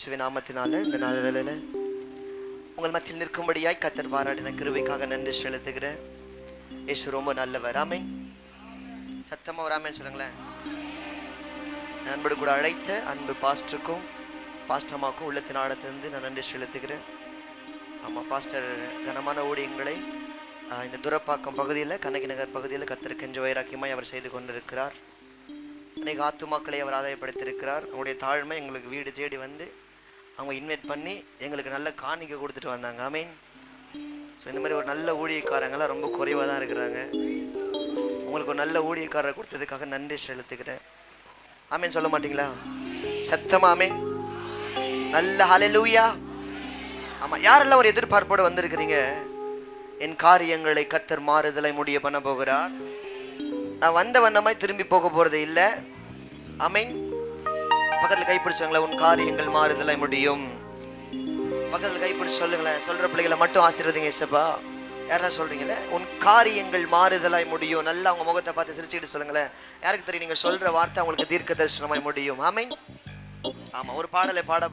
இயேசுவின் நாமத்தினால இந்த நாள் வேளையில உங்கள் மத்தியில் நிற்கும்படியாய் கர்த்தர் பாராட்டின கிருபைக்காக நன்றி செலுத்துகிறேன். இயேசு ரொம்ப நல்லவர். ஆமென். சத்தமா ஒரு ஆமென் சொல்லுங்களேன். நண்படு கூட அழைத்த அன்பு பாஸ்டருக்கும் பாஸ்டமாக்கும் உள்ளத்தின் ஆழத்திலிருந்து நான் நன்றி செலுத்துகிறேன். ஆமாம், பாஸ்டர் கனமான ஊழியங்களை இந்த துரப்பாக்கம் பகுதியில், கண்ணகி நகர் பகுதியில் கர்த்தருக்கு கெஞ்ச வைராக்கியமாய் அவர் செய்து கொண்டிருக்கிறார். அநேக ஆத்துமாக்களை அவர் ஆதாயப்படுத்தியிருக்கிறார். அவங்களுடைய தாழ்மை எங்களுக்கு வீடு தேடி வந்து அவங்க இன்வைட் பண்ணி எங்களுக்கு நல்ல காணிக்கை கொடுத்துட்டு வந்தாங்க. ஆமீன். ஸோ இந்த மாதிரி ஒரு நல்ல ஊழியக்காரங்களாம் ரொம்ப குறைவாக தான் இருக்கிறாங்க. உங்களுக்கு ஒரு நல்ல ஊழியக்காரரை கொடுத்ததுக்காக நன்றி செலுத்துக்கிறேன். ஆமீன் சொல்ல மாட்டீங்களா? சத்தமா ஆமீன். நல்ல ஹல்லேலூயா. ஆமாம், யாரெல்லாம் ஒரு எதிர்பார்ப்போடு வந்திருக்கிறீங்க? என் காரியங்களை கர்த்தர் மாறுதலை முடிய பண்ண போகிறார். நான் வந்த வண்ணமாய் திரும்பி போக போகிறது இல்லை. ஆமீன். பக்கத்தில் கைப்பிடிச்சாங்களா? உன் காரியங்கள் மாறுதலை முடியும். பக்கத்தில் கைப்பிடிச்சு சொல்லுங்களேன். சொல்கிற பிள்ளைகளை மட்டும் ஆசீர்வதிங்க ஏசப்பா. யாரெல்லாம் சொல்கிறீங்களே உன் காரியங்கள் மாறுதலாய் முடியும். நல்லா அவங்க முகத்தை பார்த்து சிரிச்சுக்கிட்டு சொல்லுங்களேன். யாருக்கு தெரியும் நீங்கள் சொல்கிற வார்த்தை அவங்களுக்கு தீர்க்க தரிசனமாய் முடியும். ஆமீன். ஆமாம், ஒரு பாடலை பாட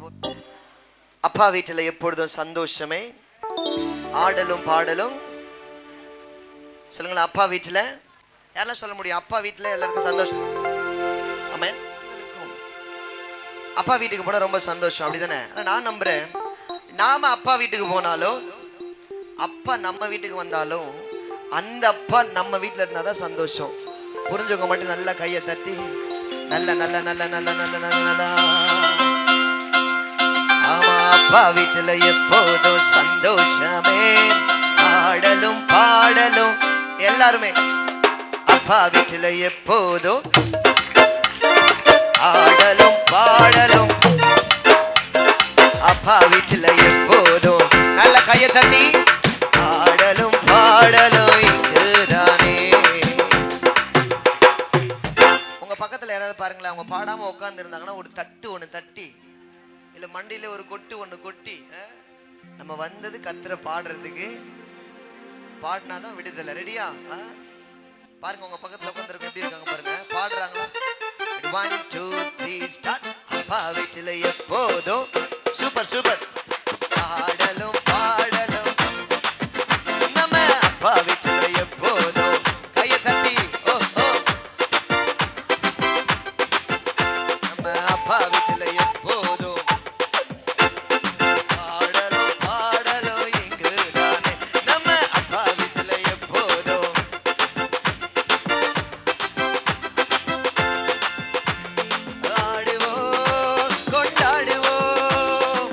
அப்பா வீட்டில் எப்பொழுதும் சந்தோஷமே, ஆடலும் பாடலும். சொல்லுங்களேன். அப்பா வீட்டில் யாரெல்லாம் சொல்ல முடியும்? அப்பா வீட்டில் எல்லாருக்கும் சந்தோஷம். ஆமென். அப்பா வீட்டுக்கு போனால் ரொம்ப சந்தோஷம், அப்படிதானே? ஆனால் நான் நம்புகிறேன், நாம் அப்பா வீட்டுக்கு போனாலும் அப்பா நம்ம வீட்டுக்கு வந்தாலும் அந்த அப்பா நம்ம வீட்டில் இருந்தால் தான் சந்தோஷம். புரிஞ்சவங்க மட்டும் நல்லா கையை தட்டி நல்ல நல்ல நல்ல நல்ல நல்ல நல்ல நல்ல. ஆமா, அப்பா வீட்டில் எப்போதும் சந்தோஷமே, ஆடலும் பாடலும். எல்லாருமே அப்பா வீட்டில் எப்போதும் ஆடலும் பாடலும். அப்பா வீட்டில் எப்போதும் நல்ல கையை தட்டி ஆடலும் பாடலும் இங்குதானே. உங்க பக்கத்தில் யாராவது பாருங்களேன், அவங்க பாடாம உட்கார்ந்து இருந்தாங்கன்னா ஒரு தட்டு ஒன்று தட்டி, இல்லை மண்டியில ஒரு கொட்டு ஒன்று கொட்டி, நம்ம வந்தது கர்த்தரை பாடுறதுக்கு, பாடினாதான் விடுதலை. ரெடியா? பாருங்க உங்க பக்கத்துல உட்கார்ந்து எப்படி இருக்காங்க பாருங்க. பாடுறாங்களா? 1 2 3 ஸ்டார்ட். அப்பா வீட்டில் எப்போதும் சூப்பர் சூப்பர் ஆடலும் பாடலும். நம்ம அப்பா வீட்டில் எப்போதும் கையை தட்டி ஓஹோ. நம்ம அப்பா வீட்டில் எப்போதும் ஆடலும் பாடலும் இங்குதானே. நம்ம அப்பா வீட்டில் எப்போதும் ஆடுவோம் கொண்டாடுவோம்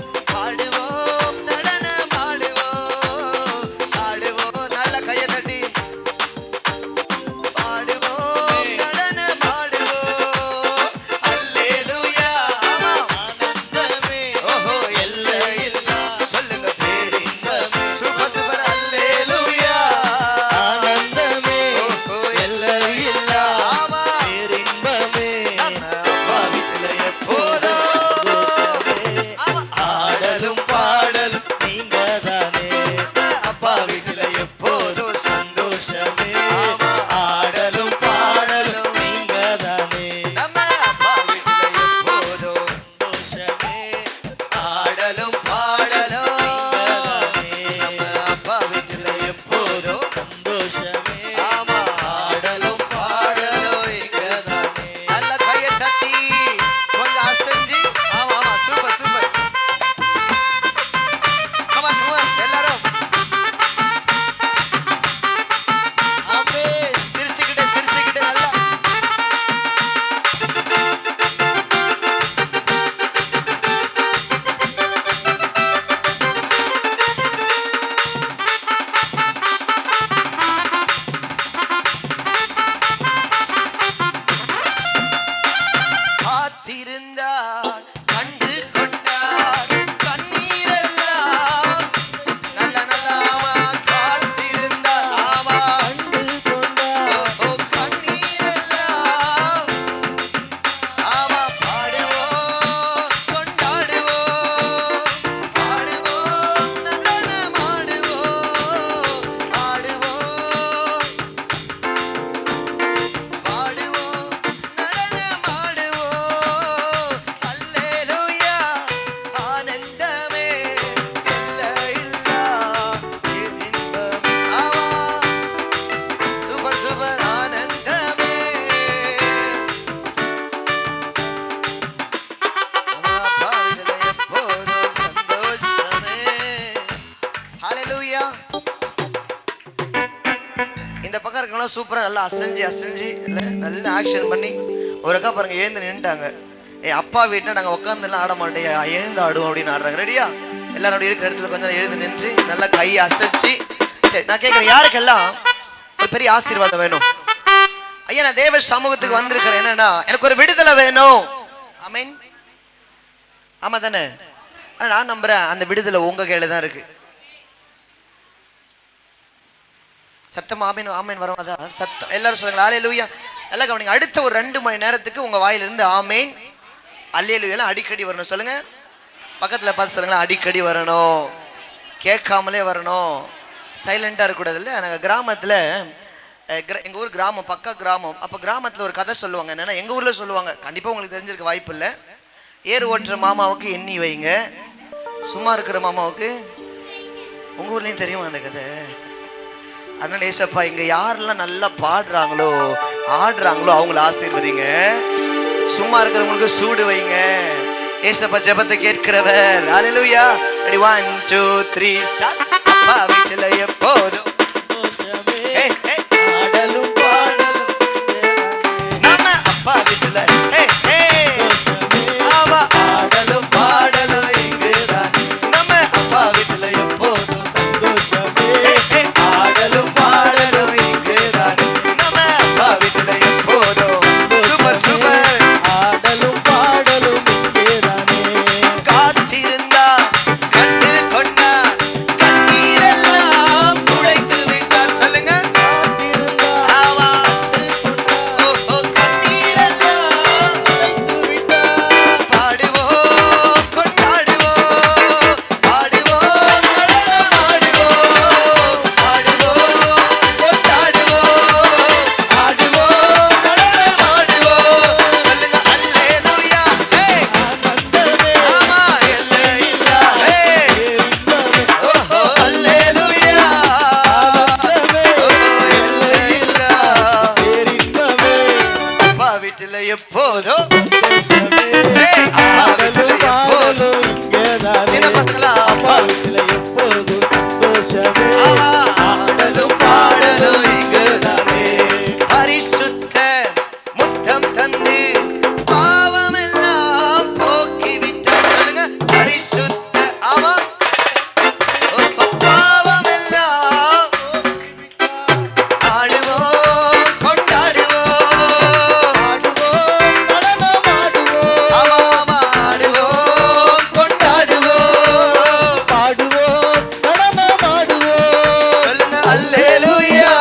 இருக்கவங்களாம் சூப்பராக நல்லா அசைஞ்சு இல்லை நல்லா ஆக்ஷன் பண்ணி ஒரு அக்கா பாருங்க எழுந்து நின்றுட்டாங்க. அப்பா வீட்டில் நாங்கள் உட்காந்துலாம் ஆட மாட்டேன், எழுந்து ஆடுவோம் அப்படின்னு ஆடுறாங்க. ரெடியா? எல்லாரோட இருக்கிற இடத்துல கொஞ்சம் எழுந்து நின்று நல்லா கையை அசைச்சு. சரி, நான் கேட்குறேன், யாருக்கெல்லாம் ஒரு பெரிய ஆசீர்வாதம் வேணும்? ஐயா, நான் தேவ சமூகத்துக்கு வந்திருக்கிறேன், என்னன்னா எனக்கு ஒரு விடுதலை வேணும். ஆமீன். ஆமா தானே? நான் நம்புறேன் அந்த விடுதலை உங்க கையில தான் இருக்கு. சத்தம் ஆமீன் ஆமீன் வரும். அதான் சத்தம் எல்லாரும் சொல்லுங்க அல்லேலூயா. நல்லா கவனிங்க. அடுத்த ஒரு 2 மணி நேரத்துக்கு உங்க வாயிலிருந்து ஆமீன் அல்லேலூயா அடிக்கடி வரணும். சொல்லுங்க, பக்கத்துல பார்த்து சொல்லுங்களேன், அடிக்கடி வரணும், கேட்காமலே வரணும், சைலண்டா இருக்கக்கூடாது. இல்லை, நாங்கள் கிராமத்தில், எங்கள் ஊர் கிராமம், பக்கா கிராமம். அப்போ கிராமத்தில் ஒரு கதை சொல்லுவாங்க. என்னென்னா, எங்கள் ஊரில் சொல்லுவாங்க, கண்டிப்பாக உங்களுக்கு தெரிஞ்சிருக்க வாய்ப்பு இல்லை. ஏறு ஓட்டுற மாமாவுக்கு எண்ணி வைங்க, சும்மா இருக்கிற மாமாவுக்கு. உங்கள் ஊர்லேயும் தெரியுமா அந்த கதை? அதனால ஏசப்பா இங்கே யாரெல்லாம் நல்லா பாடுறாங்களோ ஆடுறாங்களோ அவங்கள ஆசீர்வதிங்க, சும்மா இருக்கிறவங்களுக்கு சூடு வைங்க. ஏசப்பா ஜெபத்தை கேட்கிறவர். அல்லேலூயா. 1 2 3 ஸ்டார்ட். அப்பா வீட்டில் எப்போதும் ஆடலும் பாடலும் நம்ம அப்பா வீட்டில் ஆடலும் பாடலும் இங்குதான். நம்ம அப்பா வீட்டில் எப்போதும் சந்தோஷமே. ஆடலும் பாடலும் இங்குதான். நம்ம அப்பா வீட்டில் எப்போதும் சூப்பர் சூப்பர். ஆடலும் பாடலும் இங்குதானே. காத்திருந்தா கண்டு கொண்டா கண்ணீரெல்லாம் துடைத்து விட்டார். சொல்லுங்க, காத்திருந்தா ஆவா கண்ணீரெல்லாம் துடைத்து விட்டார். பாடுவோம் கொண்டாடுவோம், பாடுவோம் நடனமாடுவோம், பாடுவோம் கொண்டாடுவோம், ஆடுவோம் நடனமாடுவோம். சொல்லுங்க அல்லேலூயா. ஆமா எல்லை இல்லா. ஓஹோ அல்லேலூயா. எல்லை இல்லா. அப்பா வீட்டில் எப்போதும் அப்பா வீட்டில் எப்போதும் சின்ன பசங்களா அப்பா வீட்டில் எப்போதும் சந்தோஷமே. ஆமா ஆடலும் பாடலும் இங்குதானே. பரிசுத்த முத்தம் தந்து பாவமெல்லாம் போக்கி விட்டார். சொல்லுங்க, பரிசுத்த ஆமா பாவமெல்லாம் ஆடுவோம் கொண்டாடுவோம், ஆமா ஆமா ஆடுவோம் கொண்டாடுவோம், சொல்லுங்க அல்லேலூயா.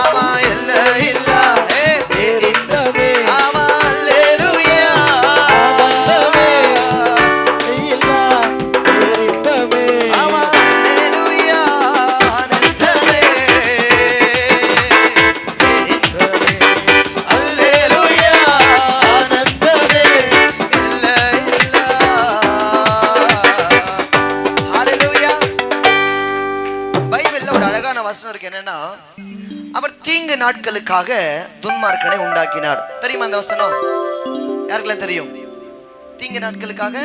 ஆமா எல்லை இல்லா. ஆமா அல்லேலூயா. ஆமா அல்லேலூயா. ஆனந்தமே பேரின்பமே. அல்லேலூயா. ஆனந்தமே எல்லை இல்லா. ஹல்லேலூயா. பைபிள்ல ஒரு அழகான வசனம் இருக்கு. என்னன்னா, அவர் தீங்கு நாட்களுக்காக துன்மார்க்கனை உண்டாக்கினார். தெரியுமா அந்த வசனம்? யாருக்கெல்லாம் தெரியும்? தீங்கு நாட்களுக்காக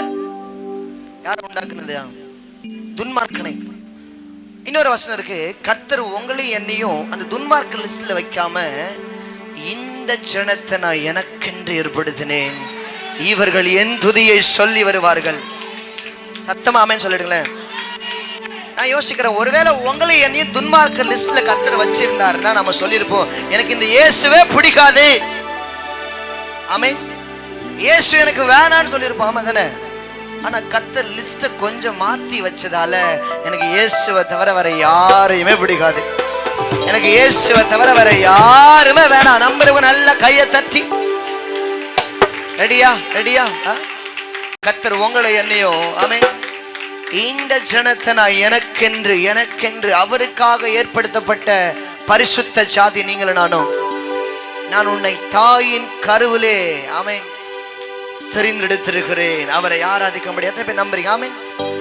யார் உண்டாக்குனது? துன்மார்க்கனை. இன்னொரு வசனம் இருக்கு, கர்த்தர் உங்களையும் என்னையும் அந்த துன்மார்க்க லிஸ்ட்ல வைக்காம இந்த ஜனத்தை நான் எனக்கென்று ஏற்படுத்தினேன், இவர்கள் என் துதியை சொல்லி வருவார்கள். சத்தமா ஆமென் சொல்லிடுங்களேன். நான் யோசிக்கிறேன், ஒருவேளை உங்களை என்னையும் துன்மார்க்க லிஸ்ட்ல கர்த்தர் வச்சிருந்தாருன்னா நம்ம சொல்லியிருப்போம், எனக்கு இந்த இயேசுவே பிடிக்காது, ஆமென், இயேசு எனக்கு வேணான்னு சொல்லியிருப்போம். ஆமா தானே? ஆனா கர்த்தர் லிஸ்ட்டை கொஞ்சம் மாத்தி வச்சதால எனக்கு இயேசுவை தவிர வேற யாரையுமே பிடிக்காது. எனக்கு இயேசுவை தவிர வேற யாருமே வேணாம். நம்புறவங்க நல்ல கையை தட்டி. ரெடியா? ரெடியா? கர்த்தர் உங்களை என்னையும் ஆமென் இந்த ஜனத்தை நான் எனக்கென்று அவருக்காக ஏற்படுத்தப்பட்ட பரிசுத்த ஜாதி நீங்களும் நானும். நான் உன்னை தாயின் கருவிலே ஆமென் தெரிந்தெடுத்திருக்கிறேன், அவரை ஆராதிக்க முடியாது. எத்தனை பேர் நம்புறீங்க? ஆமென்.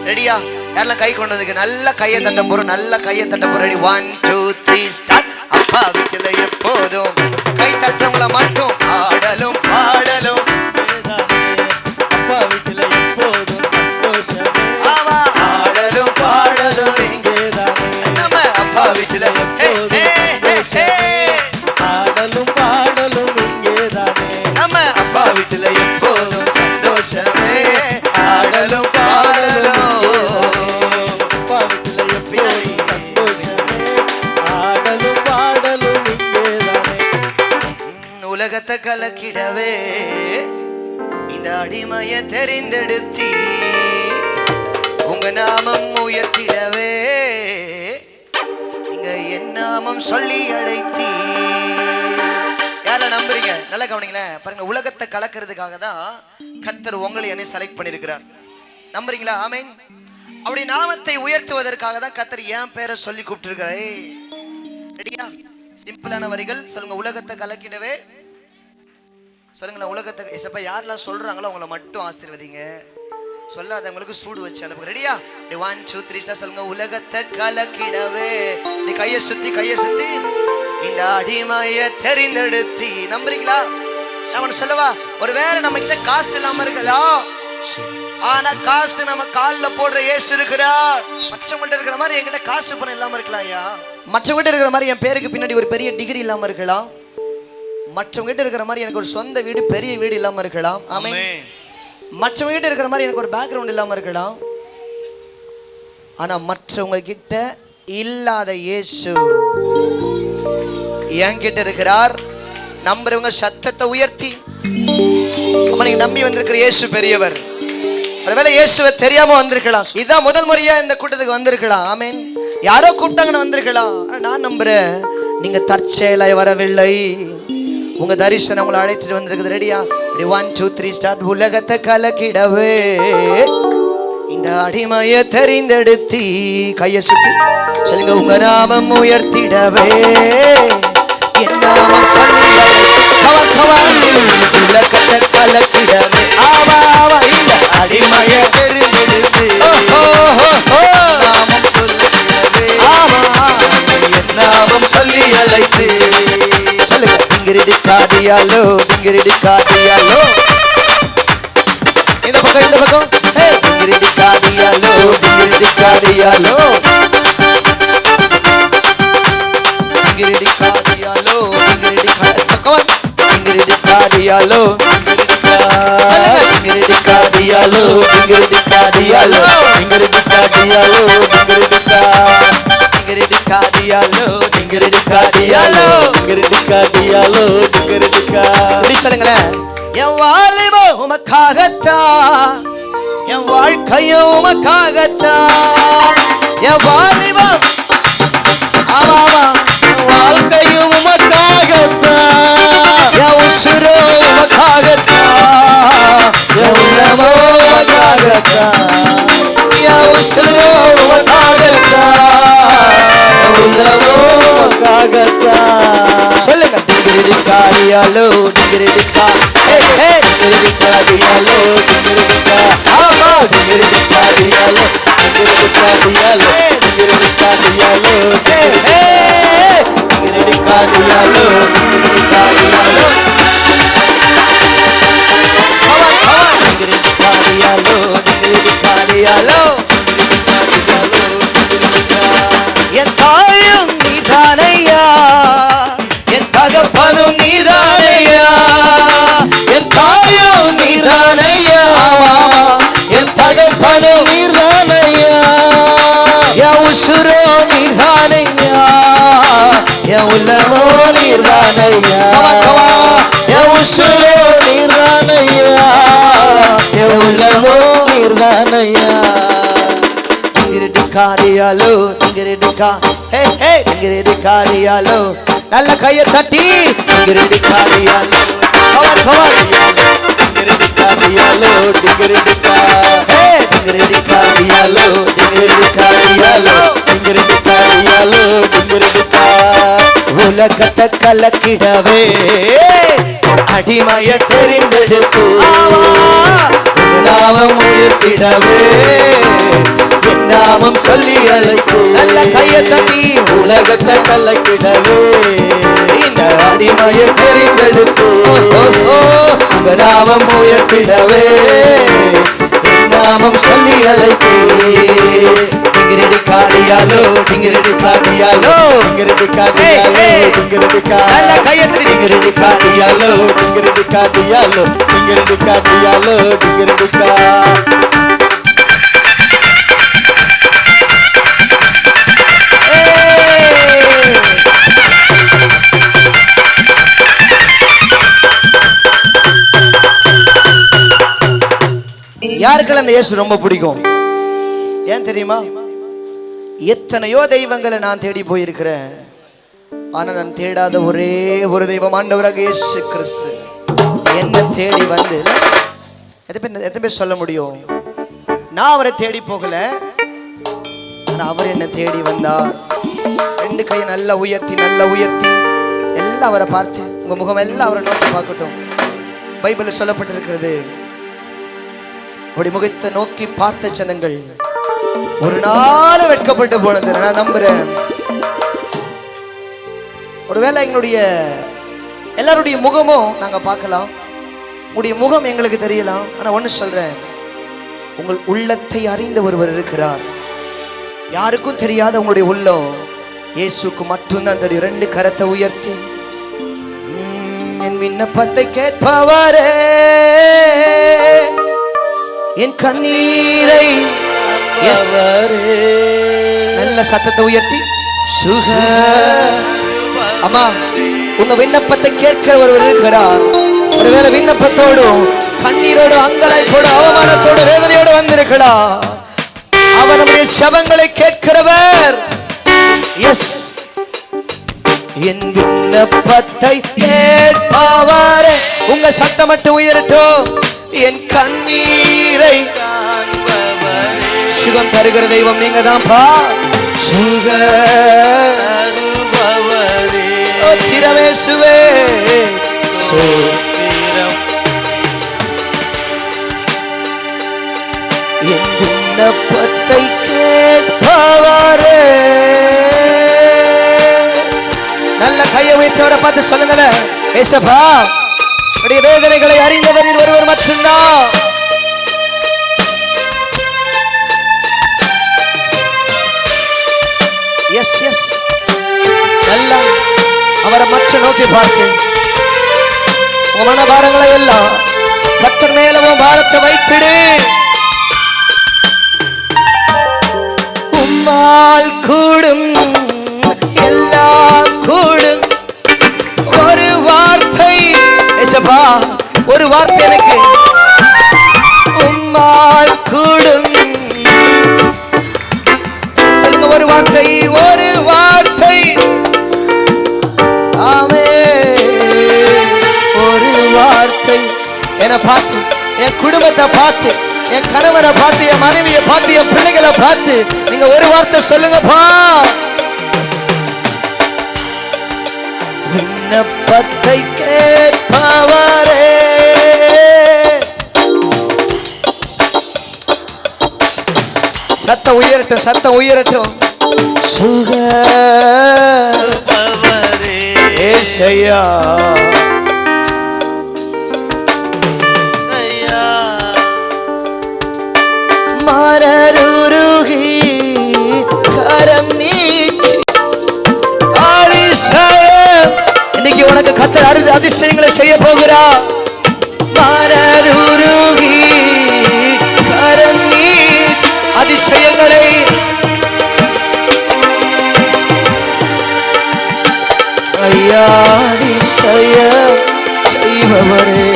ரெடியா? யாரெல்லாம் கை கொண்டு வந்து நல்ல கையை தட்ட போறோம், நல்ல கையை தட்ட போறோம். ரெடி? 1 2 3 ஸ்டார்ட். அப்பா வீட்டில் எப்போதும் கை தட்டுறவங்கள மட்டும் ஆடலும் பாடலும், அப்பா வீட்டில் எப்போதும் சந்தோஷம். ஆமா ஆடலும் பாடலும் இங்கேதான் நம்ம அப்பா வீட்டில் எப்போதும் கலக்கிடவே இந்த அடிமையை தெரிந்தெடுத்தி உங்க நாமம் உயர்த்திடவே இங்க என் நாமம் சொல்லி அழைத்தி. யாரை நம்புறீங்க? நல்லா கவனிங்களேன். பாருங்க, உலகத்தை கலக்கிறதுக்காக தான் கர்த்தர் உங்களை என்னை செலக்ட் பண்ணியிருக்கிறார். நம்புறீங்களா? ஆமென். அவருடைய நாமத்தை உயர்த்துவதற்காக தான் கர்த்தர் என் பேரை சொல்லி கூப்பிட்டுருக்காரு. ரெடியா? சிம்பிளான வரிகள் சொல்லுங்க. உலகத்தை கலக்கிடவே சொல்லுங்களேன். உலகத்தை இசப்பா யாரெல்லாம் சொல்றாங்களோ அவங்கள மட்டும் ஆசீர்வதிங்க, சொல்லாதவங்களுக்கு சூடு வச்சு அனுப்புங்க. ரெடியா? 1 2 3 ஸ்டார் சொல்லுங்க. உலகத்தை கலக்கிடவே நீ கையை சுத்தி இந்த அடிமையை தெரிந்தெடுத்தி. நம்புறீங்களா? நான் சொல்லவா? ஒருவேளை நம்ம கிட்ட காசு இல்லாம இருக்கலாம், ஆனா காசு நம்ம காலில் போடுற இயேசு இருக்கிறார். மற்றவங்கள்ட்ட இருக்கிற மாதிரி என்கிட்ட காசு பணம் இல்லாம இருக்கலாம் ஐயா. மற்றவங்கிட்ட இருக்கிற மாதிரி என் பேருக்கு பின்னாடி ஒரு பெரிய டிகிரி இல்லாம இருக்கலாம். மற்றவங்கிட்ட இருக்கிற மாதிரி எனக்கு ஒரு சொந்த வீடு, பெரிய வீடு இல்லாம இருக்கலாம். ஆமென். மற்றவங்கிட்ட இருக்கிற மாதிரி எனக்கு ஒரு பேக்ரவுண்ட் இல்லாம இருக்கலாம். ஆனா மற்றவங்க கிட்ட இல்லாத இயேசு என்கிட்ட இருக்கிறார். நம்புறவங்க சத்தத்தை உயர்த்தி நீங்க நம்பி வந்திருக்கிற இயேசு பெரியவர். ஒருவேளை இயேசுவை தெரியாம வந்திருக்கலாம். இதான் முதல் முறையா இந்த கூட்டத்துக்கு வந்திருக்கலாம். ஆமென். யாரோ கூப்பிட்டாங்கன்னு வந்திருக்கலாம். நான் நம்புறேன் நீங்க தற்செயலாய் வரவில்லை. உங்க தரிசனம் உங்களை அழைத்துட்டு வந்திருக்குது. ரெடியா? 1 2 3 ஸ்டார்ட். உலகத்தை கலக்கிடவே இந்த அடிமையை தெரிந்தெடுத்தி கையை சுத்தி சொல்லுங்க. உங்க நாமம் உயர்த்திடவே என் நாமம் சொல்லி உலகத்தை கலக்கிடவே ஆவா இந்த அடிமையை தெரிந்தெடுத்து நாமம் சொல்லிடவே என் நாமம் சொல்லி அழைத்து சொல்லுங்க. டிங்கிரிடி காதியாலோ டிங்கிரிடி காதியாலோ இந்த பக்கம் டிங்கிரிடி காதியாலோ டிங்கிரிடி காதியாலோ டிங்கிரிடி காதியாலோ டிங்கிரிடி சக்கவன் டிங்கிரிடி காதியாலோ டிங்கிரிடி காதியாலோ டிங்கிரிடி காதியாலோ டிங்கிரிடி காதியாலோ டிங்கிரிடி காதியாலோ டிங்கிரிடி காதியாலோ டிங்கிரிடி காதியாலோ டிங்கிரிடி கா. இப்படி சொல்லுங்களேன். என் வாலிபோ உமக்காகத்தான், என் வாழ்க்கையும் உமக்காகத்தான். என் வாலிபம் ஆமாமா வாழ்க்கையும் உமக்காகத்தான். என் உசுரோ உமக்காகத்தான், என் உள்ளமோ உமக்காகத்தான். என் உசுரோ உமக்காகத்தான், என் உள்ளமோ உமக்காகத்தான். சொல்லுங்க. டிங்கிரிடி காதியாலோ டிங்கிரிடி கா டிங்கிரிடி காதியாலோ டிங்கிரிடி கா ஆமா டிங்கிரிடி காதியாலோ டிங்கிரிடி காதியாலோ டிங்கிரிடி காதியாலோ டிங்கிரிடி காதியாலோ டிங்கிரிடி காதியாலோ டிங்கிரிடி காதியாலோ டிங்கிரிடி காதியாலோ டிங்கிரிடி காதியாலோ டிங்கிரிடி கா. என் தாயும் நீதானையா, என் தகப்பனும் நீதானையா, என் தாயும் நீதானையா, என் தகப்பனும் நீதானையா, என் உசுரோ நீதானையா, என் உள்ளமோ நீதானையா, என் உசுரோ நீதானையா, என் உள்ளமோ நீதானையா. டிங்கிரிடி காரியாலோ டிங்கிரிடி கா டிங்கிரிடி காரியாலோ நல்ல கையை தட்டி டிங்கிரிடி காரியாலோ டிங்கிரிடி காரியாலோ டிங்கிரிடி கா டிங்கிரிடி காரியாலோ டிங்கிரிடி காரியாலோ டிங்கிரிடி காரியாலோ டிங்கிரிடி கா. உலகத்தை கலக்கிடவே அடிமையை தெரிந்தெடுத்து நாமம் உயர்த்திடவே என் நாமம் சொல்லி அழைத்து நல்ல கையை தட்டி உலகத்தை கலக்கிடவே இந்த அடிமையை தெரிந்தெடுத்து நாமம் உயர்த்திடவே என் நாமம் சொல்லி அழைத்து டிங்கிரிடி காதியாலோ டிங்கிரிடி காதியாலோ டிங்கிரிடி காதியாலோ டிங்கிரிடி கா நல்ல கையை தட்டி டிங்கிரிடி காதியாலோ டிங்கிரிடி காதியாலோ டிங்கிரிடி காதியாலோ டிங்கிரிடி கா. யாருக்கெல்லாம் அந்த இயேசு ரொம்ப பிடிக்கும்? ஏன் தெரியுமா? எத்தனையோ தெய்வங்களை நான் தேடி போயிருக்கிறேன், ஆனா நான் தேடாத ஒரே ஒரு தெய்வம் ஆண்டவராக இயேசு கிறிஸ்து என்ன தேடி வந்து. எத்தனை பேர் சொல்ல முடியும்? நான் அவரை தேடி போகல, ஆனா அவர் என்ன தேடி வந்தார். ரெண்டு கையை நல்லா உயர்த்தி எல்லாம் அவரை பார்த்து, உங்க முகம் எல்லாம் அவரை நோக்கி பார்க்கட்டும். பைபிளில் சொல்லப்பட்டிருக்கிறது, அப்படி முகத்தை நோக்கி பார்த்த ஜனங்கள் ஒரு நாள் வெட்கப்பட்டு போனது. நான் நம்புறேன், ஒருவேளை எங்களுடைய எல்லாருடைய முகமும் நாங்க பார்க்கலாம், உங்களுடைய முகம் எங்களுக்கு தெரியலாம், ஆனா ஒண்ணு சொல்றேன், உங்கள் உள்ளத்தை அறிந்த ஒருவர் இருக்கிறார். யாருக்கும் தெரியாத உங்களுடைய உள்ளம் இயேசுக்கு மட்டும்தான் தெரியும். ரெண்டு கரத்தை உயர்த்தி, என் விண்ணப்பத்தை கேட்பவரே, என் கண்ணீரை நல்ல சத்தத்தை உயர்த்தி, அம்மா உங்க விண்ணப்பத்தை கேட்கிற ஒருவர் இருக்கிறார். ஒருவேளை விண்ணப்பத்தோடும் கண்ணீரோடு அங்கலாய்ப்போடு அவமானத்தோடு வேதனையோடு வந்திருக்கிறார். அவர் நம்முடைய ஜெபங்களை கேட்கிறவர். எஸ், என் விண்ணப்பத்தை கேட்பவரே, உங்க சத்தம் மட்டும் உயரட்டும். என் கண்ணீரை சுகம் தருகிற தெய்வம் நீங்க தான்ப்பா. திரவேசுவே என் விண்ணப்பத்தை கேட்பவரே. நல்ல கையை வைத்தவரை பார்த்து சொல்லுங்களேன், ஏசப்பா உடைய வேதனைகளை அறிந்தவரில் ஒருவர் மட்டும்தான். எஸ் எஸ், நல்லா அவரை மற்ற நோக்கி பார்த்து, உங்க மனபாரங்களை எல்லாம் கர்த்தர் மேல உன் பாரத்தை வைத்திடு. உம்மால் கூடும் எல்லாம் கூடும். ஒரு வார்த்தை ஏசப்பா, ஒரு வார்த்தை எனக்கு, உம்மால் கூடும். சொல்லுங்க, ஒரு வார்த்தை, ஒரு வார்த்தை. ஆமே, ஒரு வார்த்தை. என்னை பார்த்து, என் குடும்பத்தை பார்த்து, என் கணவரை பார்த்து, என் மனைவியை பார்த்து, என் பிள்ளைகளை பார்த்து நீங்க ஒரு வார்த்தை சொல்லுங்கப்பா. விண்ணப்பத்தை கேட்பவரே, சத்தம் உயரட்டும், சத்தம் உயரட்டும். சுகபவரே ஏசையா, மனதுருகி கரம் நீட்டி அதிசயம், இன்னைக்கு உனக்கு கர்த்தர் அதிசயங்களை செய்ய போகிறார். மனதுருகி கரம் நீட்டி அதிசயங்களை ஐயா அதிசயம் செய்பவரே,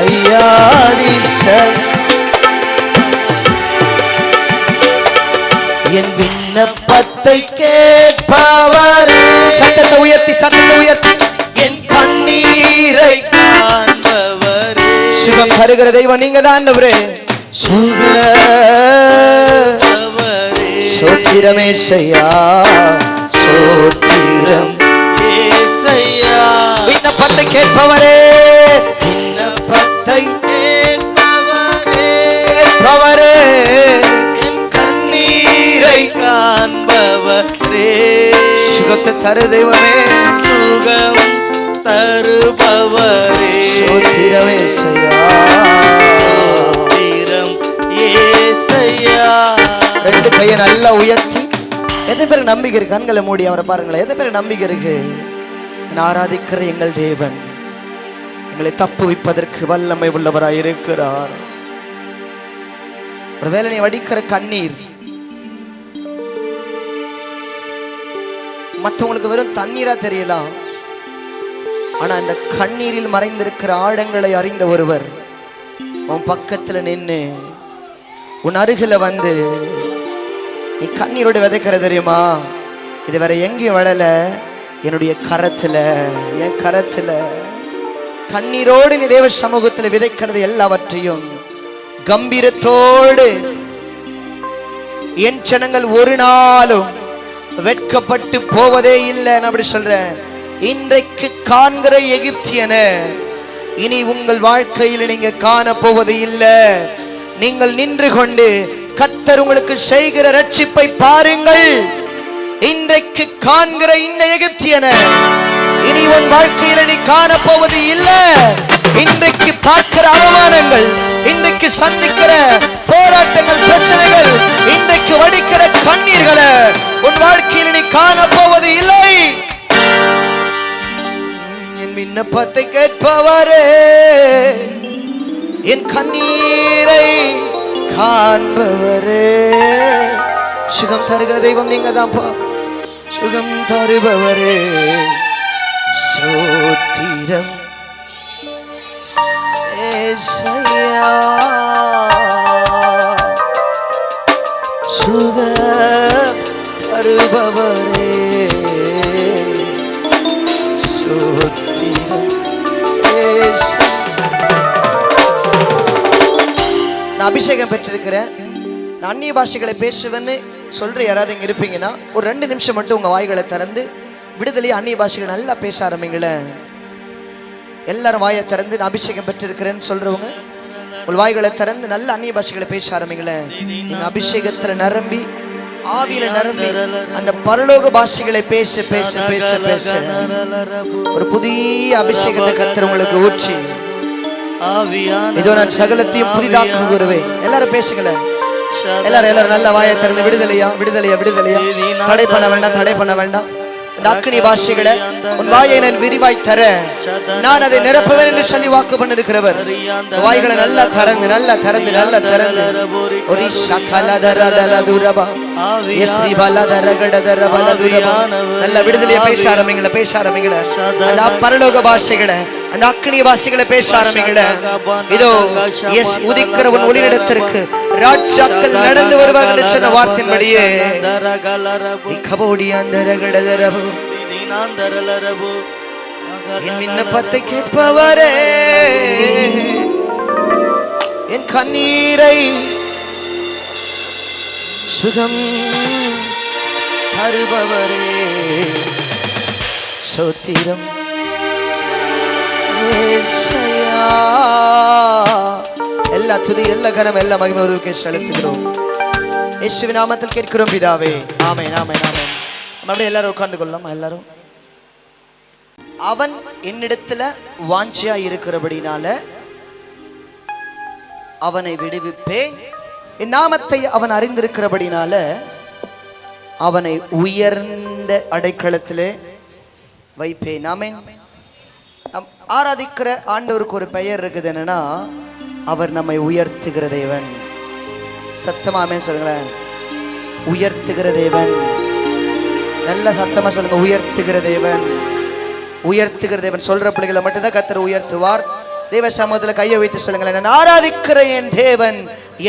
ஐயா அதிசயம். என் விண்ணப்பத்தை கேட்பவர், சத்தத்தை உயர்த்தி, சத்தத்தை உயர்த்தி. என் கண்ணீரை காண்பவர், சுகம் தருகிற தெய்வம் நீங்க தான் ஆண்டவரே. சுகவரே சோத்திரமே செய்யா, சோத்திரம் ஏசையா. விண்ணப்பத்தை கேட்பவரே, விண்ணப்பத்தை கேட்பவரே, கேட்பவரே, காண்பவரே, சுகத்தை தரு தெய்வமே, சுகம் தருபவரே, சோத்திரம் ஏசையா, சோத்திரம் ஏசையா. ரெண்டு கையை நல்லா உயர்த்தி, எத்தனை பேருக்கு நம்பிக்கை இருக்கு? கண்களை மூடி அவரை பாருங்களேன். எத்தனை பேருக்கு நம்பிக்கை இருக்கு? ஆராதிக்கிற எங்கள் தேவன் எங்களை தப்புவிப்பதற்கு வல்லமை உள்ளவராய் இருக்கிறார். ஒருவேளை நீ வடிக்கிற கண்ணீர் மற்றவங்களுக்கு வெறும் தண்ணீரா தெரியலாம், ஆனா அந்த கண்ணீரில் மறைந்திருக்கிற ஆழங்களை அறிந்த ஒருவர் உன் பக்கத்துல நின்று உன் அருகில வந்து நீ கண்ணீரோடு விதைக்கிற தெரியுமா? இது வேற எங்கேயும் விடல, என்னுடைய கரத்துல, என் கரத்துல கண்ணீரோடு நீ தேவ சமூகத்தில் விதைக்கிறது எல்லாவற்றையும் கம்பீரத்தோடு என் ஜனங்கள் ஒரு நாளும் வெட்கப்பட்டு போவதே இல்லை. நான் அப்படி சொல்றேன். இன்றைக்கு காண்கிற எகிப்தியன இனி உங்கள் வாழ்க்கையில் நீங்க காண போவது இல்லை. நீங்கள் நின்று கொண்டு கர்த்தர் உங்களுக்கு செய்கிற ரட்சிப்பை பாருங்கள். இன்றைக்கு காண்கிற இந்த எகிப்தியன இனி உன் வாழ்க்கையில நீ காண போவது இல்லை. இன்றைக்கு பார்க்கிற அவமானங்கள், இன்றைக்கு சந்திக்கிற போராட்டங்கள், பிரச்சனைகள், இன்றைக்கு வடிக்கிற கண்ணீர்களை உன் வாழ்க்கையில் நீ காண போவது இல்லை. என் விண்ணப்பத்தை கேட்பவரே, என் கண்ணீரை காண்பவரே, சுகம் தருகிற தெய்வம் நீங்க தான். சுகம் தருபவரே, சோத்திரம் ஏசையா, சுகம் தருபவரே, சோத்திரம் ஏசையா. நான் அபிஷேகம் பெற்றிருக்கிறேன். நான் அந்நிய பாஷைகளை பேசுவேன்னு சொல்ற யாராவது இங்க இருப்பீங்கன்னா ஒரு 2 நிமிஷம் மட்டும் உங்க வாய்களை திறந்து விடுதலை அந்நிய பாஷைகள் நல்லா பேச ஆரம்பிங்களேன். எல்லாரும் வாயை திறந்து நான் அபிஷேகம் பெற்றிருக்கிறேன்னு சொல்றவங்க உங்கள் வாய்களை திறந்து நல்ல அந்நிய பாஷைகளை பேச ஆரம்பிங்களேன். நீங்க அபிஷேகத்துல நிரம்பி, ஆவியில நிரம்பி அந்த பரலோக பாஷைகளை பேச பேச பேச பேச ஒரு புதிய அபிஷேகத்தை கர்த்தர் உங்களுக்கு ஊற்றி, இதோ நான் சகலத்தையும் புதிதாக்குகிறேன். எல்லாரும் பேசுங்களேன். எல்லாரும் நல்ல வாயை திறந்து விடுதலையா விடுதலையா விடுதலையா. தடை பண்ண வேண்டாம், தடை பண்ண வேண்டாம். இந்த அக்னி பாஷைகளை உன் வாயை நான் விரிவாய் தர, நான் அதை நிரப்புவேன் என்று சொல்லி வாக்கு பண்ணிருக்கிறவர். வாய்களை நல்லா திறந்து நல்லா திறந்து நல்லா திறந்து நல்ல விடுதலையை பேச ஆரம்பிங்கள பேச ஆரம்பிங்கள. அந்த பரலோக பாஷைகளை, அந்த அக்னி பாஷைகளை பேச ஆரம்பிங்கள. இதோ உதிக்கிற உன் ஒளியிடத்திற்கு ராஜாக்கள் நடந்து வருவார்கள் என்று சொன்ன வார்த்தையின்படியே என் விண்ணப்பத்தை கேட்பவரே, என் கண்ணீரை சுகம் தருபவரே, சோத்திரம் ஏசையா. எல்லா துதி, எல்லா கனம், எல்லா மகிமை ஒருவருக்கே செலுத்துகிறோம். இயேசுவின் நாமத்தில் கேட்கிறோம் பிதாவே, ஆமென் ஆமென் ஆமென். அப்படியே எல்லாரும் உட்கார்ந்து கொள்ளலாம். எல்லாரும். அவன் என்னிடத்துல வாஞ்சியா இருக்கிறபடினால அவனை விடுவிப்பேன். என் நாமத்தை அவன் அறிந்திருக்கிறபடினால அவனை உயர்ந்த அடைக்கலத்திலே வைப்பேன். ஆமென். ஆராதிக்கிற ஆண்டவருக்கு ஒரு பெயர் இருக்குது, என்னன்னா அவர் நம்மை உயர்த்துகிற தேவன். சத்தமா ஆமென் சொல்லுங்களேன். உயர்த்துகிற தேவன். நல்ல சத்தமா சொல்லுங்க. உயர்த்துகிற தேவன், உயர்த்துகிற தேவன். சொல்ற பிள்ளைகளை மட்டும்தான் கர்த்தர் உயர்த்துவார். தேவ சமூகத்தில் கையை வைத்து சொல்லுங்களேன். நான் ஆராதிக்கிற என் தேவன்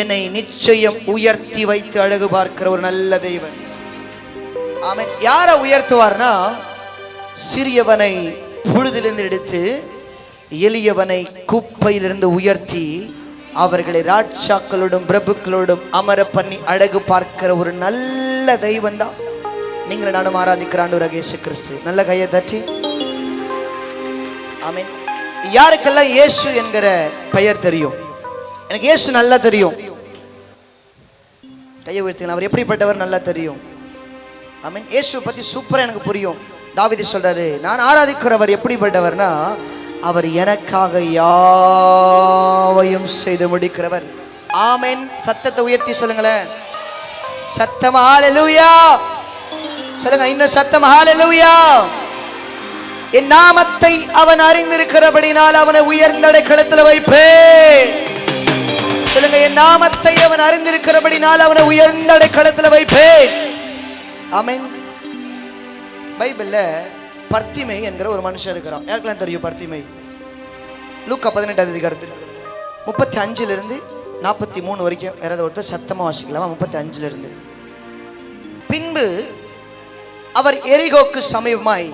என்னை நிச்சயம் உயர்த்தி வைத்து அழகு பார்க்கிற ஒரு நல்ல தேவன். ஆமென். யாரை உயர்த்துவார்னா, சிறியவனை புழுதிலிருந்து எடுத்து எளியவனை குப்பையிலிருந்து உயர்த்தி அவர்களை ராட்சாக்களோடும் பிரபுக்களோடும் அமர பண்ணி அழகு பார்க்கிற ஒரு நல்ல தெய்வம் தான் நீங்கள் நானும் ஆராதிக்கிற ஆண்டவராகிய இயேசு கிறிஸ்து. நல்ல கையை தட்டி ஆமென். யாருக்கெல்லாம் இயேசு என்கிற பெயர் தெரியும்? எனக்கு இயேசு நல்லா தெரியும். கையை உயர்த்துங்க. அவர் எப்படிப்பட்டவர் நல்லா தெரியும். ஆமென். இயேசு பத்தி சூப்பரா எனக்கு புரியும். தாவீது சொல்றாரு, நான் ஆராதிக்கிறவர் எப்படிப்பட்டவர்னா, அவர் எனக்காக யாவையும் செய்து முடிக்கிறவர். ஆமென். சத்தத்தை உயர்த்தி சொல்லுங்களேன். சத்தமா ஹல்லேலூயா சொல்லுங்க. இன்னும் சத்தமா ஹல்லேலூயா. என் நாமத்தை அவன் அறிந்திருக்கிறபடினால் அவனை உயர்ந்த அடைக்கலத்தில் வைப்பேன். சொல்லுங்க. என் நாமத்தை அவன் அறிந்திருக்கிறபடினால் அவனை உயர்ந்த அடைக்கலத்தில் வைப்பேன். ஆமென். பைபிள்ல பர்த்திமை என்கிற ஒரு மனுஷன் இருக்கிறான். யாருக்கெல்லாம் தெரியும் பர்த்திமை? லூக்கா 18 அதிகாரத்தில் 35 43 வரைக்கும் யாராவது ஒருத்தர் சத்தமாக வாசிக்கலாமா? 35 பின்பு அவர் எரிகோக்கு சமீபமாய்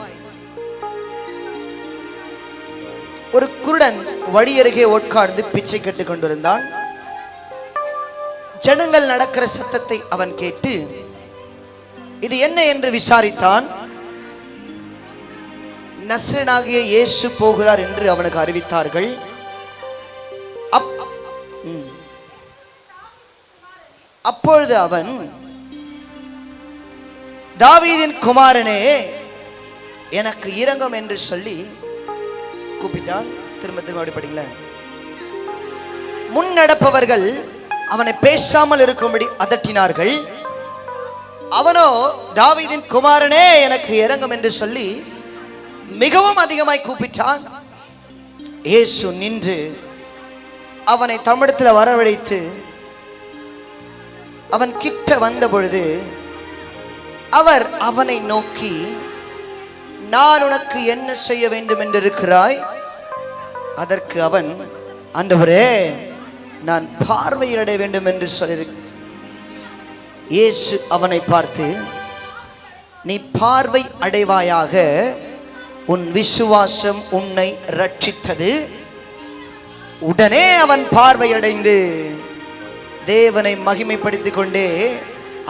ஒரு குருடன் வழியருகே உட்கார்ந்து பிச்சை கேட்டுக் கொண்டிருந்தான். ஜனங்கள் நடக்கிற சத்தத்தை அவன் கேட்டு இது என்ன என்று விசாரித்தான். நசரேயனாகிய இயேசு போகிறார் என்று அவனுக்கு அறிவித்தார்கள். அப்பொழுது அவன், தாவீதின் குமாரனே எனக்கு இரங்கும் என்று சொல்லி கூப்பிட்டான். திரும்ப அப்படி படிக்கல. முன் நடப்பவர்கள் அவனை பேசாமல் இருக்கும்படி அதட்டினார்கள். அவனோ தாவீதின் குமாரனே எனக்கு இரங்கும் என்று சொல்லி மிகவும் அதிகமாய் கூப்பிட்டான். இயேசு நின்று அவனை தம்மிடத்தில் வரவழைத்து அவன் கிட்ட வந்த பொழுது அவர் அவனை நோக்கி, நான் உனக்கு என்ன செய்ய வேண்டும் என்று இருக்கிறாய்? அதற்கு அவன், ஆண்டவரே நான் பார்வையடைய வேண்டும் என்று சொல்லி. இயேசு அவனை பார்த்து, நீ பார்வை அடைவாயாக, உன் விசுவாசம் உன்னை ரட்சித்தது. உடனே அவன் பார்வையடைந்து தேவனை மகிமைப்படுத்திக் கொண்டே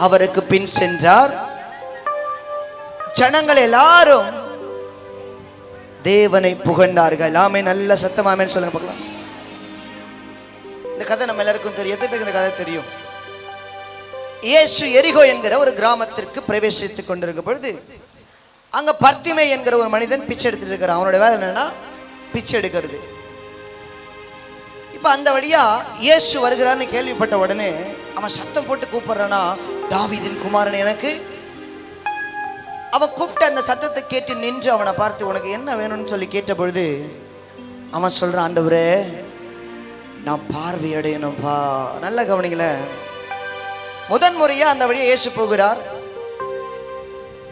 அவருக்கு பின் சென்றார். ஜனங்கள் எல்லாரும் தேவனை புகழ்ந்தார்கள். ஆமென். நல்ல சத்தம் ஆமென் சொல்லுங்க பார்க்கலாம். இந்த கதை நம்ம எல்லாருக்கும் தெரியும். எத்தனை பேருக்கு இந்த கதை தெரியும்? இயேசு எரிகோ என்கிற ஒரு கிராமத்திற்கு பிரவேசித்துக் கொண்டிருக்கும் பொழுது அங்க பர்த்திமை என்கிற ஒரு மனிதன் பிச்சை எடுத்துட்டு இருக்கிறான். அவனோட வேலை என்னன்னா பிச்சை எடுக்கிறது. இப்ப அந்த வழியா இயேசு வருகிறான்னு கேள்விப்பட்ட உடனே அவன் சத்தம் போட்டு கூப்பிடுறானா, தாவீதின் குமாரன் எனக்கு. அவன் கூப்பிட்ட அந்த சத்தத்தை கேட்டு நின்று அவனை பார்த்து, உனக்கு என்ன வேணும்னு சொல்லி கேட்ட பொழுது அவன் சொல்றான், ஆண்டவரே நான் பார்வை அடையணும்பா. நல்ல கவனிங்கள. முதன் முறையா அந்த வழியா இயேசு போகிறார்.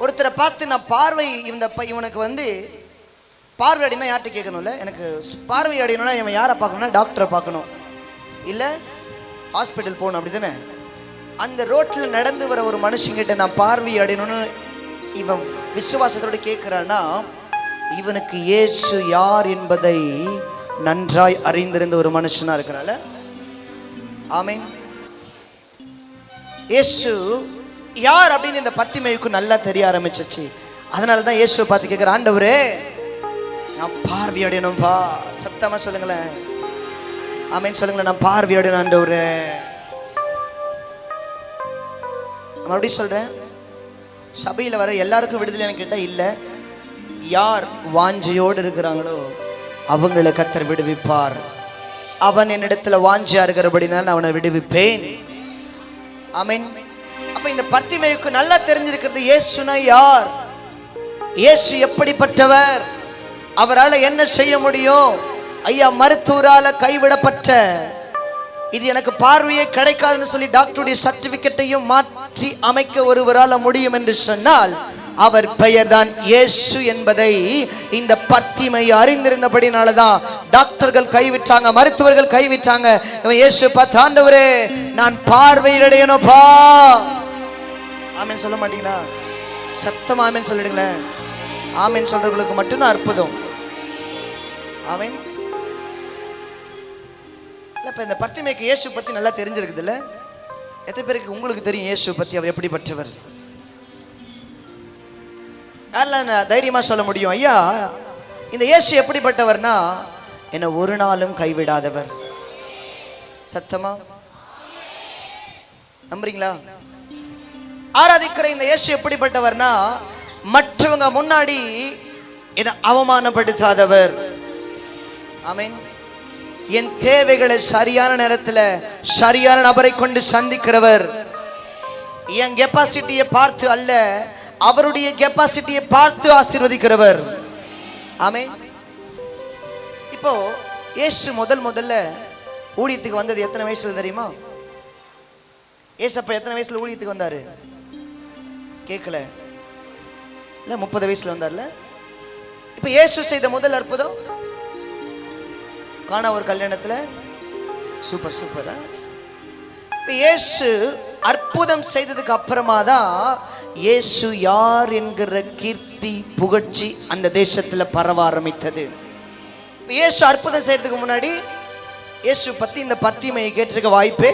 ஒருத்தரை பார்த்து, நான் பார்வை இவனுக்கு வந்து பார்வை அடையணும் யார்கிட்ட கேட்கணும்ல, எனக்கு பார்வை அடையணும்னா இவன் யாரை பார்க்கணும்னா டாக்டரை பார்க்கணும், இல்லை ஹாஸ்பிட்டல் போகணும், அப்படி தானே? அந்த ரோட்டில் நடந்து வர ஒரு மனுஷங்கிட்ட நான் பார்வை அடையணும்னு இவன் விசுவாசத்தோடு கேட்கிறான்னா, இவனுக்கு இயேசு யார் என்பதை நன்றாய் அறிந்திருந்த ஒரு மனுஷனா இருக்கிறால. ஆமென். இயேசு யார் அப்படின்னு இந்த பர்த்திமேயுக்கு நல்லா தெரிய ஆரம்பிச்சிச்சு. அதனால தான் இயேசுவை பார்த்து கேட்கிற, ஆண்டவரே நான் பார்வை அடையணும்பா. சத்தமா சொல்லுங்களேன். ஆமென் சொல்லுங்களேன். நான் பார்வை அடையணும் ஆண்டவரே. மறுபடியும் சொல்றேன், சபையில் வர எல்லாருக்கும் விடுதலைன்னு கேட்டால் இல்லை. யார் வாஞ்சையோடு இருக்கிறாங்களோ அவங்களை கர்த்தர் விடுவிப்பார். அவன் என்னிடத்துல வாஞ்சையா இருக்கிறபடினால் அவனை விடுவிப்பேன். ஆமென். அப்ப இந்த பர்த்திமேயுக்கு நல்லா தெரிஞ்சிருக்கிறது இயேசுனா யார், இயேசு எப்படிப்பட்டவர், அவரால் என்ன செய்ய முடியும். ஐயா, மருத்துவரால கைவிடப்பட்ட, இது எனக்கு பார்வையே கிடைக்காதுன்னு சொல்லி டாக்டருடைய சர்டிபிகேட்டையும் மாற்றி அமைக்க ஒருவரால் முடியும் என்று சொன்னால் அவர் பெயர் தான் இயேசு என்பதை இந்த பர்த்திமை அறிந்திருந்தபடினாலதான் டாக்டர்கள் கைவிட்டாங்க, மருத்துவர்கள் கைவிட்டாங்க. இயேசு பார்த்து, ஆண்டவரே நான் பார்வையடையணும்பா. ஆமென் சொல்ல மாட்டீங்களா? சத்தமா ஆமென் சொல்லிடுங்களேன். ஆமென் சொல்றவங்களுக்கு மட்டும்தான் அற்புதம். ஆமென். இப்ப இந்த பர்த்திமைக்கு இயேசு பத்தி நல்லா தெரிஞ்சிருக்குது இல்ல? எத்தனை பேருக்கு உங்களுக்கு தெரியும் இயேசு பத்தி, அவர் எப்படிப்பட்டவர்? யாரெல்லாம் தைரியமா சொல்ல முடியும், ஐயா இந்த இயேசு எப்படிப்பட்டவர்னா என்ன ஒரு நாளும் கைவிடாதவர்? சத்தமா நம்புறீங்களா? ஆராதிக்கிற இந்த இயேசு எப்படிப்பட்டவர்னா மற்றவங்க முன்னாடி என்ன அவமானப்படுத்தாதவர். ஆமென். என் தேவைகளை சரியான நேரத்தில் சரியான நபரை கொண்டு சந்திக்கிறவர். என் கெப்பாசிட்டியை பார்த்து அல்ல, அவருடைய கெப்பாசிட்டியை பார்த்து ஆசீர்வதிக்கிறவர். ஆமென். இப்போ இயேசு முதல்ல ஊழியத்துக்கு வந்தது எத்தனை வயசுல தெரியுமா? ஏசப்பா எத்தனை வயசுல ஊழியத்துக்கு வந்தாரு? கேட்கல இல்ல, 30 வயசுல வந்தார்ல. இப்ப இயேசு செய்த முதல் அற்புதம் கானா ஒரு கல்யாணத்துல சூப்பர் சூப்பரா. இயேசு அற்புதம் செய்ததுக்கு அப்புறமா தான் இயேசு யார் என்கிற கீர்த்தி புகழ்ச்சி அந்த தேசத்துல பரவ ஆரம்பித்தது. இயேசு அற்புதம் செய்யறதுக்கு முன்னாடி இயேசு பத்தி இந்த பத்திமையை கேட்டிருக்க வாய்ப்பே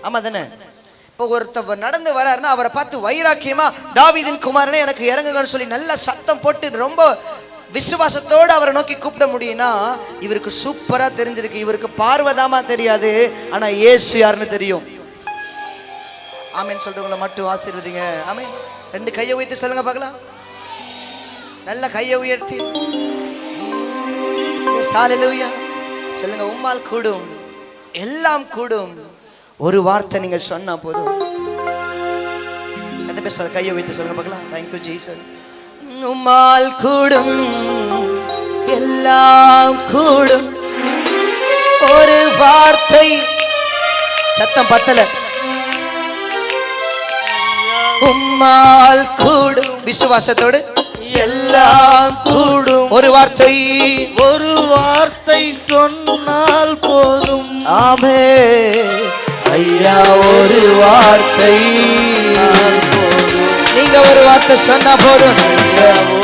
ஆமா தானே. இப்போ ஒருத்தவர் நடந்து வராருன்னா அவரை பார்த்து வைராக்கியமா தாவீதின் குமாரனே எனக்கு இறங்குங்கன்னு சொல்லி நல்ல சத்தம் போட்டு ரொம்ப விசுவாசத்தோடு அவரை நோக்கி கூப்பிட முடியும்னா இவருக்கு சூப்பரா தெரிஞ்சிருக்கு. இவருக்கு பார்வதாமா தெரியாது, ஆனா இயேசு யாருன்னு தெரியும். ஆமேன் சொல்றவங்கள மட்டும் ஆசீர்வதிங்க. ஆமேன். 2 கையை உயர்த்தி சொல்லுங்க பார்க்கலாம். நல்ல கையை உயர்த்தி ஹalleluya சொல்லுங்க. உம்மால் கூடும், எல்லாம் கூடும். ஒரு வார்த்தை நீங்க சொன்னா போதும். எந்த பேச கையை உயர்த்தி சொல்லுங்க பார்க்கலாம். Thank you Jesus. உம்மால் கூடும், எல்லாம் கூடும். ஒரு வார்த்தை சத்தம் பத்தல. உம்மால் கூடும் விசுவாசத்தோடு எல்லாம் கூடும். ஒரு வார்த்தை சொன்னால் போதும். ஆமே ஐயா ஒரு வார்த்தை நீங்க ஒரு வார்த்தை சொன்னா போதும்.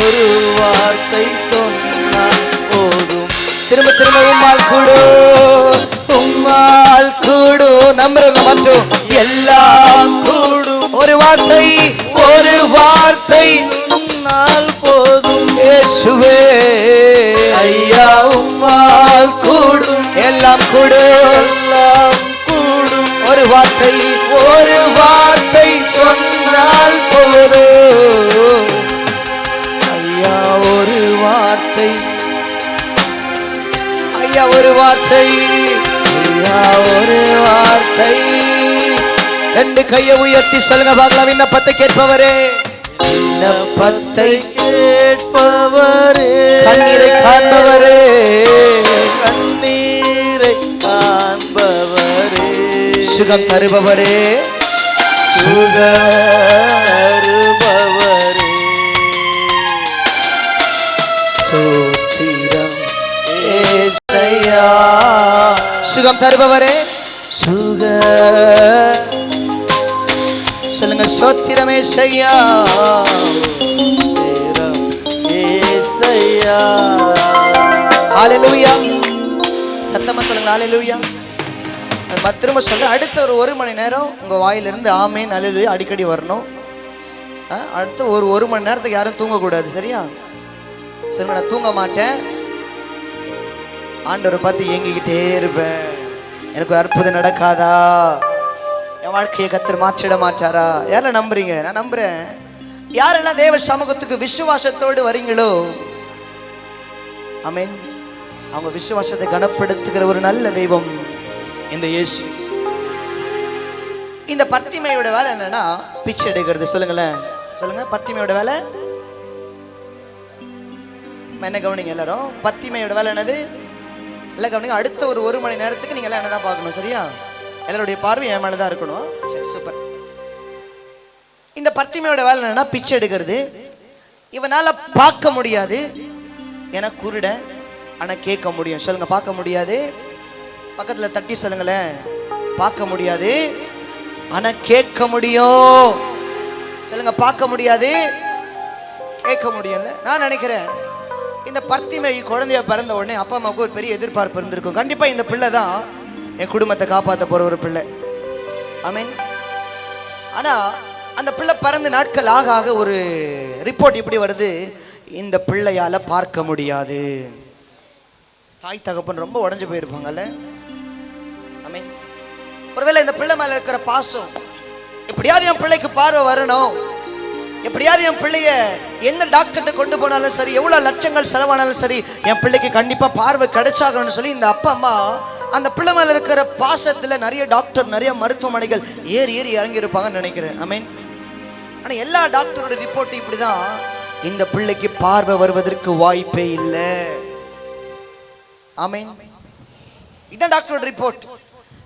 ஒரு வார்த்தை சொன்னால் போதும். திரும்ப திரும்ப உம்மால் கூடும், உம்மால் கூடும். நம்புறவங்க மட்டும் எல்லாம் கூடும். ஒரு வார்த்தை சொன்னால் போதும். இயேசுவே ஐயா உம்மால் கூடும், எல்லாம் கூடும், எல்லாம் கூடும். ஒரு வார்த்தை சொன்னால் போதும். ஐயா ஒரு வார்த்தை, ஐயா ஒரு வார்த்தை, ஐயா ஒரு வார்த்தை. 2 கையை உயர்த்தி சொல்லுங்க பார்க்கலாம். விண்ணப்பத்தை கேட்பவரே, விண்ணப்பத்தை கேட்பவரே, கண்ணீரை காண்பவரே, கண்ணீரை காண்பவரே, சுகம் தருபவரே, சுகருபவரே, சோத்திரம் ஏசையா. சுகம் தருபவரே, சொல்லுங்க சோத்திரம் ஏசையா. ஏசையா. ஹalleluya. சத்தமா சொல்லுங்க ஹalleluya. நான் திரும்ப சொல்றேன். அடுத்த ஒரு மணி நேரம் உங்க வாயிலிருந்து ஆமென் ஹalleluya அடிக்கடி வரணும். அடுத்த ஒரு மணி நேரத்துக்கு யாரும் தூங்கக்கூடாது. சரியா? சொல்லுங்க நான் தூங்க மாட்டேன். ஆண்டவரை பார்த்து ஏங்கிக்கிட்டே இருப்பேன். எனக்கு ஒரு அற்புதம் நடக்காதா? என் வாழ்க்கையை கர்த்தர் மாற்றிட மாட்டாரா? யாரெல்லாம் நம்புறீங்க? நான் நம்புறேன். யாரெல்லாம் தேவ சமூகத்துக்கு விசுவாசத்தோடு வரீங்களோ ஆமென், அவங்க விசுவாசத்தை கனப்படுத்துகிற ஒரு நல்ல தெய்வம் இந்த இயேசு. இந்த பர்த்திமையோட வேலை என்னன்னா பிச்சை எடுக்கிறது. சொல்லுங்களேன், சொல்லுங்க. பர்த்திமையோட வேலை என்ன? கவனிங்க எல்லாரும். பர்த்திமையோட வேலை என்னது? எல்லாம் கவனிங்க. அடுத்த ஒரு மணி நேரத்துக்கு நீங்க எல்லாம் என்னதான் பார்க்கணும். சரியா? எல்லாருடைய பார்வை என் மேலதான் இருக்கணும். சரி, சூப்பர். இந்த பர்த்திமையோட வேலை என்னன்னா பிச்சை எடுக்கிறது. இவனால பார்க்க முடியாது, என குருட, ஆனா கேட்க முடியும். சொல்லுங்க, பார்க்க முடியாது. பக்கத்துல தட்டி சொல்லுங்களேன், பார்க்க முடியாது ஆனா கேட்க முடியும். சொல்லுங்க, பார்க்க முடியாது கேட்க முடியல. நான் நினைக்கிறேன் இந்த பர்த்திமை குழந்தைய பிறந்த உடனே அப்பா அம்மாவுக்கு ஒரு பெரிய எதிர்பார்ப்பு இருந்திருக்கும். கண்டிப்பா இந்த பிள்ளை தான் என் குடும்பத்தை காப்பாற்ற போற ஒரு பிள்ளை. ஆமீன். ஆனா அந்த பிள்ளை பிறந்த நாட்கள் ஆக ஆக ஒரு ரிப்போர்ட் இப்படி வருது, இந்த பிள்ளையால பார்க்க முடியாது. தாய் தகப்பன் ரொம்ப உடஞ்சு போயிருப்பாங்கல்ல. ஆமீன். ஒருவேளை இந்த பிள்ளை மேல இருக்கிற பாசம், எப்படியாவது என் பிள்ளைக்கு பார்வை வரணும், எப்படியாவது என் பிள்ளைய எந்த டாக்டர்கிட்ட கொண்டு போனாலும் சரி, எவ்வளவு லட்சங்கள் செலவானாலும் சரி, என் பிள்ளைக்கு கண்டிப்பா பார்வை கிடைச்சாகணும்னு சொல்லி இந்த அப்பா அம்மா அந்த பிள்ளை மேல இருக்கிற பாசத்துல நிறைய டாக்டர், நிறைய மருத்துவமனைகள் ஏறி ஏறி இறங்கி இருப்பாங்கன்னு நினைக்கிறேன். ஆமீன். ஆனா எல்லா டாக்டரோட ரிப்போர்ட் இப்படிதான், இந்த பிள்ளைக்கு பார்வை வருவதற்கு வாய்ப்பே இல்லை. ஆமீன். இதான் டாக்டரோட ரிப்போர்ட்.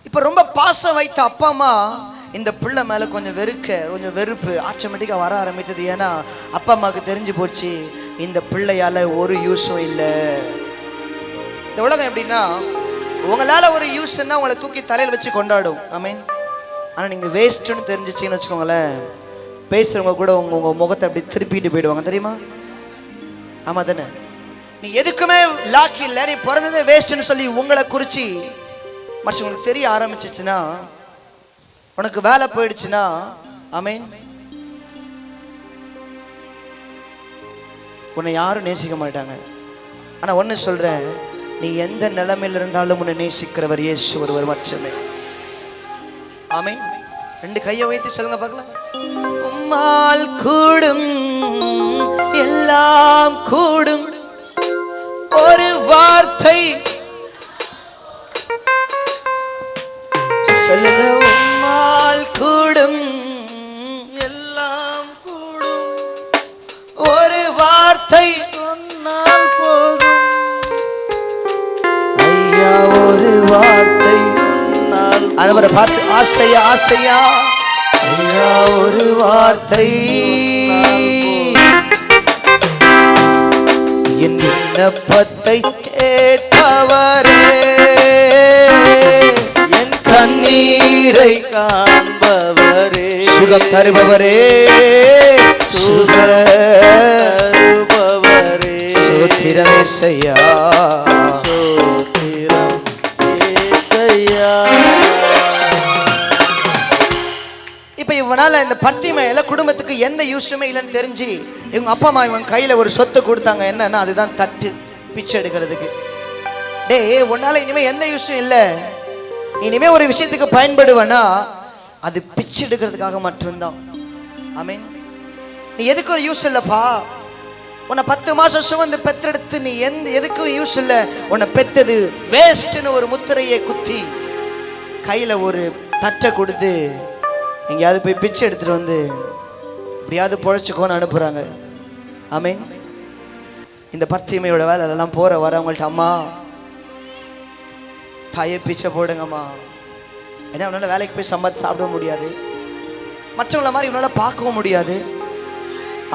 இப்ப ரொம்ப பாசம் வைத்த அப்பா அம்மா இந்த பிள்ளை மேல கொஞ்சம் வெறுப்பு ஆட்டோமேட்டிக்கா வர ஆரம்பித்தது. ஏன்னா அப்பா அம்மாவுக்கு தெரிஞ்சு போச்சு, இந்த பிள்ளையால ஒரு யூஸும் இல்லை. இந்த உலகம் எப்படின்னா, உங்களால ஒரு யூஸ்ன்னா உங்களை தூக்கி தலையில் வச்சு கொண்டாடும். ஆமீன். ஆனா நீங்க வேஸ்ட்னு தெரிஞ்சிச்சின்னு வச்சுக்கோங்களேன், பேசுறவங்க கூட உங்க முகத்தை அப்படி திருப்பிட்டு போயிடுவாங்க, தெரியுமா? ஆமா தானே? நீ எதுக்குமே லாக்கி இல்லை, நீ பிறந்ததே வேஸ்ட்னு சொல்லி உங்களை குறிச்சு மற்றவங்களுக்கு தெரிய ஆரம்பிச்சிச்சுன்னா, உனக்கு வேலை போயிடுச்சுன்னா, ஆமீன், உன்னை யாரும் நேசிக்க மாட்டாங்க. ஆனா ஒன்னு சொல்றேன், நீ எந்த நிலைமையில இருந்தாலும் உன்னை நேசிக்கிறவர் இயேசு ஒருவர் மட்டுமே. ஆமீன். ரெண்டு கையை வைத்து சொல்லுங்க பார்க்கலாம். உம்மால் கூடும் எல்லாம் கூடும், ஒரு வார்த்தை சொல்லுங்க. உம்மால் கூடும் எல்லாம் கூடும், ஒரு வார்த்தை சொன்னால் போதும். ஐயா, ஒரு வார்த்தை சொன்னால் அவரை பார்த்து ஆசையா ஆசையா, ஐயா ஒரு வார்த்தை, என் விண்ணப்பத்தை கேட்பவரே, என் கண்ணீரை காண்பவரே, சுகம் தருபவரே, தருபவரே, சோத்திரம் இயேசையா, சோத்திரம் இயேசையா. இப்ப இவனால இந்த பர்த்திமையில குடும்பத்துக்கு எந்த யூஸுமே இல்லைன்னு தெரிஞ்சு இவங்க அப்பா அம்மா இவன் கையில ஒரு சொத்து கொடுத்தாங்க. என்னன்னா அதுதான் தட்டு, பிச்சை எடுக்கிறதுக்கு. டேய், உன்னால இனிமே எந்த யூஸும் இல்லை, இனிமே ஒரு விஷயத்துக்கு பயன்படுவேன்னா அது பிச்சை எடுக்கிறதுக்காக மட்டும்தான். ஆமீன். நீ எதுக்கும் யூஸ் இல்லப்பா. உன்னை 10 மாசம் சுமந்து பெத்தெடுத்து நீ எதுக்கும் யூஸ் இல்லை. உன்னை பெத்தது வேஸ்ட்னு ஒரு முத்திரையை குத்தி கையில ஒரு தட்டை கொடுத்து எங்கேயாவது போய் பிச்சை எடுத்துட்டு வந்து எப்படியாவது பொழைச்சிக்கோன்னு அனுப்புறாங்க. ஆமீன். இந்த பர்த்திமையோட வேலையெல்லாம் போற வர அவங்கள்ட்ட, அம்மா தாயே பிச்சை போடுங்கம்மா. ஏன்னா அவனால வேலைக்கு போய் சம்பாதிச்சு சாப்பிட முடியாது, மற்றவங்கள மாதிரி இவனால பார்க்கவும் முடியாது.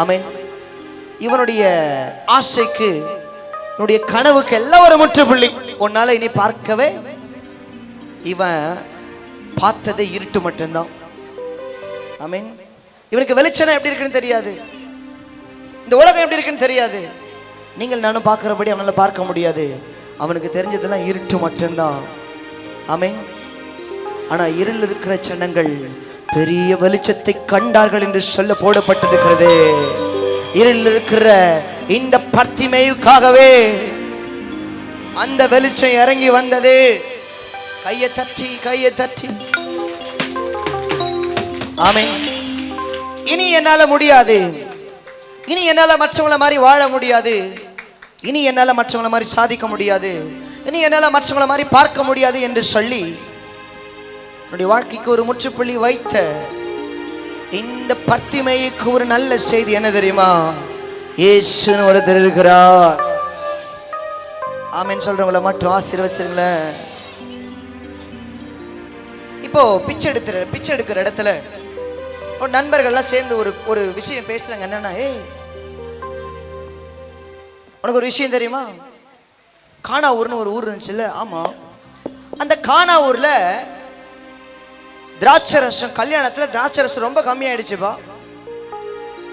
ஆமீன். இவனுடைய ஆசைக்கு, இவனுடைய கனவுக்கு எல்லாம் ஒரு முற்றுப்புள்ளி. உன்னால இனி பார்க்கவே, இவன் பார்த்ததை இருட்டு மட்டும்தான். ஆமீன். இவனுக்கு வெளிச்சம் எப்படி இருக்குன்னு தெரியாது, இந்த உலகம் எப்படி இருக்குன்னு தெரியாது. நீங்கள் நானும் பார்க்கிறபடி அவனால பார்க்க முடியாது. அவனுக்கு தெரிஞ்சதெல்லாம் இருட்டு மட்டும்தான். ஆமீன். ஆனா இருள் இருக்கிற ஜனங்கள் பெரிய வெளிச்சத்தை கண்டார்கள் என்று சொல்ல போடப்பட்டிருக்கிறது. இருள் இருக்கிற இந்த பர்த்திமைக்காகவே அந்த வெளிச்சம் இறங்கி வந்தது. கையை தட்டி கையை தட்டி. ஆமென். இனி என்னால முடியாது, இனி என்னால மற்றவங்கள மாதிரி வாழ முடியாது, இனி என்னால மற்றவங்கள மாதிரி சாதிக்க முடியாது, இனி என்னால மற்றவங்கள மாதிரி பார்க்க முடியாது என்று சொல்லி என்னுடைய வாழ்க்கைக்கு ஒரு முற்றுப்புள்ளி வைத்த இந்த பர்த்திமைக்கு ஒரு நல்ல செய்தி என்ன தெரியுமா? இயேசுன்னு ஒருத்தர் இருக்கிறார். ஆமென் சொல்றவங்கள மட்டும் ஆசீர்வதிச்சிருங்களேன். இப்போ பிச்சை எடுக்கிற இடத்துல ஒரு நண்பர்கள்லாம் சேர்ந்து ஒரு விஷயம் பேசுறாங்க. என்னன்னா, உனக்கு ஒரு விஷயம் தெரியுமா? கானாவூர்னு ஒரு ஊர் இருந்துச்சுல்ல? ஆமா. அந்த கானாவூர்ல திராட்சை ரசம், கல்யாணத்துல திராட்சை ரசம் ரொம்ப கம்மியாயிடுச்சுப்பா.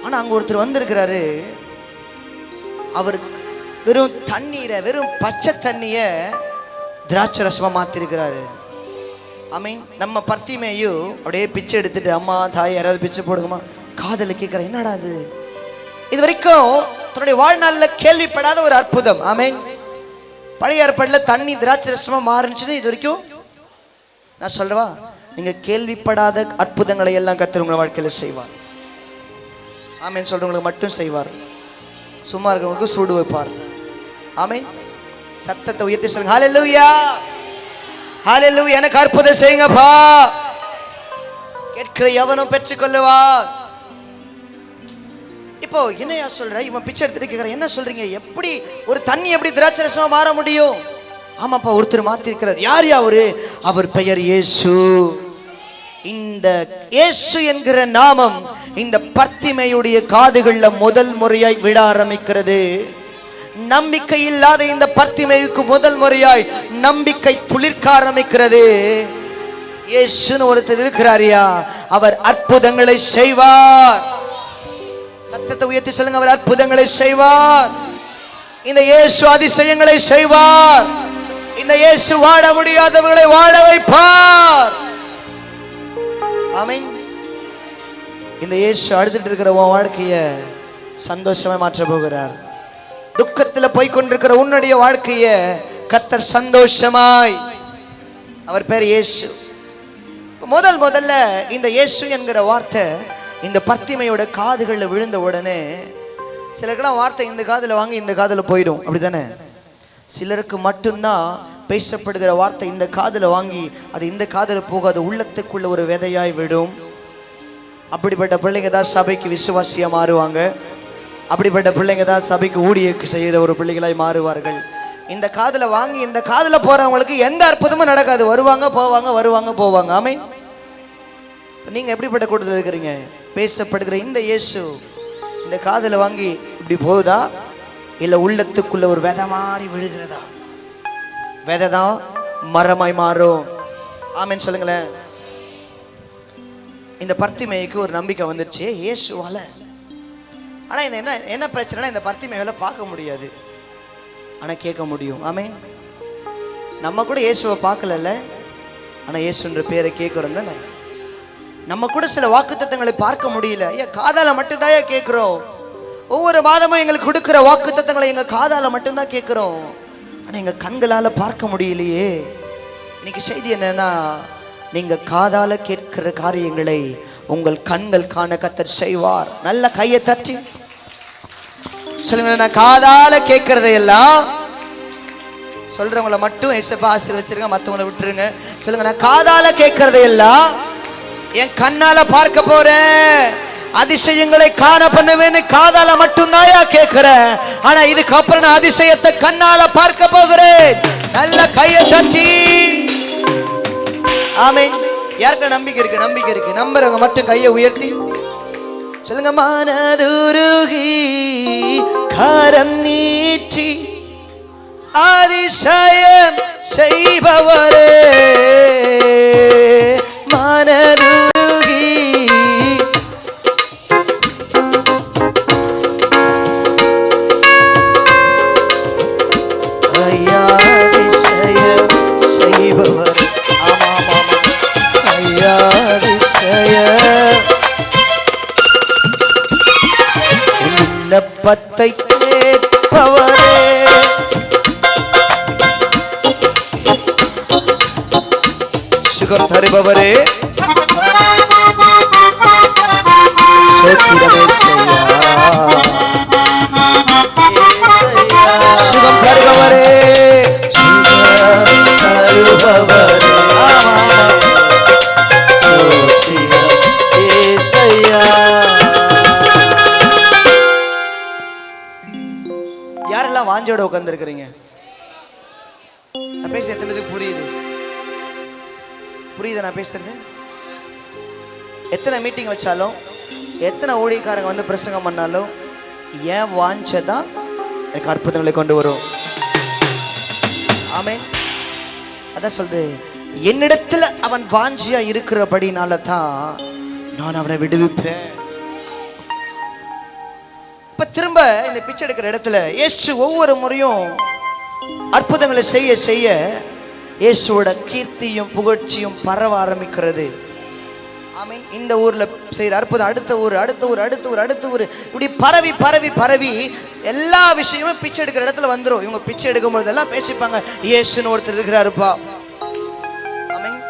ஆனா அங்க ஒருத்தர் வந்திருக்கிறாரு. அவர் வெறும் தண்ணீரை, வெறும் பச்சை தண்ணிய திராட்சை ரசமா மாத்திருக்கிறாரு. ஐ மீன், நம்ம பர்த்திமையும் அப்படியே பிச்சை எடுத்துட்டு, அம்மா தாய் யாராவது பிச்சை போடுங்கம்மா, காதல கேட்கிற. என்னடா அது? இது வரைக்கும் தன்னுடைய வாழ்நாளில் கேள்விப்படாத ஒரு அற்புதம். ஆமீன். பழைய ஏற்பாட்டில் தண்ணி திராட்சை ரசமா மாறுச்சுன்னு இது வரைக்கும் நான் சொல்றவா, நீங்க கேள்விப்படாத அற்புதங்களை எல்லாம் கர்த்தர் உங்க வாழ்க்கையில செய்வார். ஆமீன் சொல்றவங்களுக்கு மட்டும் செய்வார், சும்மா இருக்கிறவங்களுக்கு சூடு வைப்பார். ஆமீன். சத்தத்தை உயர்த்தி சொல்லுங்க, ஹல்லேலூயா ஹல்லேலூயா. எனக்கு அற்புதம் செய்யுங்கப்பா. கேட்கிற எவனும் பெற்றுக்கொள்ளுவா. இப்போ என்னையா சொல்ற? இவன் பிச்சை எடுத்துட்டு கேட்கிற, என்ன சொல்றீங்க? எப்படி ஒரு தண்ணி எப்படி திராட்சை ரசமா மாற முடியும்? ஆமாப்பா, ஒருத்தர் மாத்தி இருக்கிறார். யார் அவரு? அவர் பெயர் இயேசு. இந்த இயேசு என்கிற நாமம் இந்த பர்த்திமையுடைய காதுகள்ல முதல் முறையாய் விட ஆரம்பிக்கிறது. நம்பிக்கை இல்லாத இந்த பர்த்திமேயுக்கு முதல் முறையாய் நம்பிக்கை துளிர்க்க ஆரம்பிக்கிறது. இயேசுன்னு ஒருத்தர் இருக்கிறாரியா, அவர் அற்புதங்களை செய்வார். சத்தத்தை உயர்த்தி சொல்லுங்க, அவர் அற்புதங்களை செய்வார். இந்த இயேசு அதிசயங்களை செய்வார். இந்த இயேசு வாழ முடியாதவர்களை வாழ வைப்பார். ஆமென். இந்த இயேசு அழுதுட்டு இருக்கிற உன் வாழ்க்கைய சந்தோஷமா மாற்ற போகிறார். துக்கத்துல போய் கொண்டிருக்கிற உன்னுடைய வாழ்க்கைய கர்த்தர் சந்தோஷமாய், அவர் பேர் இயேசு. முதல்ல இந்த இயேசு என்கிற வார்த்தை இந்த பர்த்திமையோட காதுகளில் விழுந்த உடனே, சிலருக்கெல்லாம் வார்த்தை இந்த காதில் வாங்கி இந்த காதில் போயிடும், அப்படித்தானே? சிலருக்கு மட்டும்தான் பேசப்படுகிற வார்த்தை இந்த காதில் வாங்கி அது இந்த காதில் போகாது, உள்ளத்துக்குள்ள ஒரு விதையாய் விடும். அப்படிப்பட்ட பிள்ளைங்க தான் சபைக்கு விசுவாசியாக மாறுவாங்க. அப்படிப்பட்ட பிள்ளைங்க தான் சபைக்கு ஊழிய செய்கிற ஒரு பிள்ளைகளாய் மாறுவார்கள். இந்த காதில் வாங்கி இந்த காதில் போகிறவங்களுக்கு எந்த அற்புதமும் நடக்காது. வருவாங்க போவாங்க, வருவாங்க போவாங்க. ஆமென். நீங்கள் எப்படிப்பட்ட கூட்டத்தில் இருக்கிறீங்க? பேசப்படுகிற இந்த இயேசு இந்த காதில் வாங்கி இப்படி போகுதா, இல்லை உள்ளத்துக்குள்ள ஒரு விதை மாறி விழுகிறதா? விதை தான் மரமாய் மாறும். ஆமென் சொல்லுங்களேன். இந்த பர்த்திமேயுக்கு ஒரு நம்பிக்கை வந்துருச்சு இயேசுவால. ஆனால் இந்த என்ன பிரச்சனைனா, இந்த பர்த்திமேயால பார்க்க முடியாது, ஆனால் கேட்க முடியும். ஆமென். நம்ம கூட இயேசுவை பார்க்கல, ஆனால் இயேசுன்ற பேரை கேட்குறோம் தானே. நம்ம கூட சில வாக்குத்தத்தங்களை பார்க்க முடியல, ஐயா காதால மட்டும்தான் கேட்குறோம். ஒவ்வொரு மாதமும் எங்களுக்கு கொடுக்குற வாக்குத்தத்தங்களை எங்கள் காதால மட்டும்தான் கேட்குறோம், ஆனால் எங்கள் கண்களால் பார்க்க முடியலையே. இன்னைக்கு செய்தி என்னன்னா, நீங்கள் காதால கேட்கிற காரியங்களை உங்கள் கண்கள் காண கர்த்தர் செய்வார். நல்ல கையை தட்டி சொல்லுங்க, நான் காதால கேட்கறதையெல்லாம். சொல்றவங்களை மட்டும் ஏசப்பா ஆசீர்வச்சிருங்க, மற்றவங்களை விட்டுருங்க. சொல்லுங்க, நான் காதால கேட்கறதையெல்லாம் என் கண்ணால பார்க்க போறேன். அதிசயங்களை காண பண்ணுவேன்னு காதால மட்டும்தான் கேட்கிறேன், ஆனா இதுக்கப்புறம் நான் அதிசயத்தை கண்ணால பார்க்க போகிறேன். நல்ல கையை தட்டி ஆமென். யாருக்கு நம்பிக்கை இருக்கு? நம்பிக்கை இருக்கு. நம்புறவங்க மட்டும் கையை உயர்த்தி சொல்லுங்க, மனதுருகி கரம் நீட்டி அதிசயம் செய்பவரே, மனதுருகி ஐயா அதிசயம் செய்பவர். ஆமா ஆமா, ஐயா அதிசயம் விண்ணப்பத்தை கேட்பவரே, சுகம் தருபவரே, சுகம் தருபவரே, யாரெல்லாம் வாஞ்சோட உட்கார்ந்துருக்கிறீங்க? நான் பேச எத்தனை பேருக்கு புரியுது? புரியுதா நான் பேசுறது? எத்தனை மீட்டிங் வச்சாலும், எத்தனை ஊழியக்காரங்க வந்து பிரசங்கம் பண்ணாலும், ஏன் வாஞ்சதான் எனக்கு அற்புதங்களை கொண்டு வரும். ஆமென். அதான் சொல்றது, என்னிடத்துல அவன் வாஞ்சியா இருக்கிறபடினால தான் நான் அவனை விடுவிப்பேன். இப்ப திரும்ப இந்த பிச்சை எடுக்கிற இடத்துல இயேசு ஒவ்வொரு முறையும் அற்புதங்களை செய்ய செய்ய இயேசுவோட கீர்த்தியும் புகழ்ச்சியும் பரவ ஆரம்பிக்கிறது. ஆமீன். இந்த ஊர்ல செய்யற அற்புதம் அடுத்த ஊர், அடுத்த ஊர், அடுத்த ஊர், அடுத்த ஊர், இப்படி பரவி பரவி பரவி எல்லா விஷயமும் பிச்சை எடுக்கிற இடத்துல வந்துடும். இவங்க பிச்சை எடுக்கும் பொழுது எல்லாம் பேசிப்பாங்க, இயேசுன்னு ஒருத்தர் இருக்கிறாருப்பா. ஆமீன்.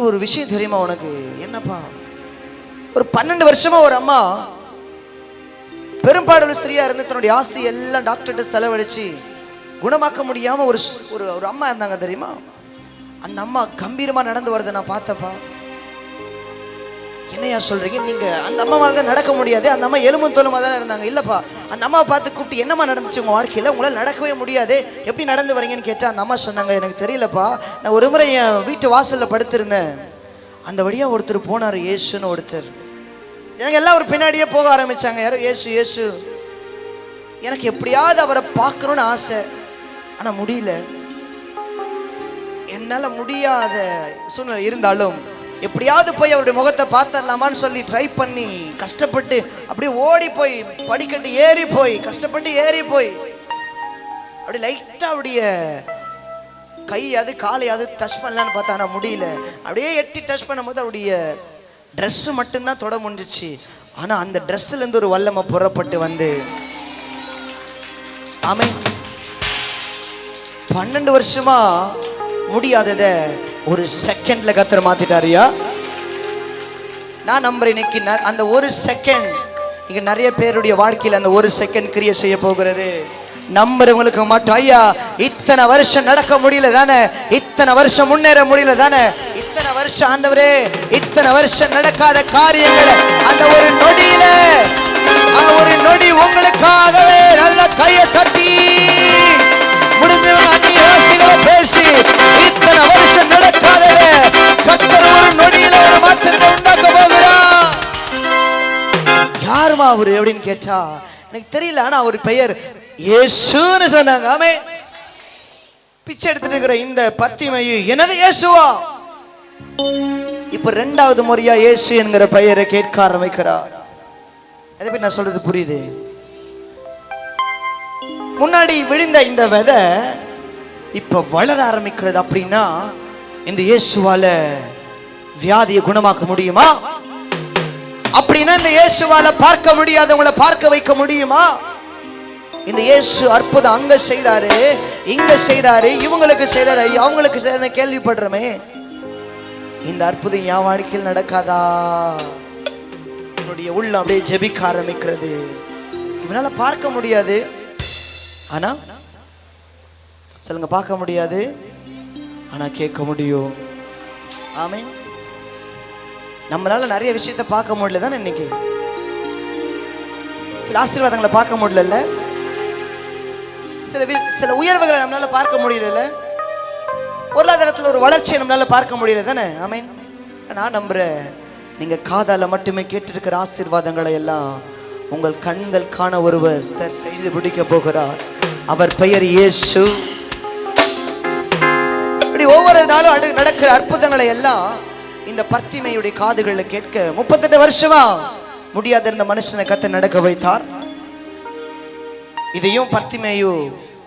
ஒரு விஷயம் தெரியுமா உனக்கு? என்னப்பா, ஒரு 12 வருஷமா ஒரு அம்மா பெரும்பாடு ஸ்திரியா இருந்து தன்னுடைய ஆஸ்தி எல்லாம் டாக்டர்கிட்ட செலவழிச்சு குணமாக்க முடியாம ஒரு ஒரு அம்மா இருந்தாங்க தெரியுமா? அந்த அம்மா கம்பீரமா நடந்து வரதை நான் பார்த்தப்பா. என்னையா சொல்றீங்க நீங்க? அந்த அம்மாவால தான் நடக்க முடியாது, அந்த அம்மா எலும்பும் தோலுமா தானே இருந்தாங்க. இல்லப்பா, அந்த அம்மாவை பார்த்து கூப்பிட்டு என்னம்மா நடந்துச்சு உங்க வாழ்க்கையில, உங்களால் நடக்கவே முடியாது, எப்படி நடந்து வரீங்கன்னு கேட்டா அந்த அம்மா சொன்னாங்க, எனக்கு தெரியலப்பா, நான் ஒரு முறை என் வீட்டு வாசல்ல படுத்திருந்தேன், அந்த வழியா ஒருத்தர் போனார், இயேசுன்னு ஒருத்தர். எனக்கு எல்லாம் ஒரு பின்னாடியே போக ஆரம்பிச்சாங்க, யாரோ இயேசு இயேசு. எனக்கு எப்படியாவது அவரை பார்க்கணும்னு ஆசை, ஆனால் முடியல. என்னால் முடியாத சூழ்நிலை இருந்தாலும் எப்படியாவது போய் அவருடைய முகத்தை பார்த்துடலாமான்னு சொல்லி ட்ரை பண்ணி கஷ்டப்பட்டு அப்படியே ஓடி போய் படிக்கட்டு ஏறி போய் கஷ்டப்பட்டு ஏறி போய் அப்படி லைட்டாக அவருடைய கை அது காலை அது டச் பண்ணலான்னு பார்த்தா ஆனால் முடியல. அப்படியே எட்டி டச் பண்ணும்போது அவருடைய ட்ரெஸ்ஸு மட்டும்தான் தொட முடிஞ்சிச்சு. ஆனால் அந்த ட்ரெஸ்ஸுலேருந்து ஒரு வல்லமை புறப்பட்டு வந்து ஆமென் 12 வருஷமா முடியாதத ஒரு செகண்ட்ல கர்த்தர் மாத்திட்டாரியா. நான் நம்புறேன் இன்னைக்கு அந்த ஒரு செகண்ட் இங்க நிறைய பேருடைய வாழ்க்கையில் அந்த ஒரு செகண்ட் கிரியை செய்ய போகிறது. நம்புறவங்களுக்கு மட்டும் ஐயா இத்தனை வருஷம் நடக்க முடியல தானே, இத்தனை வருஷம் முன்னேற முடியல தானே, இத்தனை வருஷம் ஆண்டவரே இத்தனை வருஷம் நடக்காத காரியங்களை அந்த ஒரு நொடியில ஒரு நொடி உங்களுக்காகவே நல்ல கையை தட்டி முடிஞ்சவன் அந்நியவாசிகளை பேசி இத்தனை வருஷம் நடக்காதவே கர்த்தர் ஒரு நொடியில ஒரு மாற்றத்தை உண்டாக்க போகிறார். யாருமா அவரு அப்படின்னு கேட்டா எனக்கு தெரியல, ஆனா அவர் பெயர் இயேசுன்னு சொன்னாங்க. ஆமென். பிச்சை எடுத்துட்டு இருக்கிற இந்த பர்த்திமையு எனது இயேசுவா? இப்ப 2வது முறையா இயேசு என்கிற பெயரை கேட்க ஆரம்பிக்கிறார். எதை பத்தி நான் சொல்றது புரியுது? முன்னாடி விழுந்த இந்த விதை இப்ப வளர ஆரம்பிக்கிறது. அப்படின்னா இந்த இயேசுவால வியாதியை குணமாக்க முடியுமா? அப்படின்னா இந்த இயேசுவால பார்க்க முடியாதவங்களை பார்க்க வைக்க முடியுமா? இந்த இயேசு அற்புதம் அங்க செய்றாரு, இங்க செய்றாரு, இவங்களுக்கு செய்றாரு, அவங்களுக்கு செய்றாரு கேள்விப்படுறமே. இந்த அற்புதம் என் வாழ்க்கையில் நடக்காதா? என்னுடைய உள்ளம் அப்படியே ஜெபிக்க ஆரம்பிக்கிறது. இவனால பார்க்க முடியாது, ஆனா சொல்லுங்க, பார்க்க முடியாது ஆனா கேட்க முடியும். ஆமென். நம்மளால நிறைய விஷயத்தை பார்க்க முடியல தானே இன்னைக்கு. சில ஆசீர்வாதங்களை பார்க்க முடியல, சில உயர்வுகளை நம்மளால பார்க்க முடியல, பொருளாதாரத்தில் ஒரு வளர்ச்சியை நம்மளால பார்க்க முடியல தானே. ஆமென். நான் நம்புறேன் நீங்க காதால மட்டுமே கேட்டிருக்கிற ஆசீர்வாதங்களை எல்லாம் உங்கள் கண்கள் காண ஒருவர் செய்து பிடிக்க போகிறார். அவர் பெயர் இயேசு. இப்படி ஒவ்வொரு நாளும் நடக்கிற அற்புதங்களை எல்லாம் இந்த பர்த்திமையுடைய காதுகளில் கேட்க 38 வருஷமா முடியாத இருந்த மனுஷனை கர்த்தர் நடக்க வைத்தார். இதையும் பர்த்திமேயு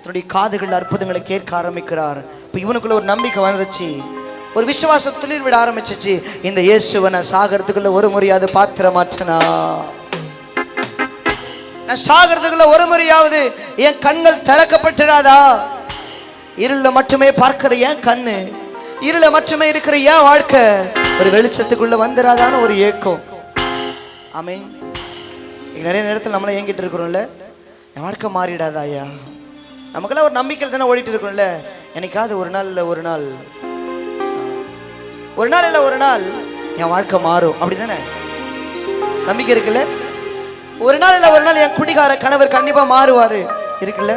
தன்னுடைய காதுகள் அற்புதங்களை கேட்க ஆரம்பிக்கிறார். இப்போ இவனுக்குள்ள ஒரு நம்பிக்கை வந்துருச்சு, ஒரு விசுவாசம் துளிர் விட ஆரம்பிச்சிச்சு. இந்த இயேசுவனை சாகிறதுக்குள்ள ஒரு முறையாவது பாத்திர மாற்றனா, நான் சாகிறதுக்குள்ள ஒரு முறையாவது என் கண்கள் திறக்கப்பட்டுடாதா? இருள மட்டுமே பார்க்கிற என் கண்ணு, இருள மட்டுமே இருக்கிற என் வாழ்க்கை ஒரு வெளிச்சத்துக்குள்ள வந்துடாதான்னு ஒரு ஏக்கம். ஆமென். நிறைய நேரத்தில் நம்மள ஏங்கிட்டு இருக்கிறோம்ல, என் வாழ்க்கை மாறிடாதா ஐயா? நமக்கெல்லாம் ஒரு நம்பிக்கையில் தானே ஓடிட்டு இருக்கிறோம்ல, என்னைக்காவது ஒரு நாள் இல்லை ஒரு நாள் இல்லை ஒரு நாள் என் வாழ்க்கை மாறும், அப்படி தானே நம்பிக்கை இருக்குல்ல? ஒரு நாள் இல்லை ஒரு நாள் என் குடிகார கணவர் கண்டிப்பா மாறுவாரு இருக்குல்ல?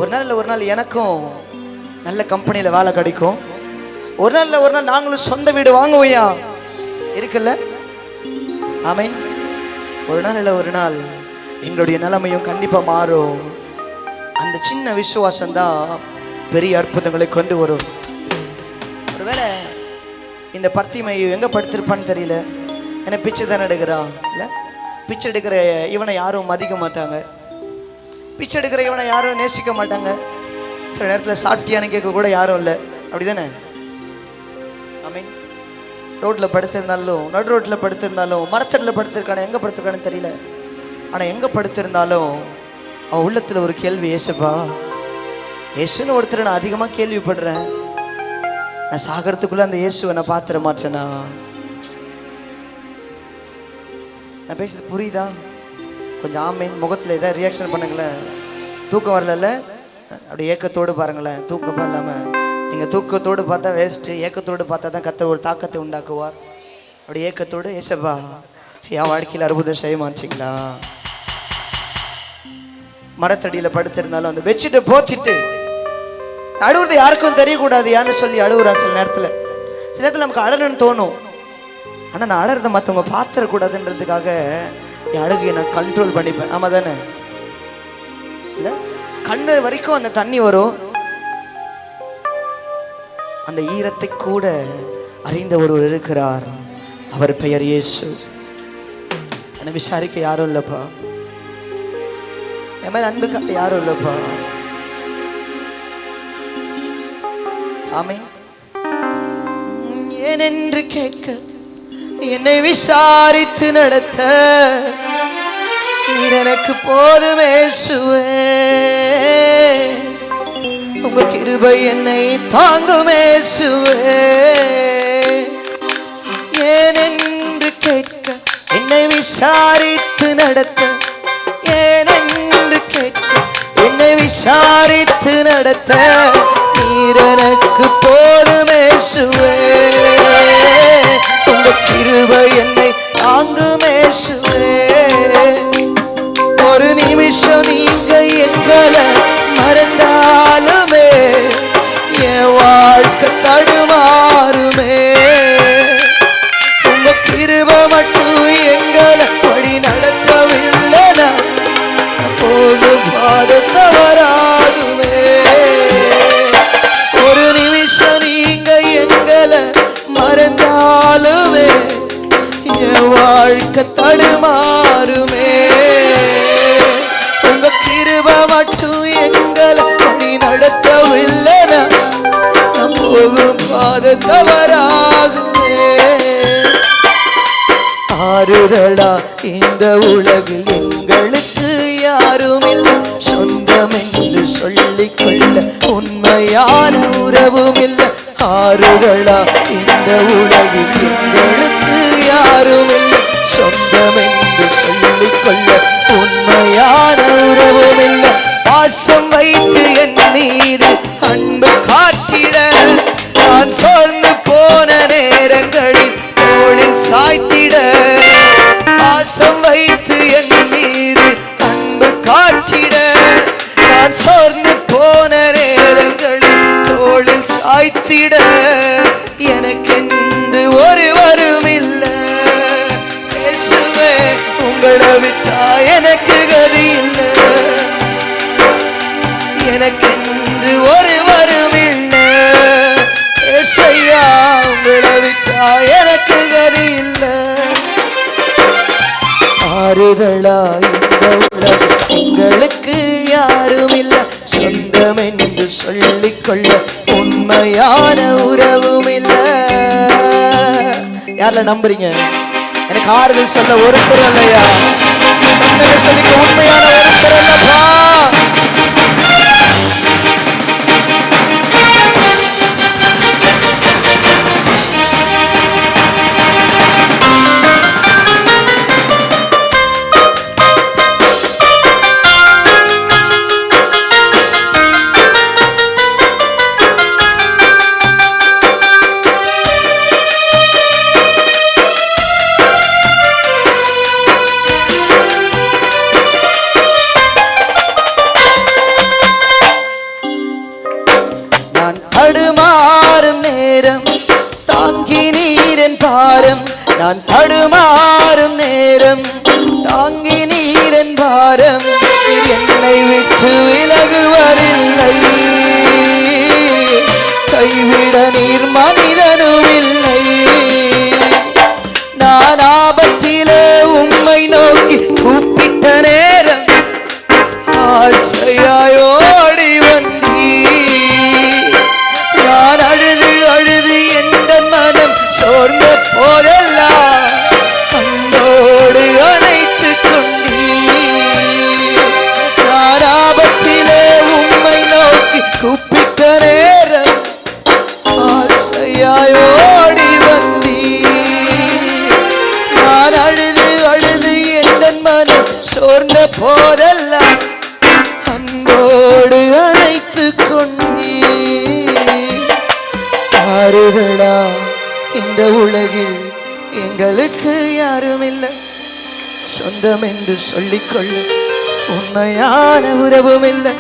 ஒரு நாள் இல்லை ஒரு நாள் எனக்கும் நல்ல கம்பெனியில் வேலை கிடைக்கும், ஒரு நாள் இல்லை ஒரு நாள் நாங்களும் சொந்த வீடு வாங்குவோயா இருக்குல்ல? ஆமென். ஒரு நாள் இல்லை ஒரு நாள் எங்களுடைய நிலைமையும் கண்டிப்பாக மாறும். அந்த சின்ன விசுவாசம் தான் பெரிய அற்புதங்களை கொண்டு வரும். ஒருவேளை இந்த பர்த்திமையை எங்கே படுத்திருப்பான்னு தெரியல, ஏன்னா பிச்சை தானே எடுக்கிறான் இல்லை? பிச்சை எடுக்கிற இவனை யாரும் மதிக்க மாட்டாங்க, பிச்சை எடுக்கிற இவனை யாரும் நேசிக்க மாட்டாங்க. சில நேரத்தில் சாப்பிட்டியான்னு கேட்க கூட யாரும் இல்லை, அப்படி தானே? ஆமென். ரோட்டில் படுத்திருந்தாலும், நடு ரோட்டில் படுத்திருந்தாலும், மரத்தடியில் படுத்திருக்கானே, எங்கே படுத்திருக்கானு தெரியல, ஆனால் எங்கே படுத்திருந்தாலும் அவன் உள்ளத்தில் ஒரு கேள்வி, ஏசப்பா ஏசுன்னு ஒருத்தர் நான் அதிகமாக கேள்விப்படுறேன், நான் சாகிறதுக்குள்ளே அந்த இயேசுவை நான் பார்த்துட மாட்டேனா? நான் பேசுறது புரியுதா? கொஞ்சம் ஆமேன் முகத்தில் ஏதாவது ரியாக்ஷன் பண்ணுங்களேன். தூக்கம் வரல, அப்படி ஏக்கத்தோடு பாருங்களேன். தூக்கம் இல்லாமல் நீங்கள் தூக்கத்தோடு பார்த்தா வேஸ்ட்டு, ஏக்கத்தோடு பார்த்தா தான் கர்த்தர் ஒரு தாக்கத்தை உண்டாக்குவார். அப்படி ஏக்கத்தோடு ஏசப்பா என் வாழ்க்கையில் அற்புதம் செய்ய மாட்டீங்களா? மரத்தடியில் படுத்திருந்தாலும் அந்த பெட்ஷீட்டை போத்திட்டு அழுவுறது யாருக்கும் தெரியக்கூடாது யான்னு சொல்லி அழுவுறா. சில நேரத்தில் நமக்கு அழணும்னு தோணும், ஆனால் நான் அழறதை மற்றவங்க பார்த்துடக்கூடாதுன்றதுக்காக என் அழுகையை நான் கண்ட்ரோல் பண்ணிப்பேன். ஆமாம் தானே? இல்ல கண்ணு வரைக்கும் அந்த தண்ணி வரும். அந்த ஈரத்தை கூட அறிந்த ஒருவர் இருக்கிறார். அவர் பெயர் இயேசு. என்னை விசாரிக்க யாரும் இல்லப்பா, என் மேல அன்பு காட்ட யாரும் இல்லப்பா. ஆமென். ஏனென்று கேட்க என்னை விசாரித்து நடத்த நீர் எனக்கு போதும் இயேசுவே. உங்க கிருபை என்னை தாங்கும் இயேசுவே. ஏனென்று கேட்க என்னை விசாரித்து நடத்த, ஏனென்று கேட்க என்னை விசாரித்து நடத்த நீர் எனக்கு போதும் இயேசுவே. உங்க கிருபை என்னை தாங்கும் இயேசுவே. ஒரு நிமிஷம் நீங்க எங்களை மறந்தாலுமே என் வாழ்க்கை தடுமாறுமே. உங்க கிருபை மட்டும் எங்களை வழி நடத்தவில்லைனா போதும் பாத தவறாகுமே. ஒரு நிமிஷம் நீங்க எங்களை மறந்தாலுமே என் வாழ்க்கை தடுமாறுமே. உங்க கிருபை மட்டும் எங்களை வழி நடத்தவில்லைனா போகும் பாத தவறாகுமே. ஆறுதலா இந்த உலகில் எங்களுக்கு யாரும் இல்லை, சொந்தம் என்று சொல்லிக் கொள்ள உண்மையான உறவும் இல்லை. ஆறுதலா இந்த உலகில் எங்களுக்கு யாரும் இல்லை, சொந்தம் என்று சொல்லிக் கொள்ள உண்மையான உறவும் இல்லை. பாசம் வைத்து என் மீது அன்பு காட்டிட நான் சோர்ந்து போன நேரங்களில் தோளில் சாய்த்திட. பாசம் வைத்து என் மீது அன்பு காட்டிட நான் சோர்ந்து போன நேரங்களில் தோளில் சாய்த்திட. எனக்கென்று ஒருவரும் இல்லை இயேசுவே, உங்களை விட்டா எனக்கு கதி இல்லை. எனக்கென்று ஒருவரும் இல்லை ஏசையா, உங்களை விட்டா எனக்கு கதி இல்லை. ஆறுதலா இந்த உலகம் எங்களுக்கு யாரும் இல்லை, சொந்தம் என்று சொல்லிக் கொள்ள உண்மையான உறவும் இல்லை. யாரில் நம்புறீங்க? எனக்கு ஆறுதல் சொல்ல ஒருத்தர் இல்லையா? சொந்தமே சொல்லிக்க உண்மையான ஒருத்தர் இல்லப்பா. தடுமாறும் நேரம் தாங்கி நீரன் பாரம், நான் தடுமாறும் நேரம் தாங்கி நீரன் பாரம். என்னை விட்டு விலகுவதில்லை, கைவிட நீர் மனிதனும் இல்லை. நான் ஆபத்திலே உம்மை நோக்கி கூப்பிட்ட நேரம் ஆசையாயோடி வந்தீர். நான் அழுது அழுது எந்த மனம் சோர்ந்த போதெல்லாம் அன்போடு அணைத்து கொண்டீர். நான் ஆபத்திலே உம்மை நோக்கி கூப்பிட்ட நேரம் ஆசையாயோடி வந்தீர். நான் அழுது அழுது எந்த மனம் சோர்ந்த போதெல்லாம் அன்போடு அணைத்து கொண்டீர். ஆறுதலா இந்த உலகில் எங்களுக்கு யாரும் இல்லை, சொந்தம் என்று சொல்லிக்கொள்ள உண்மையான உறவும் இல்லை.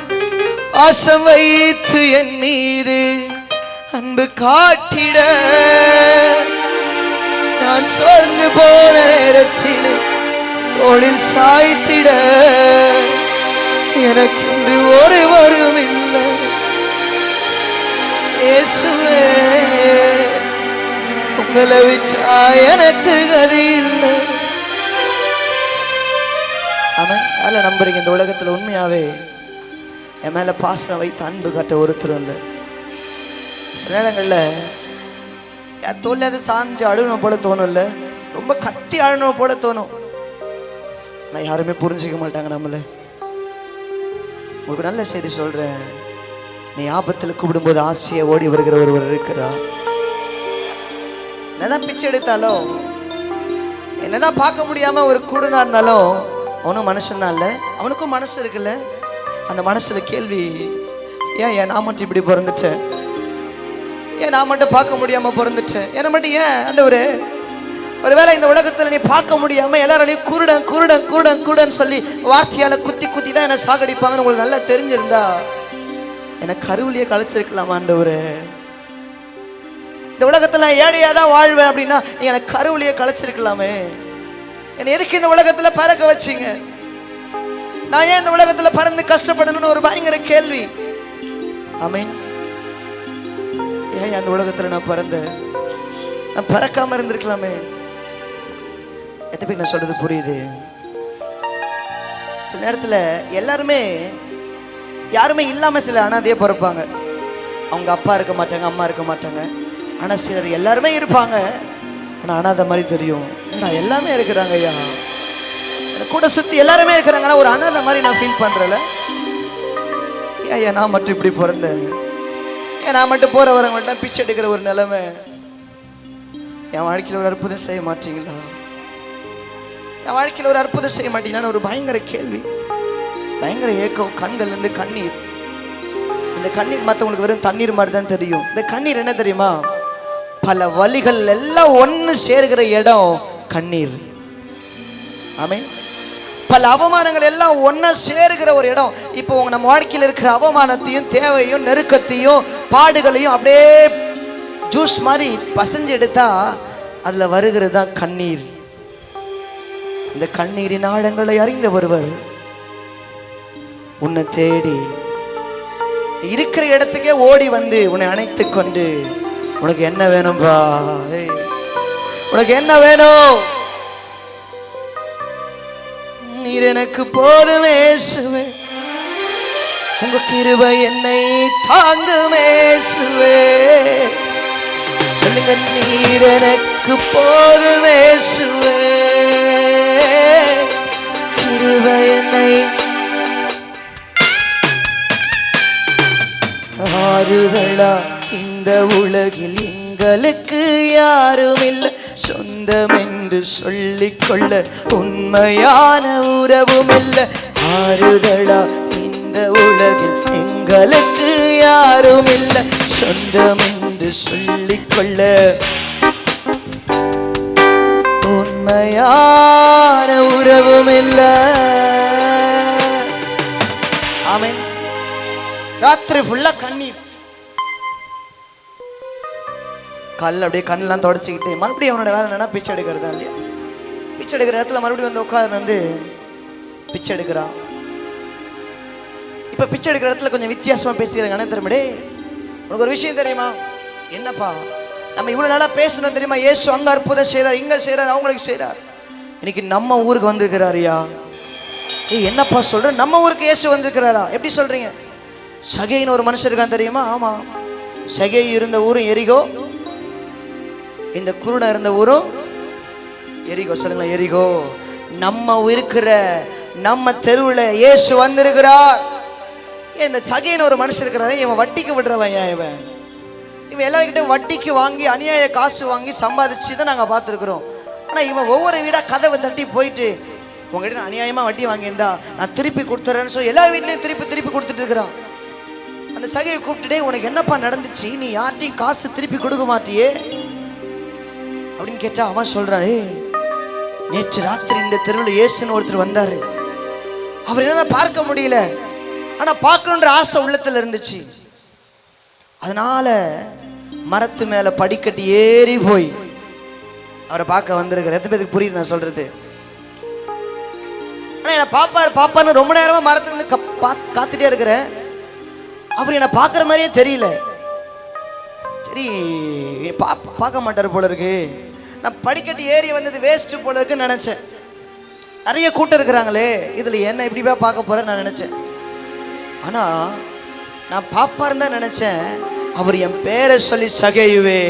பாசம் வைத்து என் மீது அன்பு காட்டிட நான் சோர்ந்து போன நேரத்தில் தோளில் சாய்த்திட. எனக்கு இன்று ஒருவரும் இல்லை. இயேசுவே, உங்களை விட்டா எனக்கு கதி இல்லை. அவன் அதில் நம்புறீங்க? இந்த உலகத்தில் உண்மையாவே என் மேல பாசம் வைத்து அன்பு காட்ட ஒருத்தரும் இல்லை. சில நேரங்களில் யார் தோல்லையாவது சாஞ்சு அழுகணும் போல தோணும், இல்லை ரொம்ப கத்தி அழணும் போல தோணும். ஆனால் யாருமே புரிஞ்சிக்க மாட்டாங்க நம்மளை. உங்களுக்கு நல்ல செய்தி சொல்றேன். நீ ஆபத்தில் கூப்பிடும்போது ஆசையை ஓடி வருகிற ஒருவர் இருக்கிறார். என்னதான் பிச்சை எடுத்தாலும், என்னதான் பார்க்க முடியாம ஒரு குருடனா இருந்தாலும், அவனும் மனுஷன்தான் இல்லை, அவனுக்கும் மனசு இருக்குல்ல. அந்த மனசுல கேள்வி, ஏன் நான் மட்டும் இப்படி பிறந்துட்டேன்? ஏன் நான் மட்டும் பார்க்க முடியாம பிறந்துட்டேன்? என்னை மட்டும் ஏன் ஆண்டவரே? ஒருவேளை இந்த உலகத்துல நீ பார்க்க முடியாம எல்லாரும் குருடன் குருடன் குருடன் குருடன் சொல்லி வார்த்தையால குத்தி குத்தி தான் என்னை சாகடிப்பாங்கன்னு உங்களுக்கு நல்லா தெரிஞ்சிருந்தா எனக்கு கருவிலேயே கழிச்சிருக்கலாம் ஆண்டவரே. இந்த உலகத்துல நான் ஏழையா தான் வாழ்வேன் அப்படின்னா எனக்கு கருவிலேயே கழிச்சிருக்கலாமே. என்னை எதுக்கு இந்த உலகத்துல பறக்க வச்சிங்க? நான் ஏன் இந்த உலகத்துல பறந்து கஷ்டப்படணும்னு ஒரு பயங்கர கேள்வி. ஆமீன். ஏன் அந்த உலகத்துல நான் பறந்தேன்? நான் பறக்காம இருந்திருக்கலாமே. எத்தனை பேர் நான் சொல்றது புரியுது? சில நேரத்துல எல்லாருமே யாருமே இல்லாம சில அனாதையே பிறப்பாங்க. அவங்க அப்பா இருக்க மாட்டாங்க, அம்மா இருக்க மாட்டாங்க. ஆனா சிலர் எல்லாருமே இருப்பாங்க, ஆனா அனாதை மாதிரி தெரியும். எல்லாமே இருக்கிறாங்க ஐயா, கூட சுத்தி எல்லாருமே இருக்கிறாங்க, ஆனா ஒரு அனாதை மாதிரி நான் ஃபீல் பண்றேன்ல. ஏன் நான் மட்டும் இப்படி பிறந்தேன்? ஏன் நான் மட்டும் போற வரவங்கள்ட்ட பிச்சை எடுக்கிற ஒரு நிலைமை? என் வாழ்க்கையில் ஒரு அற்புதம் செய்ய மாட்டீங்களா? என் வாழ்க்கையில் ஒரு அற்புதம் செய்ய மாட்டீங்களான்னு ஒரு பயங்கர கேள்வி, பயங்கர ஏக்கம். கண்கள் இருந்து கண்ணீர். இந்த கண்ணீர் மற்றவங்களுக்கு வெறும் தண்ணீர் மாதிரி தான் தெரியும். இந்த கண்ணீர் என்ன தெரியுமா? பல வலிகள் எல்லாம் ஒன்று சேர்கிற இடம் கண்ணீர். ஆமென். பல அவமானங்கள் எல்லாம் ஒன்னா சேருகிற ஒரு இடம். இப்போ உங்க நம்ம வாழ்க்கையில் இருக்கிற அவமானத்தையும் தேவையும் நெருக்கத்தையும் பாடுகளையும் அப்படியே ஜூஸ் மாதிரி பசஞ்சு எடுத்தா அதுல வருகிறது தான் கண்ணீர். இந்த கண்ணீரின் ஆழங்களை அறிந்த ஒருவர் உன்னை தேடி இருக்கிற இடத்துக்கே ஓடி வந்து உன்னை அணைத்து கொண்டு, உனக்கு என்ன வேணும்பா? உனக்கு என்ன வேணும்? நீர் எனக்கு போதுமே இயேசுவே, உங்க கிருபை என்னை தாங்குமே இயேசுவே. சொல்லுங்க, நீர் எனக்கு போதுமே இயேசுவே, கிருபை என்னை. ஆறுதலா இந்த உலகில் எங்களுக்கு யாரும் இல்லை, சொந்தம் என்று சொல்லிக்கொள்ள உண்மையான உறவும் இல்லை. ஆறுதலா இந்த உலகில் எங்களுக்கு யாரும் இல்லை, சொந்தம் என்று சொல்லிக்கொள்ள உண்மையான உறவும் இல்லை. ஆமென். ராத்திரி ஃபுல்லா கண்ணீர், கல் அப்படியே கண்ணெல்லாம் தொடச்சிக்கிட்டு மறுபடியும் அவனோட வேலை என்னன்னா பிச்சை எடுக்கிறதா இல்லையா? பிச்சை எடுக்கிற இடத்துல மறுபடியும் வந்து உட்காந்து வந்து பிச்சை எடுக்கிறான். இப்ப பிச்சை எடுக்கிற இடத்துல கொஞ்சம் வித்தியாசமா பேசுகிறாங்க. என்ன தெரியுமாடே, உனக்கு ஒரு விஷயம் தெரியுமா? என்னப்பா, நம்ம இவ்வளவு நாளா பேசணும் தெரியுமா? இயேசு அங்க அற்புதம் செய்யறார், இங்க செய்யறார், அவங்களுக்கு செய்யறார். இன்னைக்கு நம்ம ஊருக்கு வந்திருக்கிறாரியா? என்னப்பா சொல்ற? நம்ம ஊருக்கு இயேசு வந்திருக்கிறாரா? எப்படி சொல்றீங்க? சகேன்னு ஒரு மனுஷன் இருக்கான் தெரியுமா? ஆமா, சகே இருந்த ஊரும் எரிகோ, இந்த குருடன் இருந்த ஊரும் எரிகோ. சொல்லுங்களா, எரிகோ. நம்ம இருக்கிற நம்ம தெருவில் இயேசு வந்திருக்கிறார். இந்த சகேன்னு ஒரு மனுஷன் இருக்கிறாரு, இவன் வட்டிக்கு விடுறவன். இவன் எல்லாருக்கிட்ட வட்டிக்கு வாங்கி அநியாய காசு வாங்கி சம்பாதிச்சு தான் நாங்கள் பார்த்துருக்குறோம். ஆனால் இவன் ஒவ்வொரு வீடாக கதவை தட்டி போயிட்டு, உங்ககிட்ட அநியாயமாக வட்டி வாங்கியிருந்தா நான் திருப்பி கொடுத்துறேன்னு சொல்லி எல்லா வீட்லையும் திருப்பி கொடுத்துட்டு இருக்கிறான். அந்த சகையை கூப்பிட்டுட்டே, உனக்கு என்னப்பா நடந்துச்சு? நீ யார்ட்டையும் காசு திருப்பி கொடுக்க மாட்டியே அப்படின்னு கேட்டா அவன் சொல்றாரு, நேற்று ராத்திரி இந்த தெருவில் இயேசுன்னு ஒருத்தர் வந்தாரு. அவர் என்ன பார்க்க முடியல, ஆனா பார்க்கணுன்ற ஆசை உள்ளத்துல இருந்துச்சு. அதனால மரத்து மேல படிக்கட்டி ஏறி போய் அவரை பார்க்க வந்திருக்கிற. எத்தனை பேருக்கு புரியுது நான் சொல்றது? ஆனா என்ன பாப்பாரு பாப்பான்னு ரொம்ப நேரமா மரத்துல இருந்து காத்துட்டே இருக்கிறேன். அவர் என்னை பார்க்குற மாதிரியே தெரியல. சரி பார்க்க மாட்டார் போல இருக்கு. நான் படிக்கட்டு ஏறி வந்தது வேஸ்ட்டு போல இருக்குன்னு நினச்சேன். நிறைய கூட்டம் இருக்கிறாங்களே, இதில் என்ன இப்படி போய் பார்க்க போகிறேன்னு நான் நினச்சேன். ஆனால் நான் பாப்பாருன்னு தான் நினச்சேன். அவர் என் பேரை சொல்லி, சகேயுவே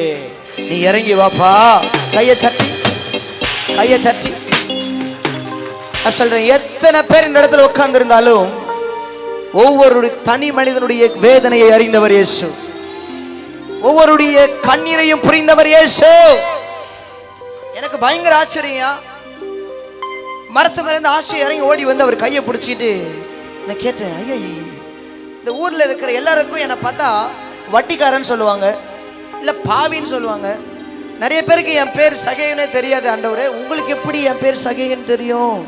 நீ இறங்கி வாப்பா. கையை தட்டி நான் சொல்கிறேன், எத்தனை பேர் இந்த இடத்துல உட்கார்ந்துருந்தாலும் ஒவ்வொருடைய தனி மனிதனுடைய வேதனையை அறிந்தவர் இயேசு. ஒவ்வொருடைய கண்ணீரையும் புரிந்தவர் இயேசு. எனக்கு பயங்கர ஆச்சரியம். மரத்து மேலேருந்து ஆசை இறங்கி ஓடி வந்து அவர் கையை பிடிச்சிட்டு நான் கேட்டேன், ஐயா இந்த ஊரில் இருக்கிற எல்லாருக்கும் என்னை பார்த்தா வட்டிக்காரன்னு சொல்லுவாங்க, இல்லை பாவின்னு சொல்லுவாங்க. நிறைய பேருக்கு என் பேர் சகேயனே தெரியாது. ஆண்டவரே, உங்களுக்கு எப்படி என் பேர் சகேயன் தெரியும்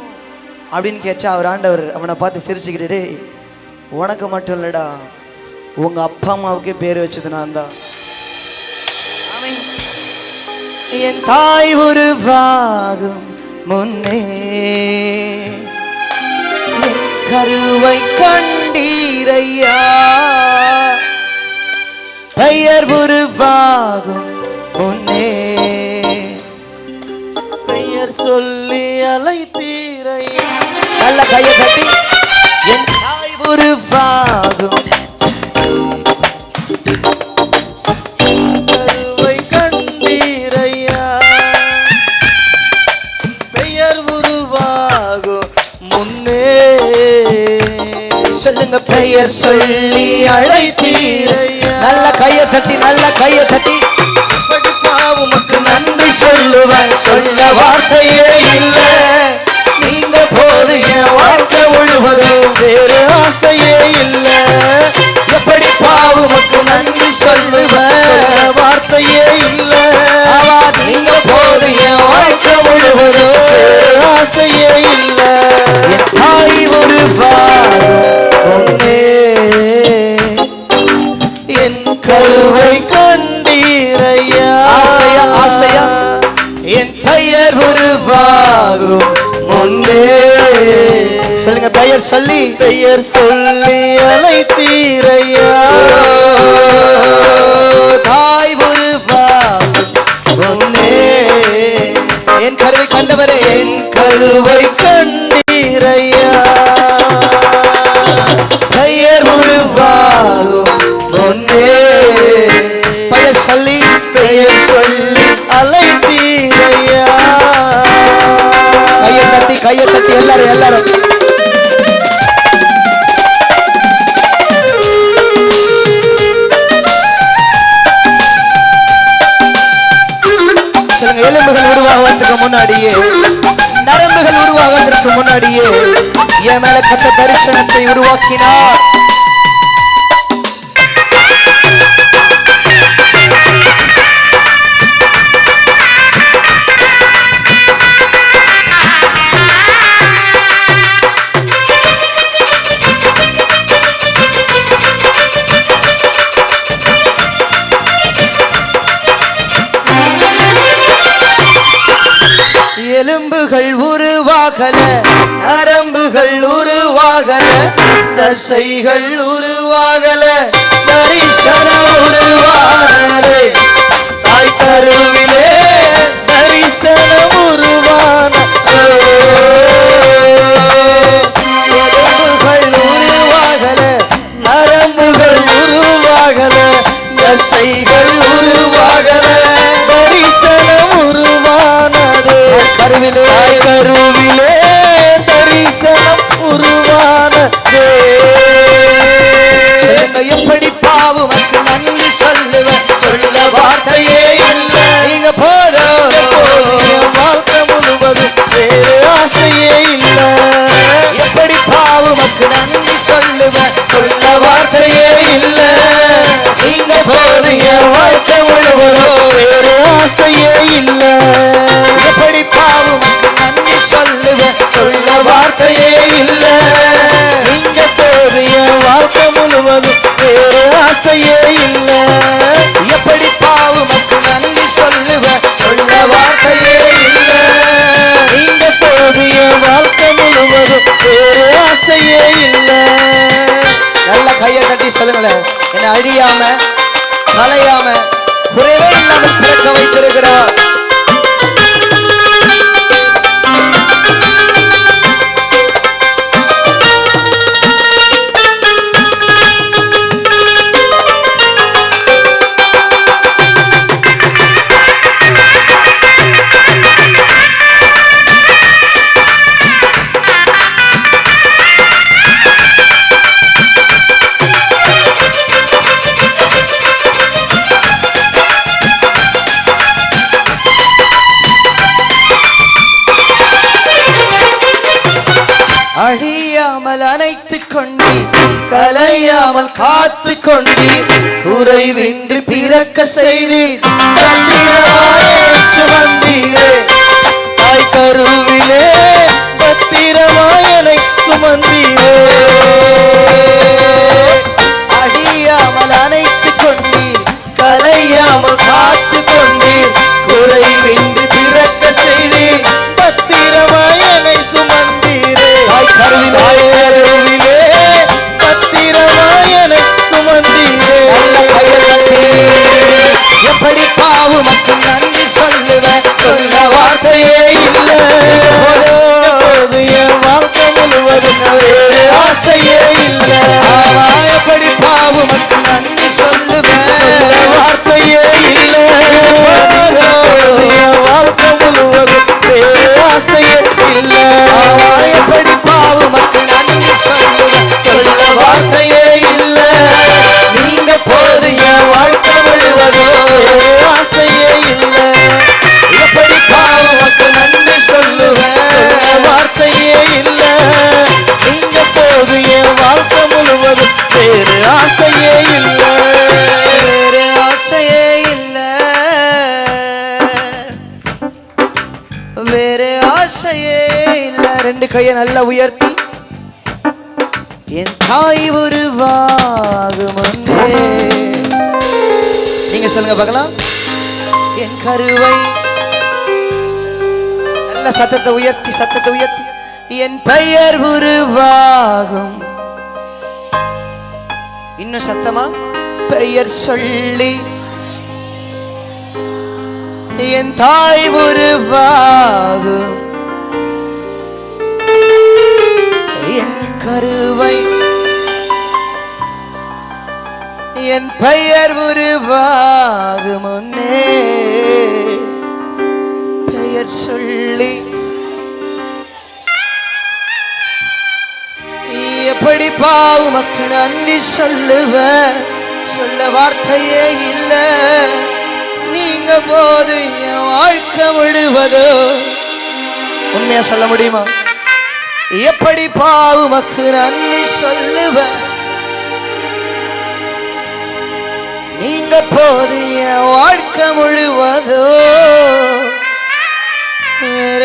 அப்படின்னு கேட்டா அவர் ஆண்டவர் அவனை பார்த்து சிரிச்சுக்கிட்டே, உனக்கு மட்டும் இல்லைடா, உங்கள் அப்பா அம்மாவுக்கே பேர் வச்சது நான் தான். என் தாய் உருவாகும் முன்னே என் கருவை கண்டீரையா, பெயர் உருவாகும் முன்னே பெயர் சொல்லி அழைத்தீரையா. நல்ல கையை தட்டி, என் தாய் உருவாகும் கருவை கண்டீரையா, பெயர் உருவாகும் முன்னே. சொல்லுங்க, பெயர் சொல்லி அழைத்தீரையா. நல்ல கையை தட்டி உமக்கு நன்றி சொல்லுவேன், சொல்ல வார்த்தையே இல்லை. நீங்க போது என் வாழ்க்கை முழுவதும் வேறு ஆசையே இல்லை. எப்படி பாவுமக்கு நன்றி சொல்லுவேன், வார்த்தையே இல்லை. நீங்க போது என் வாழ்க்கை முழுவதும் வேறு ஆசையே இல்லை. என் தாய் ஒரு பாவமே என் கருவை கண்டீரையா. ஆசையா என் பெயர் உருவாகும் முன்னே. சொல்லுங்க, பெயர் சொல்லி அழைத்தீரையா. தாய் உருவாகும் முன்னே என் கருவை கண்டவரே, என் கருவை கண்டீரையா. பெயர் உருவாகும் முன்னே. பெயர் சொல்லி அழைத்தீரையா. கையை தட்டி எல்லாரும் எலும்புகள் உருவாகுவதற்கு முன்னாடியே, நரம்புகள் உருவாகுவதற்கு முன்னாடியே என் மேல கத்த தரிசனத்தை உருவாக்கினார். எலும்புகள் உருவாகல, நரம்புகள் உருவாகல, தசைகள் உருவாகல, தரிசனம் உருவானது தாய் கருவிலே. தரிசனம் உருவான எலும்புகள் உருவாகல, நரம்புகள் உருவாகல, தசைகள் உருவாகல, தரிசனம் உருவானது கருவிலே. கருவிலே தரிசனம் உருவானது. எப்படி பாவுமக்கு நன்றி சொல்லுவேன், சொல்ல வார்த்தையே இல்லை. நீங்க போ சொல்லுங்களேன், என்னை அழியாம கலையாம குறைவே இல்லாமல் பிறக்க வைத்திருக்கிறார். அழியாமல் அணைத்துக் கொண்டீர், கலையாமல் காத்து கொண்டீர், குறைவின்றி பிறக்க செய்தீர், சுமந்தீரே தாய் கருவிலே பத்திரமாயனை சுமந்தீரே. அழியாமல் அணைத்துக் கொண்டீர், கலையாமல் காத்து கொண்டீர், குறைவின்றி பிறக்க செய்தீர், பத்திரமாயனை சுமந்தீரே. கருவிலே பத்திரமாயனை சுமந்தீரே. எப்படி பாவம் மற்றும் நன்றி சொல்லுவேன், சொல்ல வார்த்தையே இல்லை. என் வாழ்க்கை முழுவதும் வேறு ஆசையே இல்லை. எப்படி பாவம் மற்றும் நன்றி சொல்லுவேன், வார்த்தையே இல்லை. என் வாழ்க்கை முழுவதும் வேறு ஆசையே இல்லை. எப்படி பாவம் மற்றும் நன்றி சொல்லுவேன், சொல்ல வார்த்தையே இல்லை. நீங்க போது என் வாழ்க்கை முழுவதும் வேறு ஆசையே இல்லை. எப்படி பாவம் மற்றும் நன்றி சொல்லுவேன், வார்த்தையே இல்லை. நீங்க போது என் வாழ்க்கை முழுவதும் வேறு ஆசையே இல்லை. வேறு ஆசையே இல்லை, வேறு ஆசையே இல்லை. ரெண்டு கையை நல்லா உயர்த்தி, என் தாய் உருவாகும் முன்னே, நீங்க சொல்லுங்க பார்க்கலாம், என் கருவை நல்ல சத்தத்தை உயர்த்தி, சத்தத்தை உயர்த்தி, என் பெயர் உருவாகும், இன்னும் சத்தமா, பெயர் சொல்லி என் தாய் உருவாகும், என் கருவை என் பெயர் உருவாகும் முன்னே, பெயர் சொல்லி எப்படி பாவுமக்கு நன்றி சொல்லுவேன், சொல்ல வார்த்தையே இல்லை, நீங்க போது என் வாழ்க்கை முழுவதோ. உண்மையா சொல்ல முடியுமா, எப்படி பாவுமக்கு நன்றி சொல்லுவேன், நீங்க போது என் வாழ்க்கை முழுவதோ, வேற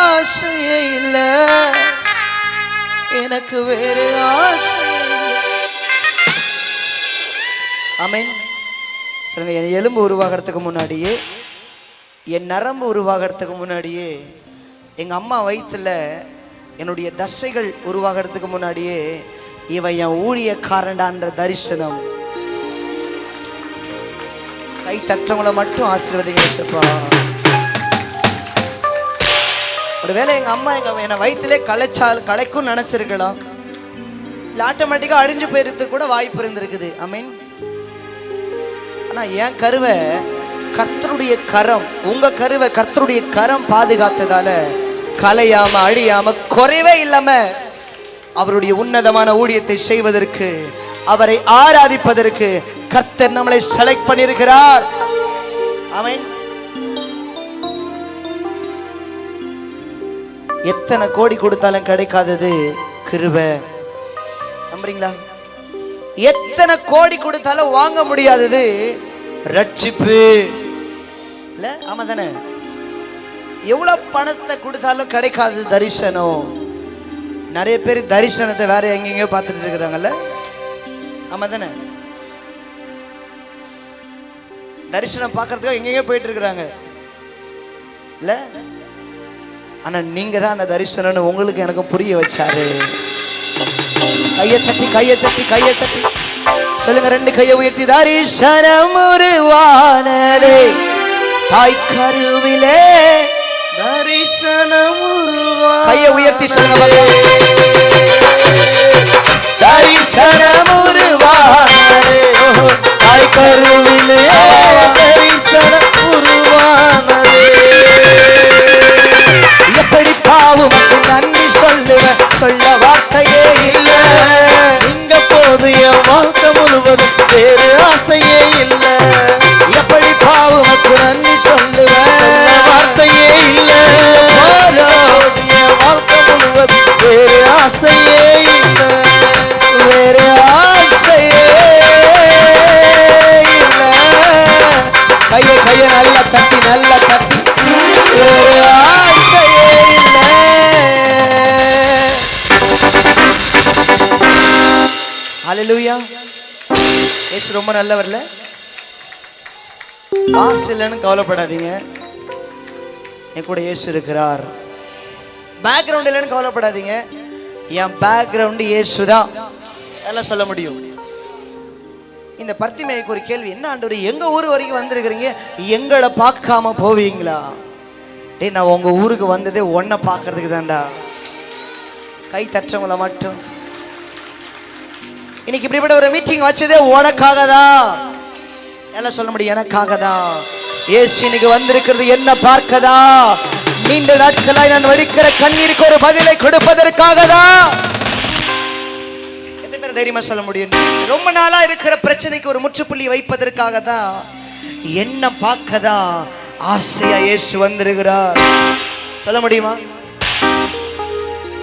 ஆசையே இல்லை, எனக்கு வேறு ஆசை. ஆமென். சொல்லுங்க, என் எலும்பு உருவாகிறதுக்கு முன்னாடியே, என் நரம்பு உருவாகிறதுக்கு முன்னாடியே, எங்க அம்மா வயிற்றுல என்னுடைய தசைகள் உருவாகிறதுக்கு முன்னாடியே, இவன் என் ஊழியக்காரன்டான்ற தரிசனம். கை தற்றவங்களை மட்டும் ஆசீர்வதிங்க ஏசப்பா. ஒருவேளை எங்க அம்மா என்னை வயிற்றிலே கலைக்கும் நினைச்சிருக்கலாம், இல்லை ஆட்டோமேட்டிக்கா அழிஞ்சு போயிருது கூட வாய்ப்பு இருந்திருக்குது. ஆமீன். ஆனா என் கருவை கர்த்தருடைய கரம், உங்க கருவை கர்த்தருடைய கரம் பாதுகாத்ததால கலையாம அழியாம குறைவே இல்லாம அவருடைய உன்னதமான ஊழியத்தை செய்வதற்கு, அவரை ஆராதிப்பதற்கு கர்த்தர் நம்மளை செலக்ட் பண்ணியிருக்கிறார். ஆமென். எத்தனை கோடி கொடுத்தாலும் கிடைக்காதது கிருபை. நம்புறீங்களா? எத்தனை கோடி கொடுத்தாலும் வாங்க முடியாதது ரட்சிப்பு. இல்ல? ஆமா தானே? எவ்வளவு பணத்தை கொடுத்தாலும் கிடைக்காதது தரிசனம். நிறைய பேர் தரிசனத்தை வேற எங்கெங்கயோ பார்த்துட்டு இருக்கிறாங்கல்ல? ஆமா தானே? தரிசனம் பார்க்கறதுக்காக எங்கெங்கயோ போயிட்டு இருக்கிறாங்க இல்ல? ஆனா நீங்க தான் அந்த தரிசனம்னு உங்களுக்கு எனக்கு புரிய வச்சாரு. கையை தட்டி கையை தட்டி கையை தட்டி சொல்லுங்க, ரெண்டு கையை உயர்த்தி. தரிசனம் உருவானதே தாய் கருவிலே. தரிசனம் கையை உயர்த்தி சொல்லுங்க. தரிசனம் உருவானதே தாய் கருவிலே. தரிசனம் உருவானதே. எப்படி பாவும் நன்றி சொல்லுவேன், சொல்ல வார்த்தையே இல்லை. இங்க போது என் வாழ்க்கை முழுவதும் வேறு ஆசையே இல்லை. எப்படி பாவுக்கு நன்றி சொல்லுவேன், வார்த்தையே இல்லை. என் வாழ்க்கை முழுவதும் வேறு ஆசையே இல்லை. வேறு ஆசையே இல்லை. கையை கையை நல்ல தட்டி நல்ல தட்டி. வேறு ஆசையே இல்லை. ஹல்லேலூயா. இயேசு ரொம்ப நல்லவர்ல. காசு இல்லைன்னு கவலைப்படாதீங்க, என் கூட இயேசு இருக்கிறார். பேக்ரவுண்ட் இல்லைன்னு கவலைப்படாதீங்க, என் பேக்ரவுண்டு இயேசு தான். எல்லாம் சொல்ல முடியும். இந்த பர்த்திமேயுக்கு ஒரு கேள்வி, என்ன ஆண்டவரே எங்க ஊர் வரைக்கும் வந்திருக்கிறீங்க, எங்களை பார்க்காம போவீங்களா? டேய், நான் உங்க ஊருக்கு வந்ததே ஒன்றை பார்க்கறதுக்கு தான்டா. கை தற்றவங்கள மட்டும். இன்னைக்கு இப்படிப்பட்ட ஒரு மீட்டிங் வச்சதே உனக்காக தான். எல்லாம் சொல்ல முடியும், எனக்காக தான். இயேசு இன்னைக்கு வந்திருக்கிறது என்ன பார்க்கதா? நீண்ட நாட்களாய் நான் வடிக்கிற கண்ணீருக்கு ஒரு பதிலை கொடுப்பதற்காக தான். எத்தனை பேர் தைரியமா சொல்ல முடியும்? ரொம்ப நாளா இருக்கிற பிரச்சனைக்கு ஒரு முற்றுப்புள்ளி வைப்பதற்காக தான், என்ன பார்க்கதா ஆசையா இயேசு வந்திருக்கிறார். சொல்ல முடியுமா?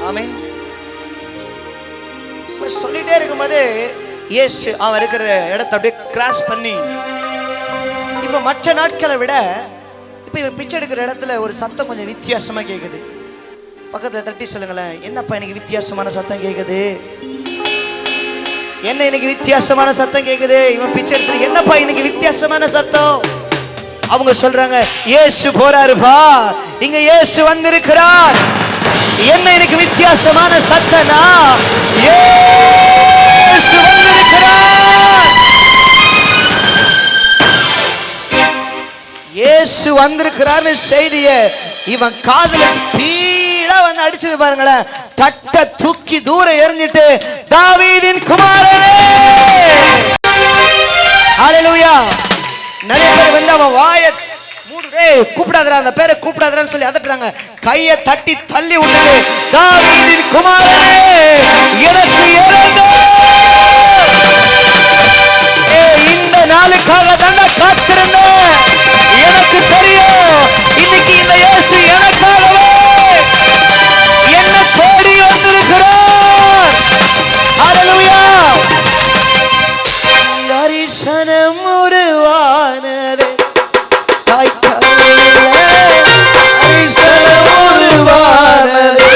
ஆமென். சொல்லிட்டே இருக்கும்போது இயேசு அவன் இருக்கிற இடத்தை அப்படியே கிராஸ் பண்ணி, இப்ப மற்ற நாட்களை விட இப்ப இவன் பிச்சை எடுக்கிற இடத்துல ஒரு சத்தம் கொஞ்சம் வித்தியாசமா கேக்குது. பக்கத்துல தட்டி சொல்லுங்களேன், என்னப்பா இன்னைக்கு வித்தியாசமான சத்தம் கேக்குது? என்ன இன்னைக்கு வித்தியாசமான சத்தம் கேக்குது? இவன் பிச்சை எடுத்து என்னப்பா இன்னைக்கு வித்தியாசமான சத்தம்? அவங்க சொல்றாங்க, இயேசு போறாருப்பா, இங்க இயேசு வந்திருக்கிறார். என்ன இன்னைக்கு வித்தியாசமான சத்தனா? இயேசு வந்திருக்கிறார். இயேசு வந்திருக்கிறார்னு செய்திய இவன் காதுல ஸ்பீடா வந்து அடிச்சது பாருங்களேன். தட்ட தூக்கி தூரம் எறிஞ்சிட்டு, தாவீதின் குமாரனே. ஹல்லேலூயா. நிறைய பேர் வந்து அவன் வாயை மூடுடே, கூப்பிடாதடா, அந்த பேரை கூப்பிடாதடான்னு சொல்லி அதட்டுறாங்க. கையை தட்டி தள்ளி விட்டுட்டு, தாவீதின் குமாரனே எனக்கு இறங்கு. இந்த நாளுக்காக தானே காத்திருந்தேன். எனக்கு தெரியும் இன்னைக்கு இந்த இயேசு எனக்காகவே என்ன தேடி வந்திருக்கிறார். ஹல்லேலூயா. தரிசனம் உருவானதே தாய் கருவிலே. தரிசனம் உருவானதே.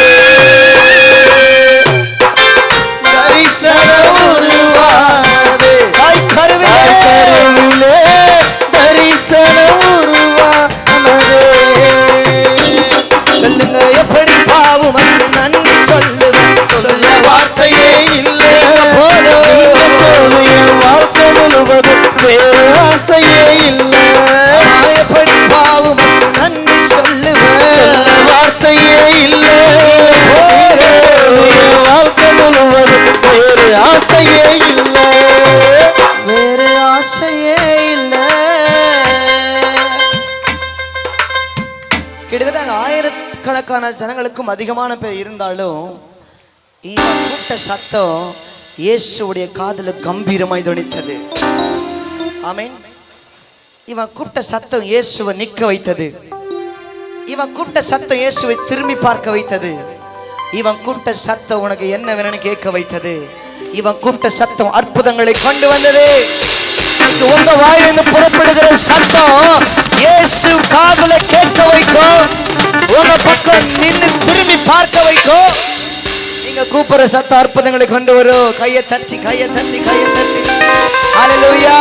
தரிசனம் உருவானதே தாய் கருவிலே. தரிசனம் உருவானதே. சொல்லுங்க, எப்படி பாவம் என்று நன்றி சொல்லுவேன், சொல்ல வார்த்தையே இல்லை. போதும் என் வாழ்க்கை முழுவதும் வேறு ஆசையே இல்லை. எப்படி பாவம் என்று நன்றி சொல்லுவேன், வார்த்தையே இல்லை. என் வாழ்க்கை முழுவதும் வேறு ஆசையே இல்லை. வேறு ஆசையே இல்லை. கிட்டத்தட்ட ஆயிரக்கணக்கான ஜனங்களுக்கும் அதிகமான பேர் இருந்தாலும் இவன் கூட்ட சத்தம் இயேசுடைய காதுல கம்பீரமாய் தொனித்தது. ஆமென். இவன் கூப்பிட்ட சத்தம் இயேசுவை நிற்க வைத்தது. இவன் கூப்பிட்ட சத்தம் இயேசுவை திரும்பி பார்க்க வைத்தது. இவன் கூப்பிட்ட சத்தம் உனக்கு என்ன வேணும்னு கேட்க வைத்தது. இவன் கூப்பிட்ட சத்தம் அற்புதங்களை கொண்டு வந்தது. உங்க வாயிலிருந்து புறப்படுகிற சத்தம் இயேசு காதுல கேட்க வைக்கும். உங்க பக்கம் நின்று திரும்பி பார்க்க வைக்கும். நீங்க கூப்பிடுற சத்தம் அற்புதங்களை கொண்டு வரும். கையை தட்டி கையை தட்டி கையை தட்டி. ஹல்லேலூயா.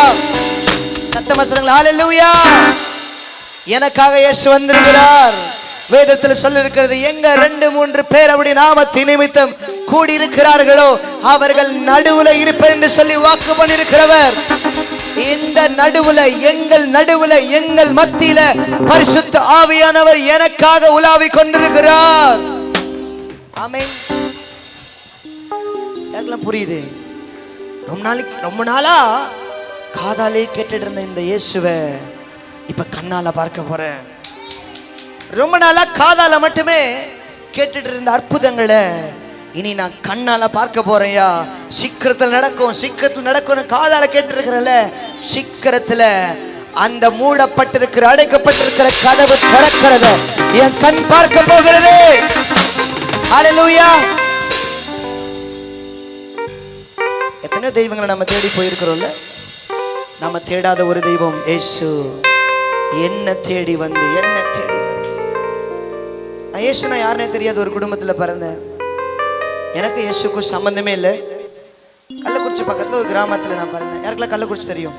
சத்தமா சொல்லுங்க, ஹல்லேலூயா. எனக்காக இயேசு வந்திருக்கிறார். வேதத்தில் சொல்லிருக்கிறது, எங்க 2-3 பேர் அப்படி நாமத்தின் நிமித்தம் கூடியிருக்கிறார்களோ அவர்கள் நடுவுல இருப்பேன் என்று சொல்லி வாக்கு பண்ணியிருக்கிறவர். இந்த நடுவுல, எங்கள் நடுவுல, எங்கள் மத்தியில பரிசுத்த ஆவியானவர் எனக்காக உலாவிக் கொண்டிருக்கிறார். ஆமென். யாருக்கெல்லாம் புரியுது? ரொம்ப நாளா காதாலே கேட்டுட்டு இருந்த இந்த இயேசுவை இப்ப கண்ணால பார்க்க போறேன். ரொம்ப நாளா காதால மட்டுமே கேட்டுட்டு இருந்த அற்புதங்களை இனி நான் கண்ணால பார்க்க போறேன்யா. சீக்கிரத்தில் நடக்கும், சீக்கிரத்தில் நடக்கும்னு காதால கேட்டு இருக்கிறல, சீக்கிரத்துல அந்த மூடப்பட்டிருக்கிற, அடைக்கப்பட்டிருக்கிற கதவு திறக்கிறத என் கண் பார்க்க போகிறது. ஹல்லேலூயா. எத்தனையோ தெய்வங்களை நம்ம தேடி போயிருக்கிறோம்ல, நம்ம தேடாத ஒரு தெய்வம் இயேசு என்ன தேடி வந்து. இயேசுனா யாருன்னே தெரியாது. ஒரு குடும்பத்தில் பிறந்தேன். எனக்கு இயேசுக்கும் சம்பந்தமே இல்லை. கள்ளக்குறிச்சி பக்கத்தில் ஒரு கிராமத்தில் நான் பிறந்தேன். யாருக்கெல்லாம் கள்ளக்குறிச்சி தெரியும்?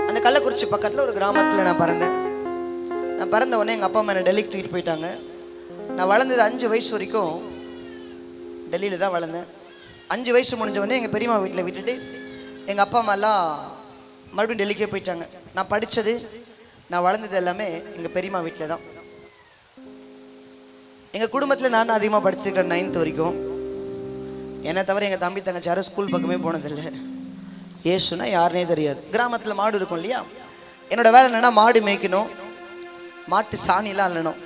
அந்த கள்ளக்குறிச்சி பக்கத்தில் ஒரு கிராமத்தில் நான் பிறந்தேன். நான் பிறந்த உடனே எங்கள் அப்பா அம்மா என்னை டெல்லிக்கு தூக்கிட்டு போயிட்டாங்க. நான் வளர்ந்தது 5 வயசு வரைக்கும் டெல்லியில் தான் வளர்ந்தேன். 5 வயசு முடிஞ்ச உடனே எங்கள் பெரியம்மா வீட்டில் விட்டுட்டு எங்கள் அப்பா அம்மாலாம் மறுபடியும் டெல்லிக்கே போயிட்டாங்க. நான் படித்தது, நான் வளர்ந்தது எல்லாமே எங்கள் பெரியம்மா வீட்டில் தான். எங்கள் குடும்பத்தில் நான் தான் அதிகமாக படிச்சிருக்கிறேன் 9th வரைக்கும். என்னை தவிர எங்கள் தம்பி தங்கச்சி யாரும் ஸ்கூல் பக்கமே போனதில்லை. இயேசுனா யாருனே தெரியாது. கிராமத்தில் மாடு இருக்கும் இல்லையா, என்னோட வேலை என்னென்னா மாடு மேய்க்கணும், மாட்டு சாணியெல்லாம் அள்ளணும்.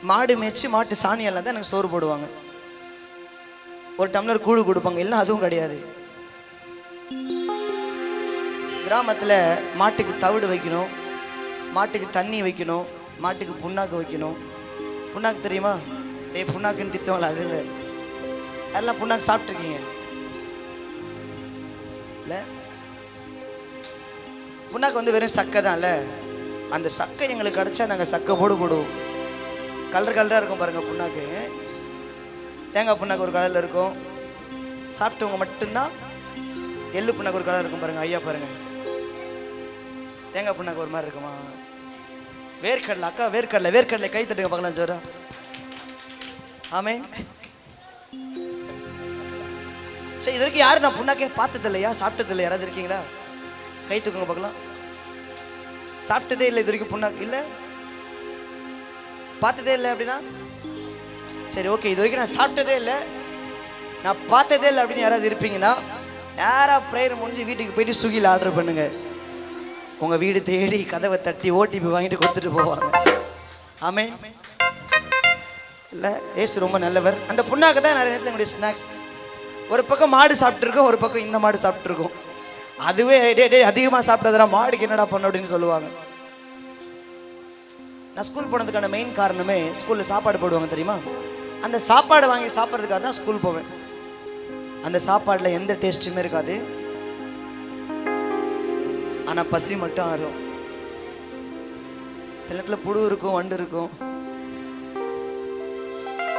மாடு மேய்ச்சி மாட்டு சாணியெல்லாம் தான் எனக்கு சோறு போடுவாங்க. ஒரு டம்ளர் கூழு கொடுப்பாங்க, இல்லை அதுவும் கிடையாது. கிராமத்தில் மாட்டுக்கு தவிடு வைக்கணும், மாட்டுக்கு தண்ணி வைக்கணும், மாட்டுக்கு புண்ணாக்கு வைக்கணும். புண்ணாக்கு தெரியுமா? புண்ணாக்குன்னு திட்டவங்கள, அது இல்லை. யாரெல்லாம் புண்ணாக்கு சாப்பிட்ருக்கீங்க? இல்லை, புண்ணாக்கு வந்து வெறும் சக்கை தான் இல்லை. அந்த சக்கை எங்களுக்கு கிடச்சா நாங்கள் சக்கை போடுவோம். கலராக இருக்கும் பாருங்கள் புண்ணாக்கு. தேங்காய் புண்ணாக்கு ஒரு கலரில் இருக்கும். சாப்பிட்டவங்க மட்டும்தான். எள்ளு புண்ணாக்கு ஒரு கலர் இருக்கும் பாருங்கள். ஐயா பாருங்கள், தேங்காய் புண்ணாக்கு ஒரு மாதிரி இருக்குமா? வேர்க்கடலை, அக்கா வேர்க்கடலை கை தட்டுங்க பார்க்கலாம் ஜோரா. ஆமென். சரி, இது வரைக்கும் யாரும் நான் புண்ணாக்கே பார்த்தது இல்லையா, சாப்பிட்டது இல்லை? யாராவது இருக்கீங்களா? கை தூக்குங்க பார்க்கலாம். சாப்பிட்டதே இல்லை இது வரைக்கும் புண்ணாக்கு? இல்லை, பார்த்ததே இல்லை அப்படின்னா சரி, ஓகே. இது வரைக்கும் நான் சாப்பிட்டதே இல்லை, நான் பார்த்ததே இல்லை அப்படின்னு யாராவது இருப்பீங்கன்னா நேராக ப்ரேயர் முடிஞ்சு வீட்டுக்கு போயிட்டு ஸ்விக்கியில் ஆர்டர் பண்ணுங்க. உங்கள் வீடு தேடி கதவை தட்டி ஓடிபி வாங்கிட்டு கொடுத்துட்டு போவாங்க. ஆமென். இல்லை, ஏசு ரொம்ப நல்லவர். அந்த புண்ணாக்கு தான் நிறைய நேரத்தில் எங்களுடைய ஸ்நாக்ஸ். ஒரு பக்கம் மாடு சாப்பிட்ருக்கோம், ஒரு பக்கம் இந்த மாடு சாப்பிட்ருக்கோம். அதுவே அதிகமாக சாப்பிட்டதுனா மாடுக்கு என்னடா பண்ண அப்படின்னு சொல்லுவாங்க. நான் ஸ்கூல் போனதுக்கான மெயின் காரணமே, ஸ்கூலில் சாப்பாடு போடுவாங்க தெரியுமா, அந்த சாப்பாடு வாங்கி சாப்பிட்றதுக்காக தான் ஸ்கூல் போவேன். அந்த சாப்பாடில் எந்த டேஸ்ட்டுமே இருக்காது, ஆனால் பசி மட்டும் ஆறும். சில நேரத்தில் புழு இருக்கும், வண்டு இருக்கும்.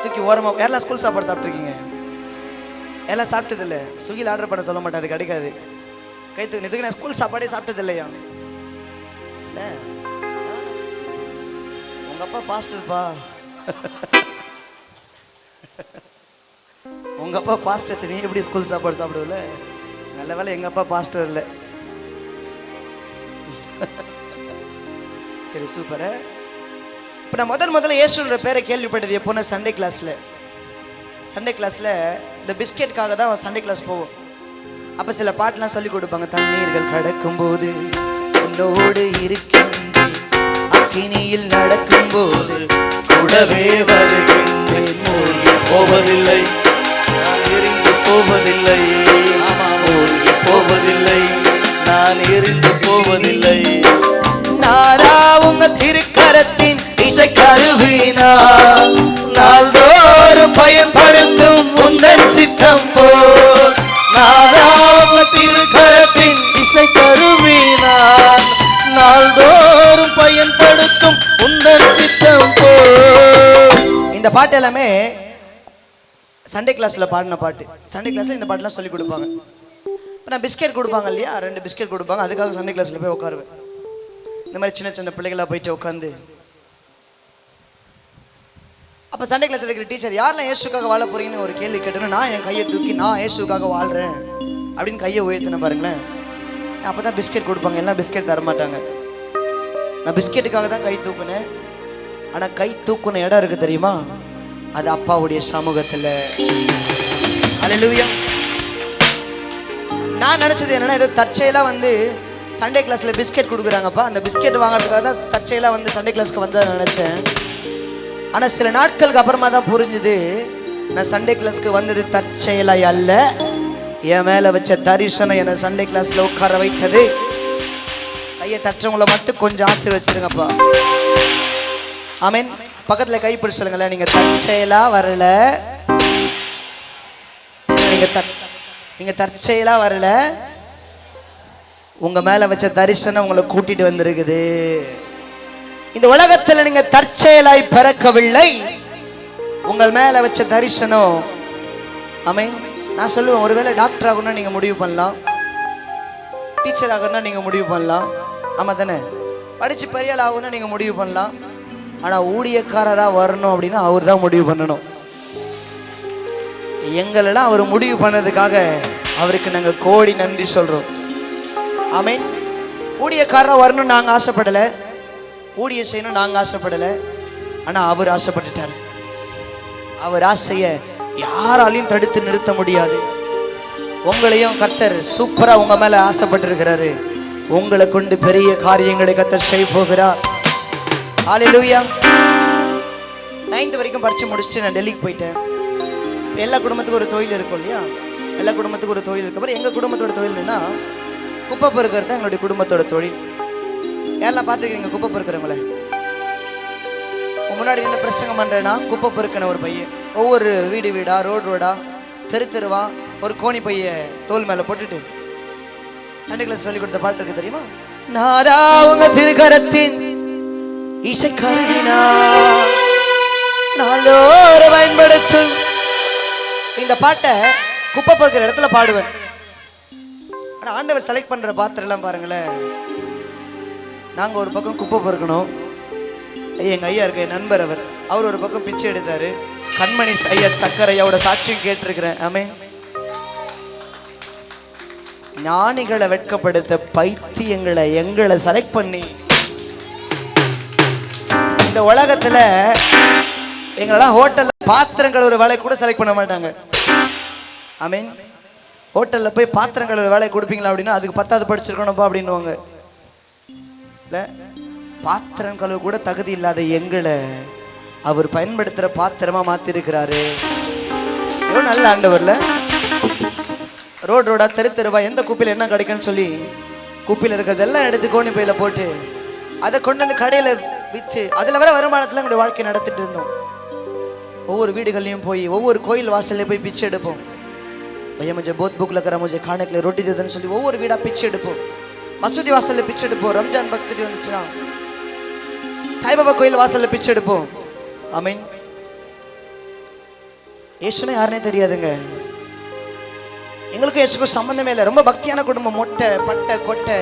தூக்கி ஓரமாக. யாரெல்லாம் ஸ்கூல் சாப்பாடு சாப்பிட்ருக்கீங்க? எல்லாம் சாப்பிட்டது இல்லை. ஸ்விக்கியில் ஆர்டர் பண்ண சொல்ல மாட்டேன், அது கிடைக்காது. கை தூக்கி. இதுக்கு நான் ஸ்கூல் சாப்பாடே சாப்பிட்டது இல்லையா? இல்லை, உங்கள் அப்பா பாஸ்டர்ப்பா. உங்கள் அப்பா பாஸ்டர், நீ எப்படி ஸ்கூல் சாப்பாடு சாப்பிடுவில்ல? நல்ல வேலை எங்கள் அப்பா பாஸ்டர் இல்லை. சரி, சூப்பர். இப்போ நான் முதல்ல இயேசுன்ற பேரை கேள்விப்பட்டது எப்போன்னா சண்டே கிளாஸில். இந்த பிஸ்கெட்டுக்காக தான் சண்டே கிளாஸ் போவோம். அப்போ சில பாட்டெலாம் சொல்லி கொடுப்பாங்க. தண்ணீர்கள் கடக்கும்போது உன்னோடு இருக்கின்றேன், அக்கினியில் நடக்கும்போது கூடவே வருகின்றேன், மூழ்கி போவதில்லை, நான் எரிந்து போவதில்லை, மூழ்கி போவதில்லை, நான் எரிந்து போவதில்லை. நானா உங்க திருக்கரத்தின் இசைக்கருவினா, நாள்தோறும் பயன்படுத்தும் உந்தன் சித்தம் போல். நானா உங்க திருக்கரத்தின் இசைக்கருவினா, நாள்தோறும் பயன்படுத்தும் உந்தன் சித்தம் போல். இந்த பாட்டு எல்லாமே சண்டே கிளாஸில் பாடின பாட்டு. சண்டே கிளாஸில் இந்த பாட்டுலாம் சொல்லி கொடுப்பாங்க. இப்போ நான் பிஸ்கெட் கொடுப்பாங்க இல்லையா, 2 பிஸ்கெட் கொடுப்பாங்க. அதுக்காக சண்டே கிளாஸில் போய் உட்காருவேன். இந்த மாதிரி சின்ன சின்ன பிள்ளைகளாக போயிட்டு உட்காந்து அப்போ சண்டே கிளாஸ் எடுக்கிற டீச்சர் யாரெல்லாம் இயேசுக்காக வாழ போறீங்கன்னு ஒரு கேள்வி கேட்டேன்னு நான் என் கையை தூக்கி நான் இயேசுக்காக வாழ்கிறேன் அப்படின்னு கையை உயர்த்தினேன் பாருங்களேன். அப்போ தான் பிஸ்கெட் கொடுப்பாங்க, எல்லாம் பிஸ்கெட் தரமாட்டாங்க. நான் பிஸ்கெட்டுக்காக தான் கை தூக்குனேன். ஆனால் கை தூக்குன இடம் இருக்குது தெரியுமா, அது அப்பாவுடைய சமூகத்தில். அல்லேலூயா. நான் நினச்சது என்னன்னா, ஏதோ தற்செயலாக வந்து சண்டே கிளாஸில் பிஸ்கெட் கொடுக்குறாங்கப்பா, அந்த பிஸ்கெட் வாங்குறதுக்காக தான் தற்செயலாக வந்து சண்டே கிளாஸ்க்கு வந்தேன் நினச்சேன். ஆனால் சில நாட்களுக்கு அப்புறமா தான் புரிஞ்சுது, நான் சண்டே கிளாஸ்க்கு வந்தது தற்செயலாய் அல்ல, என் மேலே வச்ச தரிசனம் என்னை சண்டே கிளாஸில் உட்கார வைத்தது. கையை தற்றவங்களை மட்டும் கொஞ்சம் ஆசீர்வச்சிருங்கப்பா. ஆமீன். பக்கத்தில் கை பிடிச்சு சொல்லுங்களேன், நீங்கள் தற்செயலாக வரல, நீங்கள் தற்செயலாக வரல, உங்கள் மேலே வச்ச தரிசனம் உங்களை கூட்டிட்டு வந்திருக்குது. இந்த உலகத்தில் நீங்க தற்செயலாய் பிறக்கவில்லை, உங்கள் மேல வச்ச தரிசனம். ஆமென். நான் சொல்லுவேன், ஒருவேளை டாக்டர் ஆகணும்னா நீங்க முடிவு பண்ணலாம், டீச்சர் ஆகணும்னா நீங்க முடிவு பண்ணலாம், ஆமா தானே, படிச்சு பெரிய ஆள் ஆகணும்னா நீங்க முடிவு பண்ணலாம். ஆனா ஊழியக்காரரா வரணும் அப்படின்னா அவர் தான் முடிவு பண்ணணும். எங்களெல்லாம் அவர் முடிவு பண்ணதுக்காக அவருக்கு நாங்க கோடி நன்றி சொல்றோம். ஆமென். ஊழியக்காரரா வரணும்னு நாங்க ஆசைப்படலை, ஊழிய செய்யணும் நாங்க ஆசைப்படலை, ஆனா அவர் ஆசைப்பட்டுட்டாரு. அவர் ஆசையை யாராலையும் தடுத்து நிறுத்த முடியாது. உங்களையும் கர்த்தர் சூப்பரா உங்க மேல ஆசைப்பட்டிருக்கிறாரு. உங்களை கொண்டு பெரிய காரியங்களை கர்த்தர் செய்ய போகிறார். ஹல்லேலூயா. 9th வரைக்கும் படிச்சு முடிச்சுட்டு நான் டெல்லிக்கு போயிட்டேன். எல்லா குடும்பத்துக்கும் ஒரு தொழில் இருக்கும் இல்லையா, எல்லா குடும்பத்துக்கும் ஒரு தொழில் இருக்கு. அப்புறம் எங்க குடும்பத்தோட தொழில் என்னன்னா, குப்பை பொறுக்கிறது தான் எங்களுடைய குடும்பத்தோட தொழில். யாரெல்லாம் பார்த்துக்கிறீங்க குப்பை பொறுக்கிறவங்கள? முன்னாடி என்ன பிரசங்கம் பண்ணுறேன்னா, குப்பை பொறுக்கின ஒரு பையன் ஒவ்வொரு வீடு வீடா, ரோடு ரோடா, தெரு தெருவா ஒரு கோணி பைய தோல் மேலே போட்டுட்டு சண்டே கிளாஸ் சொல்லி கொடுத்த பாட்டு இருக்கு தெரியுமா, நாதா உங்க திருக்கரத்தின் இசைக்கருவினா நாளோறு பயன்படுத்தும். இந்த பாட்டை குப்பை பொறுக்கிற இடத்துல பாடுவேன். ஆனால் ஆண்டவர் செலக்ட் பண்ணுற பாத்திரம் எல்லாம் பாருங்களேன். நாங்கள் ஒரு பக்கம் குப்பை பொறுக்கணும், எங்கள் ஐயா இருக்க என் நண்பர் அவர் ஒரு பக்கம் பிச்சை எடுத்தார். கண்மணி ஐயா சக்கரை ஐயாவோட சாட்சியும் கேட்டிருக்கிறேன். ஆமென். ஞானிகளை வெட்கப்படுத்த பைத்தியங்களை எங்களை செலக்ட் பண்ணி இந்த உலகத்துல எங்களெல்லாம் ஹோட்டல்ல பாத்திரங்கள் ஒரு வேலை கூட செலக்ட் பண்ண மாட்டாங்க. ஆமென். ஹோட்டல்ல போய் பாத்திரங்கள் ஒரு வேலை கொடுப்பீங்களா அப்படின்னா அதுக்கு 10வது படிச்சிருக்கணும்ப்பா அப்படின்னுவாங்க. இல்லை, பாத்திரம் கழுவு கூட தகுதி இல்லாத எங்களை அவர் பயன்படுத்துகிற பாத்திரமா மாற்றிருக்கிறாரு. எவ்வளோ நல்ல ஆண்டவர்ல. ரோடு ரோடா, தெரு தெருவா, எந்த குப்பையில் என்ன கிடைக்குன்னு சொல்லி குப்பையில் இருக்கிறதெல்லாம் எடுத்து கோணி பையில போட்டு அதை கொண்டு வந்து கடையில் விற்று அதில் வர வருமானத்தில் எங்களுடைய வாழ்க்கை நடத்திட்டு இருந்தோம். ஒவ்வொரு வீடுகள்லையும் போய் ஒவ்வொரு கோயில் வாசல்லையும் போய் பிச்சை எடுப்போம். பையன் முझे बहुत भूख लग रहा मुझे खाने के लिए रोटी दे देன்னு சொல்லி ஒவ்வொரு வீடாக பிச்சை எடுப்போம். மசூதி வாசல்ல பிச்சை எடுப்போம். ரம்ஜான் பக்தி வந்துச்சுன்னா சாய்பாபா கோயில் வாசல்ல பிச்சை எடுப்போம். ஆமீன். இயேசுனா யாருன்னே தெரியாதுங்க. எங்களுக்கும் இயேசுக்கும் சம்பந்தமே இல்லை. ரொம்ப பக்தியான குடும்பம், மொட்டை பட்டை கொட்டை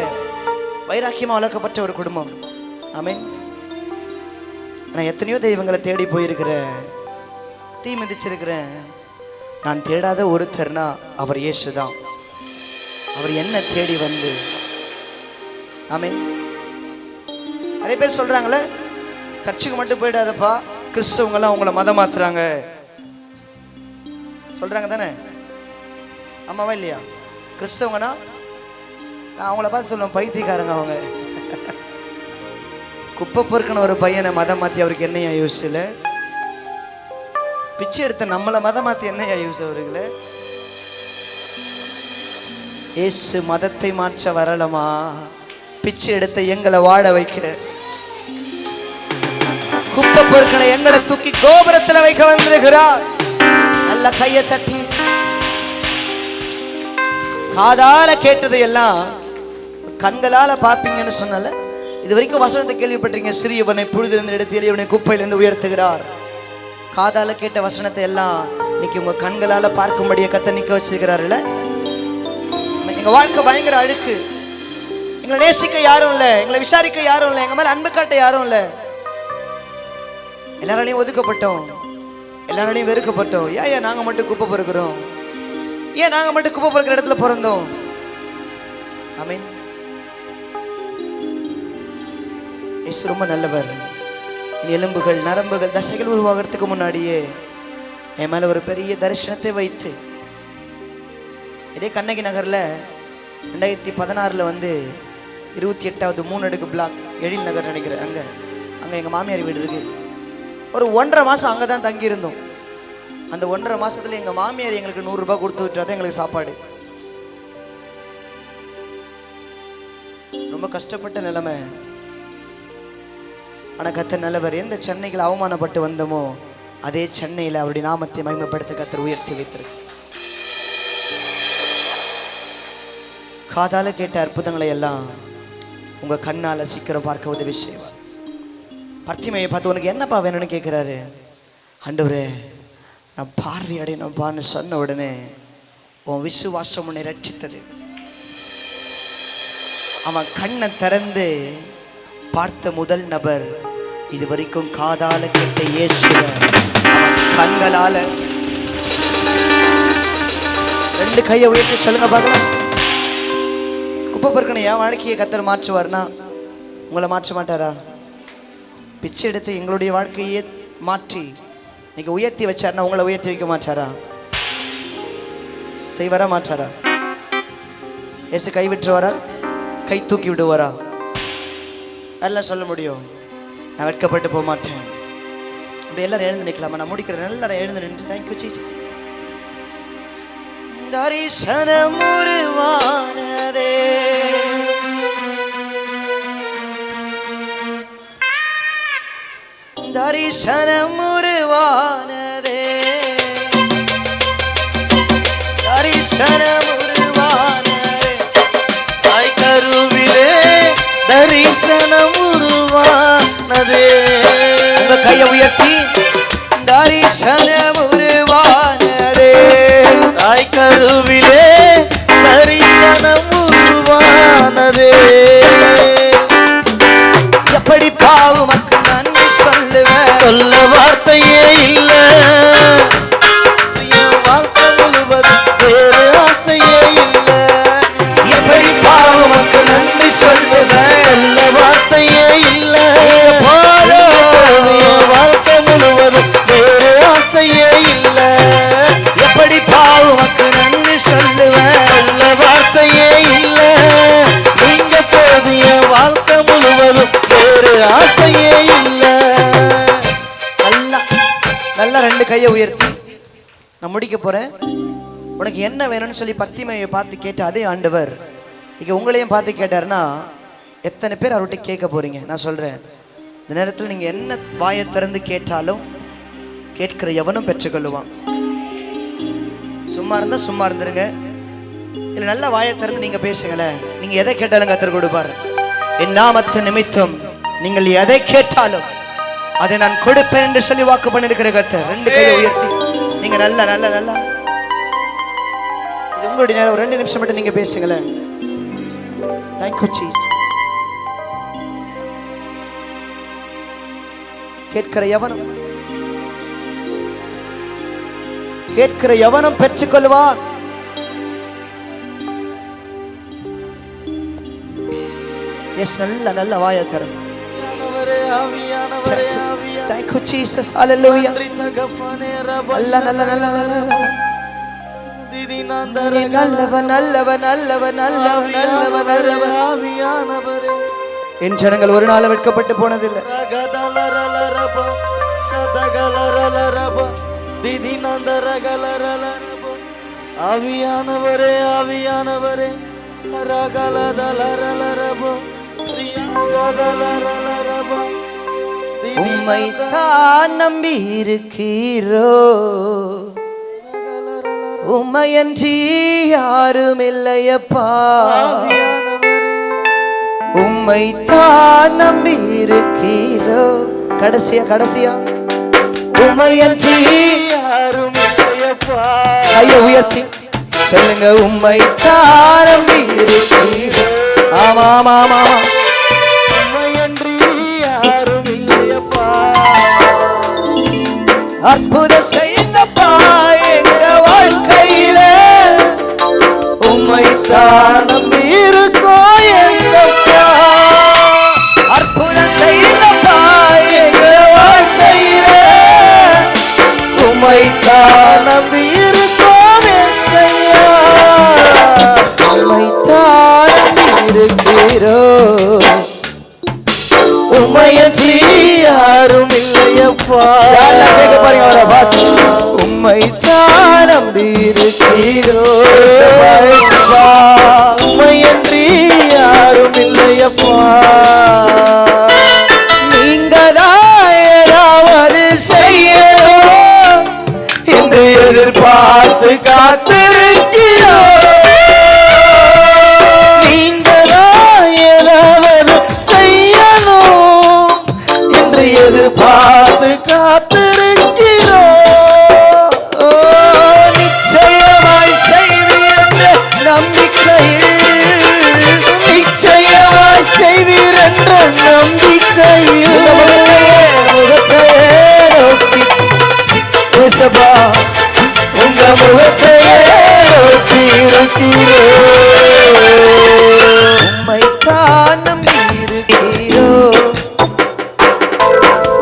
வைராக்கியமா வளர்க்கப்பட்ட ஒரு குடும்பம். ஆமீன். நான் எத்தனையோ தெய்வங்களை தேடி போயிருக்கிறேன், தீ மிதிச்சிருக்கிறேன். நான் தேடாத ஒருத்தர்னா அவர் இயேசு தான். அவர் என்ன தேடி வந்து. ஆமீன். நிறைய பேர் சொல்றாங்களே, சர்ச்சுக்கு மட்டும் போயிடாதப்பா, கிறிஸ்தவங்கெல்லாம் உங்களை மதம் மாத்துறாங்க சொல்றாங்க தானே? ஆமாவா இல்லையா? கிறிஸ்தவங்கன்னா நான் அவங்கள பார்த்து சொல்லுவேன், பைத்தியக்காரங்க அவங்க. குப்பை பொறுக்கின ஒரு பையனை மதம் மாற்றி அவருக்கு என்னையா யூஸ் இல்லை? பிச்சை எடுத்த நம்மளை மதம் மாற்றி என்னையா யூஸ் அவருங்களே? ஏசு மதத்தை மாற்ற வரலமா, பிச்சை எடுத்த எங்களை வாழ வைக்க, குப்பை பொறுக்கின எங்களை தூக்கி கோபுரத்தில் வைக்க வந்திருக்கிறார். நல்ல கையை தட்டி காதால கேட்டதை எல்லாம் கண்களால பார்ப்பீங்கன்னு சொன்னால. இது வரைக்கும் வசனத்தை கேள்விப்பட்டீங்க, சிறியவனை புழுதிலிருந்து எடுத்து எளியவனை குப்பையிலிருந்து உயர்த்துகிறார். காதால கேட்ட வசனத்தை எல்லாம் இன்னைக்கு உங்க கண்களால பார்க்கும்படியே கத்த நிக்க வச்சிருக்கிறாருல்ல. எங்க வாழ்க்கை பயங்கர அழுக்கு, எங்களை நேசிக்க யாரும் இல்லை, எங்களை விசாரிக்க யாரும் இல்லை, எங்க மேல அன்பு காட்ட யாரும் இல்லை. எல்லாராலையும் ஒதுக்கப்பட்டோம். எல்லாரோடையும் வெறுக்கப்பட்டோம். ஏன் நாங்க மட்டும் குப்பை பொறுக்கிறோம்? ஏன் நாங்க மட்டும் குப்பை பொறுக்கிற இடத்துல பிறந்தோம்? ஆமென். இயேசு ரொம்ப நல்லவர். எலும்புகள், நரம்புகள், தசைகள் உருவாகிறதுக்கு முன்னாடியே என் மேல ஒரு பெரிய தரிசனத்தை வைத்து, இதே கண்ணகி நகர்ல 2016 வந்து 28வது 3 அடுக்கு பிளாக் எழில் நகர் நினைக்கிறேன். அங்கே எங்கள் மாமியார் வீடு இருக்கு. ஒரு 1.5 மாதம் அங்கே தான் தங்கியிருந்தோம். அந்த 1.5 மாதத்தில் எங்கள் மாமியார் எங்களுக்கு 100 ரூபாய் கொடுத்து விட்டாதான் எங்களுக்கு சாப்பாடு. ரொம்ப கஷ்டப்பட்ட நிலைமை. ஆனால் கர்த்தர் நல்லவர். எந்த சென்னையில் அவமானப்பட்டு வந்தோமோ அதே சென்னையில் அவருடைய நாமத்தை மகிமைப்படுத்த கர்த்தர் உயர்த்தி வைத்திருக்கு. காதால கேட்ட அற்புதங்களை எல்லாம் உங்க கண்ணால சீக்கிரம் பார்க்க உதவி செய்வார். பர்த்திமையை பார்த்து உனக்கு என்னப்பா வேணும்னு கேட்கிறாரு. ஆண்டவரே நான் பார்வையடையணும்ப்பான்னு சொன்ன உடனே உன் விசுவாசம் உன்னை ரட்சித்தது. அவன் கண்ணை திறந்து பார்த்த முதல் நபர் இது வரைக்கும் காதால கேட்ட இயேசுவை அவன் கண்களால 2 கையை உயர்த்தி சொல்லுங்க பார்க்கலாம். குப்பை பொறுக்கணும் என் வாழ்க்கையை கர்த்தர் மாற்றுவார்னா உங்களை மாற்ற மாட்டாரா? பிச்சை எடுத்து எங்களுடைய வாழ்க்கையை மாற்றி நீங்க உயர்த்தி வச்சாருன்னா உங்களை உயர்த்தி வைக்க மாட்டாரா? செய்வாரா மாட்டாரா? ஏசு கை விட்டுருவாரா? கை தூக்கி விடுவாரா? எல்லாம் சொல்ல முடியும். நான் வெட்கப்பட்டு போக மாட்டேன். அப்படி எல்லாரும் எழுந்து நிற்கலாமா? நான் முடிக்கிறேன். எல்லாரும் எழுந்து நின்று தேங்க்யூ சீச்சு. தரிசனம் உருவானதே, தரிசனம் உருவானதே, தரிசனம் உருவானதே. தாய் கருவிலே தரிசனம் உருவானதே. உங்க கையை உயர்த்தி தரிசனம் உருவானதே. தாய் கருவிலே தரிசனம் உருவானதே. எப்படி பாவமக்கு நன்றி சொல்லுவேன், சொல்ல வார்த்தையே இல்ல. என் வாழ்க்கை முழுவதும் வேறு ஆசையே இல்ல. எப்படி பாவமக்கு நன்றி சொல்லுவேன், சொல்ல வார்த்தையே இல்ல. போதும். என் வாழ்க்கை முழுவதும் வேறு ஆசையே இல்ல. எப்படி பாவமக்கு நன்றி சொல்லுவேன், சொல்ல வார்த்தையே இல்ல. நீங்க போது என் வாழ்க்கை முழுவதும் வேறு ஆசையே இல்ல. நல்லா நல்லா 2 கையை உயர்த்தி நான் முடிக்க போறேன். உனக்கு என்ன வேணும்னு சொல்லி பர்த்திமையை பார்த்து கேட்ட அதே ஆண்டவர் இங்க உங்களையும் பார்த்து கேட்டாருன்னா எத்தனை பேர் அவர்கிட்ட கேட்க போறீங்க? நான் சொல்றேன், இந்த நேரத்தில் நீங்க என்ன வாயை திறந்து கேட்டாலும் கேட்கிற எவனும் பெற்றுக்கொள்ளுவான். சும்மா இருந்தா சும்மா இருந்துருங்க, இல்ல நல்ல வாயை திறந்து நீங்க பேசுங்களேன். நீங்க எதை கேட்டாலும் கர்த்தர் கொடுப்பாரு. என் நாமத்து நிமித்தம் நீங்கள் எதை கேட்டாலும் அதை நான் கொடுப்பேன் என்று சொல்லி வாக்கு பண்ணிருக்கிற கர்த்தர். 2 கையை உயர்த்தி நீங்க நல்லா நல்லா நல்லா இது உங்களுடைய நேரம். ஒரு 2 நிமிஷம் மட்டும் நீங்க பேசுங்களேன். Thank you cheese. கேட்கிற எவனும் பெற்றுக்கொள்வான். எஸ் நல்ல நல்ல வாயை திறந்து. Thank you Jesus. Hallelujah. நல்ல நல்ல நல்ல நல்ல நல்லவன் நல்லவன் நல்லவன் நல்லவன் நல்லவன் நல்லவன். என் ஜனங்கள் ஒரு நாள் வெட்கப்பட்டு போனதில்லை. ஆவியானவரே ஆவியானவரே உம்மை தான் நம்பி இருக்கிறோ, உம்மையன்றி யாரும் இல்லையப்பா. உம்மை தான் நம்பி இருக்கிறோ. கடைசியா கடைசியா உம்மையன்றி யாரும் இல்லையப்பா. கையை உயர்த்தி சொல்லுங்க, உம்மை தான் நம்பி இருக்கிறோ. ஆமா ஆமா ஆமா அற்புதம் செய்தப்பா எங்க வாழ்க்கையில, உம்மைத்தான் நம்பி இருக்கோம் ஏசப்பா. அற்புதம் செய்தப்பா எங்க வாழ்க்கையில, உம்மைத்தான் நம்பி இருக்கோம் ஏசையா. உம்மைத்தான் நம்பி இருக்கிறோம், உம்மையன்றி யாரும் இல்லையப்பா. கேட்க பாருங்க அவரை பார்த்து. உம்மைத்தான் நம்பி இருக்கிறோம், உம்மையன்றி யாரும் இல்லையப்பா. நீங்க தான் ஏதாவது செய்யணும் என்று எதிர்பார்த்து காத்திருக்கிறோம். நீங்க தான் ஏதாவது செய்யணும் என்று எதிர்பார்த்து காத்திருக்கிறோம். நிச்சயமாய் செய்வீர் என்ற நம்பிக்கையில், நிச்சயமாய் செய்வீர் என்ற நம்பிக்கையில் முகத்தையே நோக்கி ஏசப்பா, உங்க முகத்தையே நோக்கி இருக்கிறோம். உம்மைத்தான் நம்பி இருக்கிறோம்,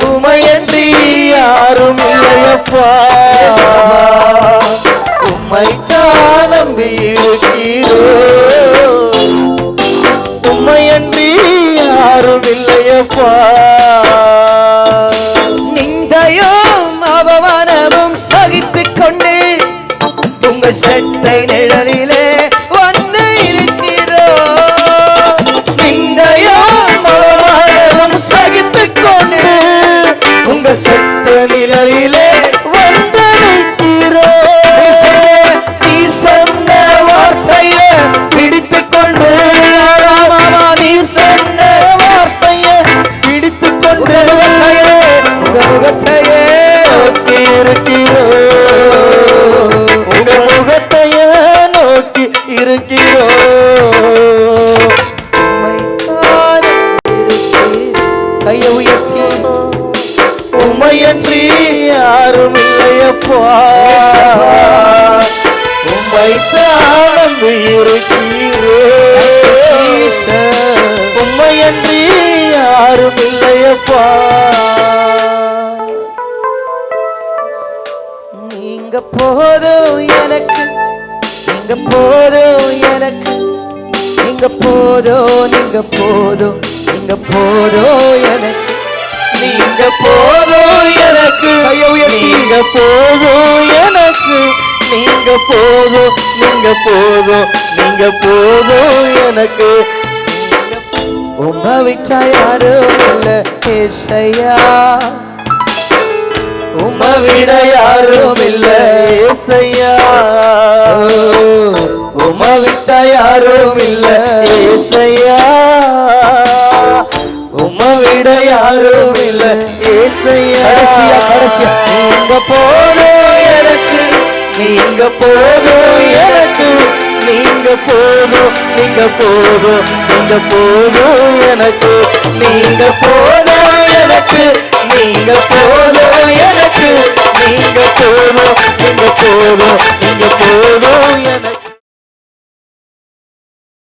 உம்மையன்றி யாரும் இல்லையப்பா. உம்மைத்தான் நம்பி இருக்கிறோம், உம்மையன்றி யாரும் இல்லையப்பா. நிந்தையும் அவமானமும் சகித்துக் கொண்டு உங்க செட்டை நிழலிலே வந்து இருக்கிறோம். நிந்தையும் அவமானமும் சகித்துக் கொண்டு உங்க செட்டை நிழலிலே வந்து நிற்கிறோம். நீ சொன்ன வார்த்தையை பிடித்துக் கொண்டு, நீ சொன்ன வார்த்தையை பிடித்துக் கொண்டு உங்க முகத்தையே நோக்கி இருக்கிறோம், உங்க முகத்தையே நோக்கி இருக்கிறோம். கையை உயர்த்தி உம்மையன்றி யாரும் இல்லையப்பா. உம்மைத்தான் நம்பி இருக்கிறோம், உம்மையன்றி யாரும் இல்லையப்பா. நீங்க போதும் எனக்கு, நீங்க போதும் எனக்கு, நீங்க போதும், நீங்க போதும், நீங்க போதும் எனக்கு, நீங்க போதும் எனக்கு. நீங்க போதும் எனக்கு, நீங்க போதும், நீங்க போதும், நீங்க போதும் எனக்கு. உம்மை விட்டா யாரும் இல்ல ஏசையா, உம்மை விட யாரும் இல்ல ஏசையா. உம்மை விட்டா யாரும் இல்ல ஏசையா, உம்மை விட யாரும் இல்ல ஏசையா. நீங்க போதும் எனக்கு, நீங்க போதும் எனக்கு, நீங்க போதும், நீங்க போதும், நீங்க போதும் எனக்கு. நீங்க போதும் எனக்கு, நீங்க போதும் எனக்கு, நீங்க போதும், நீங்க போதும்,